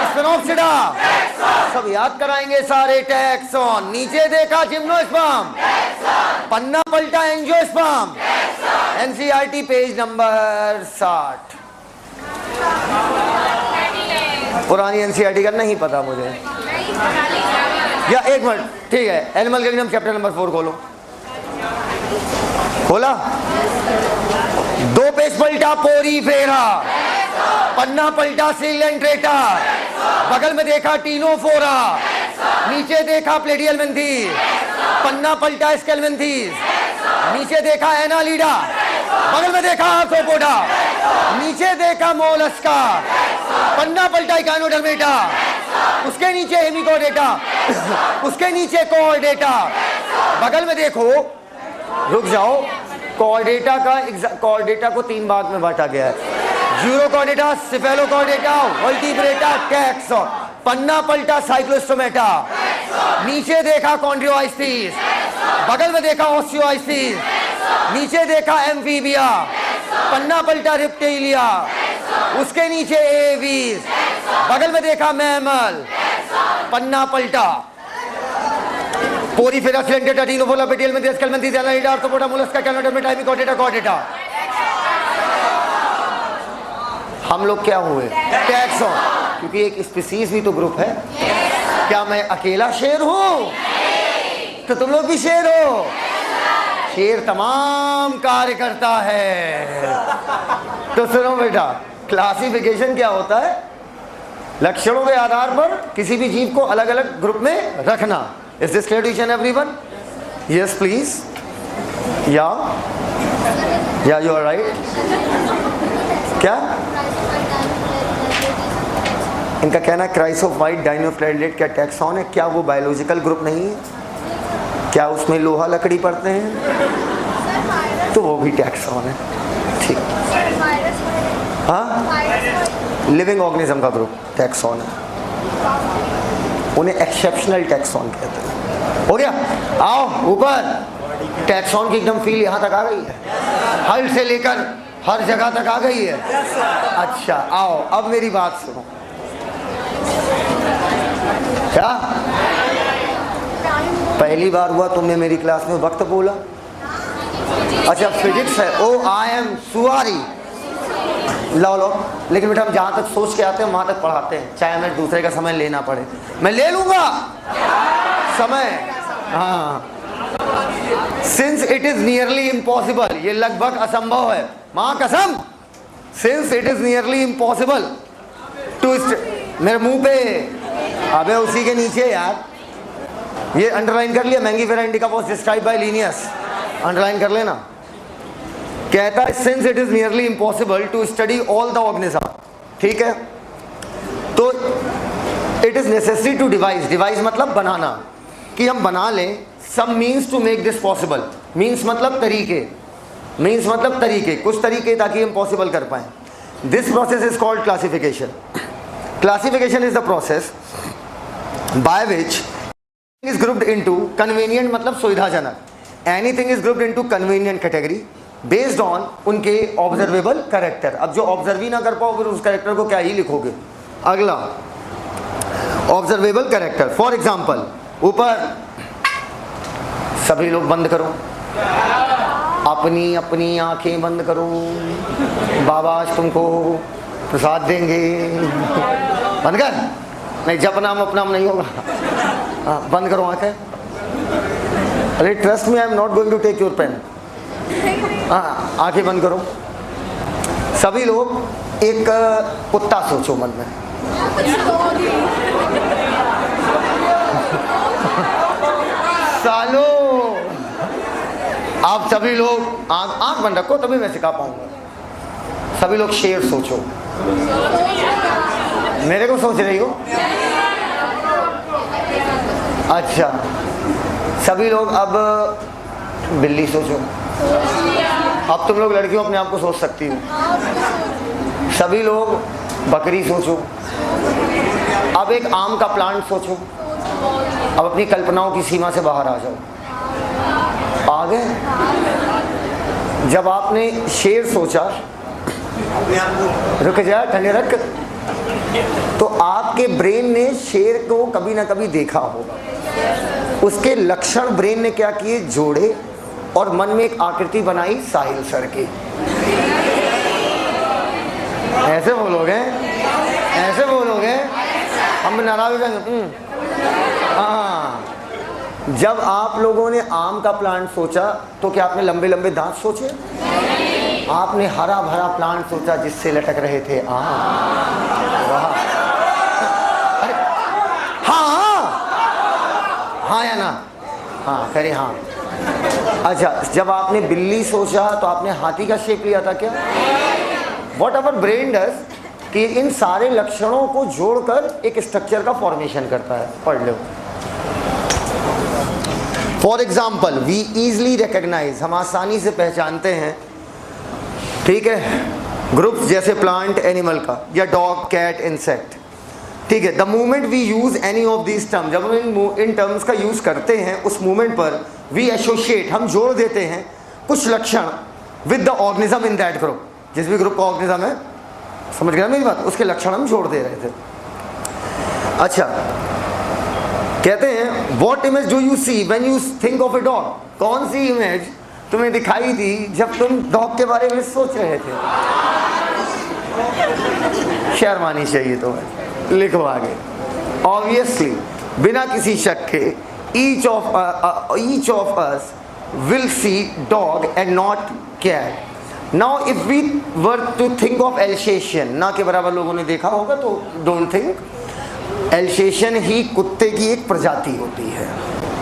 Sphenopsida। सब याद कराएंगे सारे टैक्सॉन। नीचे देखा जिम्नोस्पर्म, पन्ना पल्टा एंजियोस्पर्म। NCERT page number 60। पुरानी एनसीईआरटी का नहीं पता मुझे, या एक मिनट, ठीक है। एनिमल किंगडम चैप्टर नंबर 4 खोलो। खोला, 2 पेज पलटा पोरीफेरा, पन्ना पलटा सिलेंट्रेटा, बगल में देखा टीनोफोरा, नीचे देखा प्लेडियलमेंथीस, पन्ना पलटा स्केलमेंथीस, नीचे देखा एनालिडा, बगल में देखा आर्थ्रोपोडा, नीचे देखा मोलस्का, पन्ना पलटा इकानोडर्मेटा, उसके नीचे हेमिकोडेटा, उसके नीचे कोऑर्डेटा, बगल में देखो, रुक जाओ, कॉर्डेटा को 3 भाग में बांटा गया है। Urochordata, Cephalochordata, Vertebrata, taxon. पन्ना पल्टा साइक्लोस्टोमेटा, नीचे देखा कॉन्ड्रियोआइस्टिस, बगल में देखा ऑस्टियोआइस्टिस, नीचे देखा एम्फीबिया, पन्ना पल्टा रिप्टिलिया, उसके नीचे एवीज, बगल में देखा मैमल, पन्ना पल्टा Porifera Coelenterata Ctenophora Platyhelminthes Aschelminthes Annelida Arthropoda Mollusca Echinodermata Hemichordata Chordata. हम लोग क्या हुए? टैक्सॉन, क्योंकि एक स्पीसीज भी तो ग्रुप है। क्या मैं अकेला शेर हूं? तो तुम लोग भी शेर हो। शेर तमाम कार्य करता है। तो सुनो बेटा, क्लासिफिकेशन क्या होता है? लक्षणों के आधार पर किसी भी जीव को अलग अलग ग्रुप में रखना। Is this clear to each and everyone? Yes, please. Yeah, you are right. क्या इनका कहना है क्राइसोफाइट डाइनोफ्लेजेलेट क्या टैक्सॉन है? क्या वो बायोलॉजिकल ग्रुप नहीं है? क्या उसमें लोहा लकड़ी पड़ते हैं? तो वो भी टैक्सॉन है। ठीक, हाँ, लिविंग ऑर्गेनिज्म का ग्रुप टैक्सॉन है, उन्हें एक्सेप्शनल टैक्सॉन कहते हैं। हो गया? आओ ऊपर। टैक्सॉन की एकदम फील यहाँ तक आ गई है, हल से लेकर हर जगह तक आ गई है। अच्छा आओ, अब मेरी बात सुनो। क्या पहली बार हुआ तुमने मेरी क्लास में वक्त बोला? अच्छा फिजिक्स है। ओ आई एम सुआरी। लो, लेकिन बेटा हम जहाँ तक सोच के आते हैं वहाँ तक पढ़ाते हैं, चाहे हमें दूसरे का समय लेना पड़े। मैं ले लूँगा समय। हाँ, since it is nearly impossible, ये लगभग असंभव है, माँ कसम। Since it is nearly impossible to, मेरे मुंह पे, अबे उसी के नीचे यार, ये अंडरलाइन कर लिया। Mangifera indica was described by Linnaeus, underline कर लेना। कहता है since it is nearly impossible to study all the organism, ठीक है, तो it is necessary to devise, devise मतलब बनाना, कि हम बना लें some means to make this possible. Means मतलब तरीके, मीन्स मतलब तरीके, कुछ तरीके ताकि हम पॉसिबल कर पाएं। This process is called classification. Classification is the process by which is grouped into, convenient मतलब सुविधाजनक, anything is grouped into convenient category based on उनके ऑब्जर्वेबल कैरेक्टर। अब जो ऑब्जर्व ही ना कर पाओ फिर उस कैरेक्टर को क्या ही लिखोगे। अगला ऑब्जर्वेबल कैरेक्टर, फॉर एग्जाम्पल, ऊपर सभी लोग बंद करो, अपनी अपनी आंखें बंद करो, बाबा आज तुमको प्रसाद देंगे। बंद कर, नहीं जपनाम अपनाम नहीं होगा। हाँ बंद करो आंखें। अरे trust me, I am not going to take your pen. हाँ आंखें बंद करो। सभी लोग एक कुत्ता सोचो मन में। सालो आप सभी लोग आंख बंद रखो तभी मैं सिखा पाऊंगा। सभी लोग शेर सोचो। मेरे को सोच रही हो? अच्छा सभी लोग अब बिल्ली सोचो। अब तुम लोग लड़कियों अपने आप को सोच सकती हो। सभी लोग बकरी सोचो। अब एक आम का प्लांट सोचो। अब अपनी कल्पनाओं की सीमा से बाहर आ जाओ। आ गए? जब आपने शेर सोचा, रुक जा ठंडे रख, तो आपके ब्रेन ने शेर को कभी ना कभी देखा होगा। उसके लक्षण ब्रेन ने क्या किए, जोड़े और मन में एक आकृति बनाई साहिल सर की। ऐसे बोलोगे, ऐसे बोलोगे, हम नाराज हो जाएंगे। हाँ, जब आप लोगों ने आम का प्लांट सोचा तो क्या आपने लंबे लंबे दांत सोचे? आपने हरा भरा प्लांट सोचा जिससे लटक रहे थे आम। वाह, अरे हाँ, हाँ या ना? हाँ करे हाँ। अच्छा जब आपने बिल्ली सोचा तो आपने हाथी का शेप लिया था क्या? वॉट एवर ब्रेन डज कि इन सारे लक्षणों को जोड़कर एक स्ट्रक्चर का फॉर्मेशन करता है। पढ़ लो। For example we easily recognise, हम आसानी से पहचानते हैं, ठीक है, ग्रुप्स जैसे प्लांट एनिमल का या डॉग कैट इंसेक्ट, ठीक है। The moment we use any of this term, जब हम इन टर्म्स का यूज करते हैं उस मोमेंट पर वी एसोशिएट, हम जोड़ देते हैं कुछ लक्षण with the organism in that group. जिस भी ग्रुप का ऑर्गेनिज्म है, समझ गया मेरी बात, उसके लक्षण हम जोड़ दे रहे थे। अच्छा कहते हैं what image do you see when you think of a dog, कौन सी इमेज तुम्हें दिखाई दी जब तुम डॉग के बारे में सोच रहे थे? शर्म आनी चाहिए तुम्हें, लिखो आगे। ऑब्वियसली बिना किसी शक के each of us will see dog and not cat. Now if we were to think of alsatian, ना के बराबर लोगों ने देखा होगा तो डोंट थिंक, एल्सेशियन ही कुत्ते की एक प्रजाति होती है।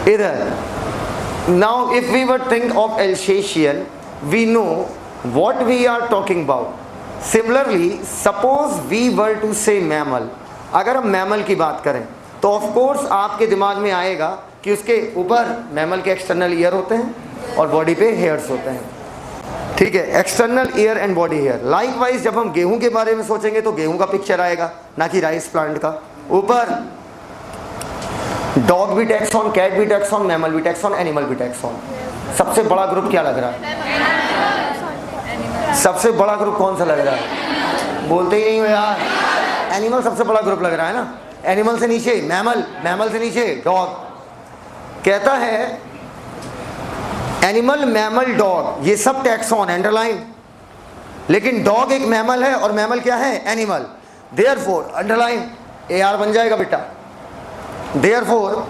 इधर। Now if we were think of alsatian, we know what we are talking about. Similarly, suppose we were to say mammal. अगर हम मैमल की बात करें तो ऑफ कोर्स आपके दिमाग में आएगा कि उसके ऊपर मैमल के एक्सटर्नल ईयर होते हैं और बॉडी पे हेयर्स होते हैं, ठीक है, external ear and body hair. Likewise जब हम गेहूं के बारे में सोचेंगे तो गेहूं का पिक्चर आएगा, ना कि राइस प्लांट का। ऊपर डॉग भी टैक्सॉन, कैट भी टैक्सॉन, मैमल भी टैक्सॉन, एनिमल भी टैक्सॉन। सबसे बड़ा ग्रुप क्या लग रहा है? सबसे बड़ा ग्रुप कौन सा लग रहा है? बोलते ही नहीं हो यार। एनिमल सबसे बड़ा ग्रुप लग रहा है ना। एनिमल से नीचे मैमल, मैमल से नीचे डॉग। कहता है एनिमल, मैमल, डॉग, ये सब टैक्सॉन, अंडरलाइन। लेकिन डॉग एक मैमल है और मैमल क्या है? एनिमल। देयरफॉर अंडरलाइन, AR बन जाएगा बेटा। Therefore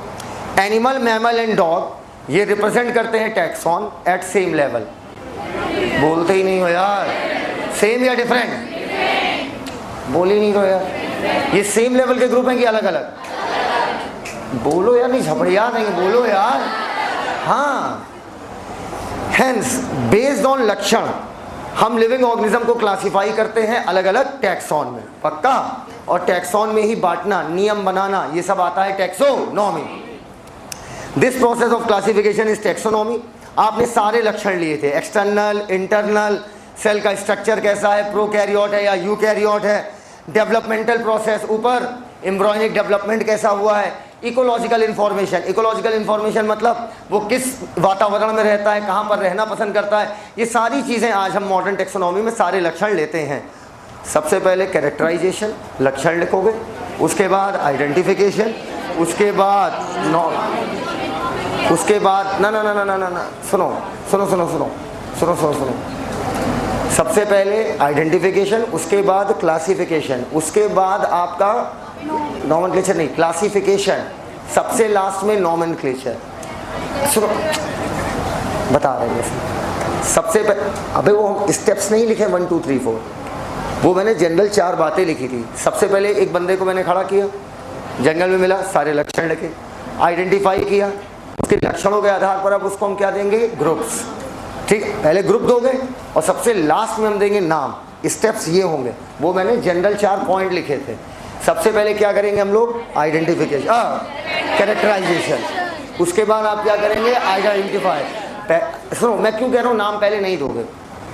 animal, mammal and dog ये रिप्रेजेंट करते हैं टैक्सॉन एट सेम लेवल। बोलते ही नहीं हो यार। सेम या डिफरेंट? बोल ही नहीं रहो यार। ये सेम लेवल के ग्रुप हैं कि अलग अलग? बोलो यार, नहीं झपड़िया नहीं, बोलो यार। हाँ, हेंस बेस्ड ऑन लक्षण हम लिविंग ऑर्गेनिज्म को क्लासिफाई करते हैं अलग अलग टैक्सॉन में। पक्का? और टैक्सॉन में ही बांटना, नियम बनाना, ये सब आता है taxonomy. This process of classification is taxonomy. आपने सारे लक्षण लिए थे, एक्सटर्नल, इंटरनल, सेल का स्ट्रक्चर कैसा है, प्रोकैरियोट है या यूकैरियोट है, डेवलपमेंटल प्रोसेस, ऊपर एम्ब्रियोनिक डेवलपमेंट कैसा हुआ है, इकोलॉजिकल इन्फॉर्मेशन। इकोलॉजिकल इन्फॉर्मेशन मतलब वो किस वातावरण में रहता है, कहाँ पर रहना पसंद करता है, ये सारी चीज़ें आज हम मॉडर्न टैक्सोनॉमी में सारे लक्षण लेते हैं। सबसे पहले कैरेक्टराइजेशन, लक्षण लिखोगे, उसके बाद आइडेंटिफिकेशन, उसके बाद उसके बाद ना ना ना ना ना ना सुनो सुनो सुनो सुनो सुनो सुनो सुनो सबसे पहले आइडेंटिफिकेशन, उसके बाद क्लासिफिकेशन, उसके बाद आपका नॉमेनक्लेचर नहीं, क्लासिफिकेशन, सबसे लास्ट में नॉमेनक्लेचर। सुनो, बता रहे हैं सबसे पहले। अबे वो हम स्टेप्स नहीं लिखे 1 2 3 4, वो मैंने जनरल 4 बातें लिखी थी। सबसे पहले एक बंदे को मैंने खड़ा किया, जंगल में मिला, सारे लक्षण लिखे, आइडेंटिफाई किया, उसके लक्षणों के आधार पर अब उसको हम क्या देंगे? ग्रुप्स। ठीक, पहले ग्रुप दोगे और सबसे लास्ट में हम देंगे नाम। स्टेप्स ये होंगे, वो मैंने जनरल 4 पॉइंट लिखे थे। सबसे पहले क्या करेंगे हम लोग? Identification, characterization. उसके बाद आप क्या करेंगे? आइडेंटिफाई। सुनो, मैं क्यों कह रहा हूँ नाम पहले नहीं दोगे?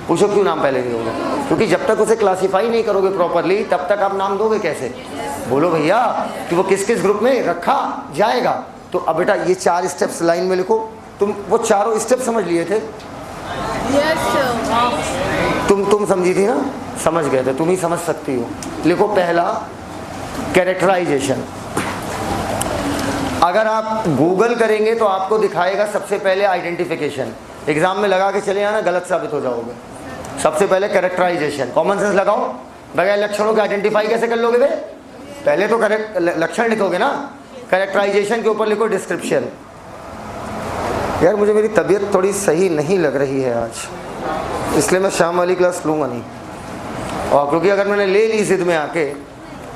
पूछो क्यों नाम पहले नहीं दोगे? क्योंकि जब तक उसे क्लासीफाई नहीं करोगे प्रॉपरली, तब तक आप नाम दोगे कैसे? बोलो भैया कि वो किस किस ग्रुप में रखा जाएगा। तो अब बेटा ये 4 स्टेप्स लाइन में लिखो। तुम वो चारों स्टेप समझ लिए थे? तुम समझी थी ना? समझ गए थे, तुम ही समझ सकती हो। लिखो पहला कैरेक्टराइजेशन। अगर आप गूगल करेंगे तो आपको दिखाएगा सबसे पहले आइडेंटिफिकेशन। एग्जाम में लगा के चले आना, गलत साबित हो जाओगे। सबसे पहले कैरेक्टराइजेशन, कॉमन सेंस लगाओ। बगैर लक्षणों के आइडेंटिफाई कैसे कर लोगे बे? पहले तो करेक्ट लक्षण लिखोगे ना। कैरेक्टराइजेशन के ऊपर लिखो डिस्क्रिप्शन। यार मुझे मेरी तबीयत थोड़ी सही नहीं लग रही है आज, इसलिए मैं शाम वाली क्लास लूँगा नहीं। और क्योंकि अगर मैंने ले ली जिद में आके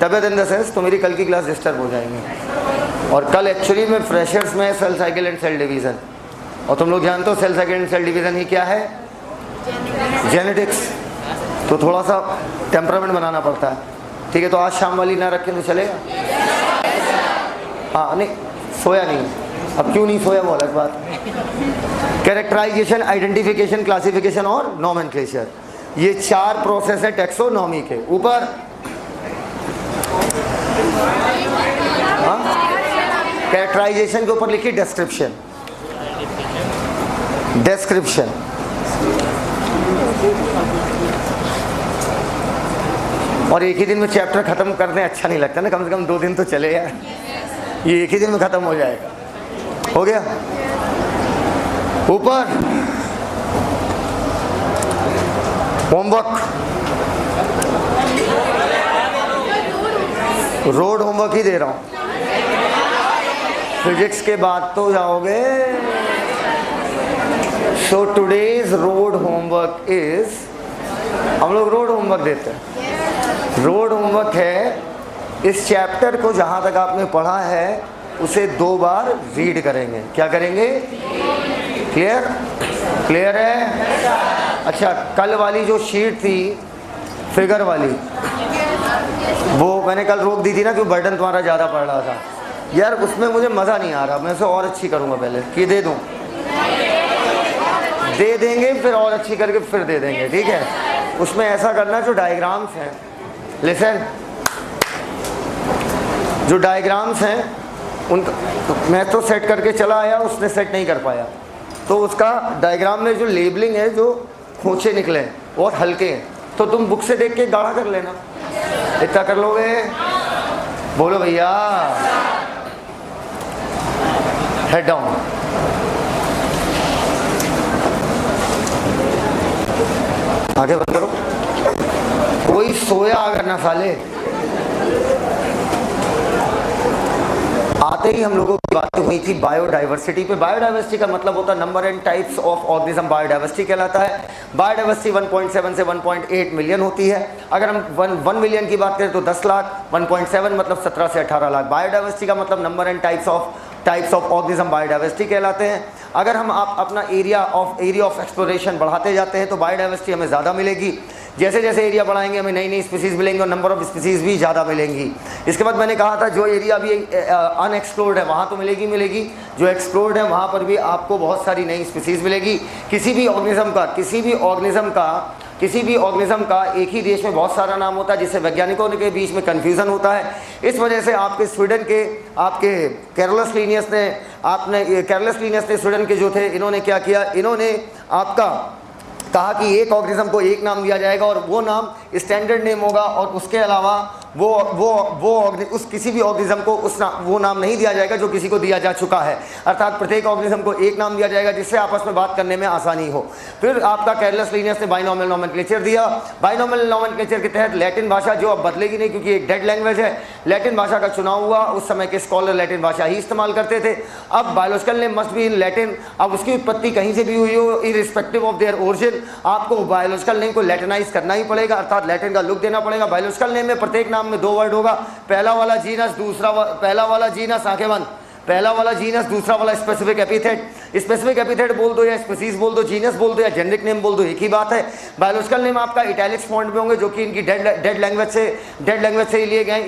तबीयत इन द सेंस, तो मेरी कल की क्लास डिस्टर्ब हो जाएंगी। और कल एक्चुअली में फ्रेशर्स में cell cycle and cell division, और तुम लोग जानते हो cell cycle and cell division ही क्या है? जेनेटिक्स। तो थोड़ा सा टेम्परामेंट बनाना पड़ता है। ठीक है, तो आज शाम वाली ना रखें तो चलेगा? हाँ, नहीं सोया नहीं। अब क्यों नहीं सोया वो अलग बात। कैरेक्टराइजेशन, आइडेंटिफिकेशन, क्लासिफिकेशन और नॉमेनक्लेचर, ये 4 प्रोसेस है टैक्सोनॉमी के ऊपर। कैरेक्टराइजेशन के ऊपर लिखिए डिस्क्रिप्शन। डिस्क्रिप्शन और एक ही दिन में चैप्टर खत्म करने अच्छा नहीं लगता ना, कम से कम 2 दिन तो चले यार। ये एक ही दिन में खत्म हो जाएगा। हो गया? ऊपर होमवर्क, रोड होमवर्क ही दे रहा हूं। फिजिक्स के बाद तो जाओगे। So today's road homework is, हम लोग रोड होमवर्क देते हैं। रोड होमवर्क है इस चैप्टर को जहाँ तक आपने पढ़ा है उसे 2 बार रीड करेंगे। क्या करेंगे? क्लियर? क्लियर है? अच्छा, कल वाली जो शीट थी फिगर वाली, वो मैंने कल रोक दी थी ना, क्योंकि बर्डन तुम्हारा ज़्यादा पड़ रहा था यार, उसमें मुझे मज़ा नहीं आ रहा। मैं उसे और अच्छी करूँगा पहले कि दे दूँ, दे देंगे फिर और अच्छी करके फिर दे देंगे, ठीक है। उसमें ऐसा करना जो डायग्राम्स हैं, लिसन, जो डायग्राम्स हैं उनका मैं तो सेट करके चला आया, उसने सेट नहीं कर पाया, तो उसका डायग्राम में जो लेबलिंग है, जो खोचे निकले और हल्के हैं, तो तुम बुक से देख के गाढ़ा कर लेना। इतना कर लोगे? बोलो भैया। Head down. आगे बंद करो। कोई सोया अगर ना साले। आते ही हम लोगों की बात हुई थी बायोडाइवर्सिटी पे। बायोडाइवर्सिटी का मतलब होता है number and types of organism, biodiversity कहलाता है। बायोडाइवर्सिटी 1.7 से 1.8 मिलियन होती है। अगर हम 1 मिलियन की बात करें तो 10 लाख, 1.7 मतलब 17 से 18 लाख। बायोडाइवर्सिटी का मतलब number and types of organism biodiversity कहलाते हैं। अगर हम आप अपना एरिया ऑफ एक्सप्लोरेशन बढ़ाते जाते हैं तो बायोडाइवर्सिटी हमें ज़्यादा मिलेगी। जैसे जैसे एरिया बढ़ाएंगे हमें नई नई स्पीसीज़ मिलेंगी और नंबर ऑफ स्पीसीज़ भी ज़्यादा मिलेंगी। इसके बाद मैंने कहा था जो एरिया अभी अनएक्सप्लोर्ड है वहाँ तो मिलेगी, जो एक्सप्लोर्ड है वहाँ पर भी आपको बहुत सारी नई स्पीसीज़ मिलेगी। किसी भी ऑर्गेनिज्म का एक ही देश में बहुत सारा नाम होता है, जिससे वैज्ञानिकों के बीच में कन्फ्यूज़न होता है। इस वजह से आपके स्वीडन के कैरोलस लीनियस ने स्वीडन के जो थे, इन्होंने क्या किया, इन्होंने आपका कहा कि एक ऑर्गेनिज्म को एक नाम दिया जाएगा और वो नाम स्टैंडर्ड नेम होगा, और उसके अलावा उस किसी भी ऑर्गेनिज्म को वो नाम नहीं दिया जाएगा जो किसी को दिया जा चुका है। अर्थात प्रत्येक ऑर्गेनिज्म को एक नाम दिया जाएगा जिससे आपस में बात करने में आसानी हो। फिर आपका कैरोलस लीनियस ने बाइनोमियल नोमेनक्लेचर दिया। बाइनोमियल नोमेनक्लेचर के तहत लैटिन भाषा, जो अब बदलेगी नहीं क्योंकि एक डेड लैंग्वेज है, लैटिन भाषा का चुनाव हुआ। उस समय के स्कॉलर लैटिन भाषा ही इस्तेमाल करते थे। अब biological name must be in Latin. अब उसकी उत्पत्ति कहीं से भी हुई हो, इररिस्पेक्टिव ऑफ देयर ओरिजिन, आपको बायोलॉजिकल नेम को लैटिनाइज करना ही पड़ेगा, अर्थात लैटिन का लुक देना पड़ेगा। बायोलॉजिकल नेम में प्रत्येक नाम में 2 वर्ड होगा, पहला वाला जीनस, पहला वाला जीनस, आंखें बंद, पहला वाला जीनस, दूसरा वाला स्पेसिफिक एपिथेट। स्पेसिफिक एपिथेट बोल दो या स्पीसीज बोल दो, जीनस बोल दो या जेनरिक नेम बोल दो, एक ही बात है। बायोलॉजिकल नेम आपका इटैलिक्स फॉन्ट में होंगे, जो कि इनकी डेड लैंग्वेज से लिए गए,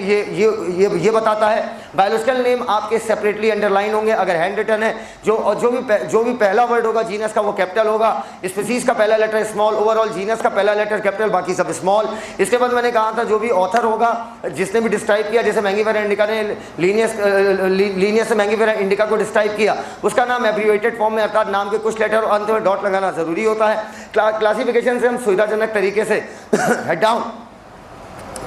ये बताता है। बायोलॉजिकल नेम आपके सेपरेटली अंडरलाइन होंगे अगर हैंड रिटन है। जो भी पहला वर्ड होगा जीनस का वो कैपिटल होगा, स्पीसीज का पहला लेटर स्मॉल, ओवरऑल जीनस का पहला लेटर कैपिटल, बाकी सब स्मॉल। इसके बाद मैंने कहा था जो भी ऑथर होगा, जिसने भी डिस्क्राइब किया, जैसे मैंगीफेरा इंडिका ने लीनियस मैंगीफेरा इंडिका को डिस्क्राइब किया, उसका नाम एब्रिविएटेड फॉर्म में, अर्थात नाम के कुछ लेटर और अंत में डॉट लगाना जरूरी होता है। क्लासिफिकेशन से हम सुविधाजनक तरीके से हेड डाउन,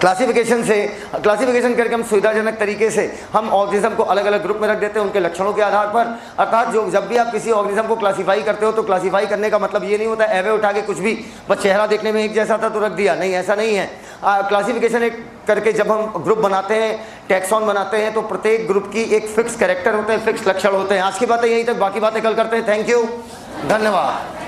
क्लासिफिकेशन करके हम सुविधाजनक तरीके से हम ऑर्गेनिज्म को अलग अलग ग्रुप में रख देते हैं उनके लक्षणों के आधार पर। अर्थात जब भी आप किसी ऑर्गेनिज्म को क्लासीफाई करते हो तो क्लासीफाई करने का मतलब ये नहीं होता एवे उठा के कुछ भी, बस चेहरा देखने में एक जैसा था तो रख दिया, नहीं, ऐसा नहीं है। क्लासिफिकेशन करके जब हम ग्रुप बनाते हैं, टैक्सॉन बनाते हैं, तो प्रत्येक ग्रुप की एक फिक्स कैरेक्टर होते हैं, फिक्स लक्षण होते हैं। आज की बातें यहीं तक, बाकी बातें कल करते हैं। थैंक यू, धन्यवाद।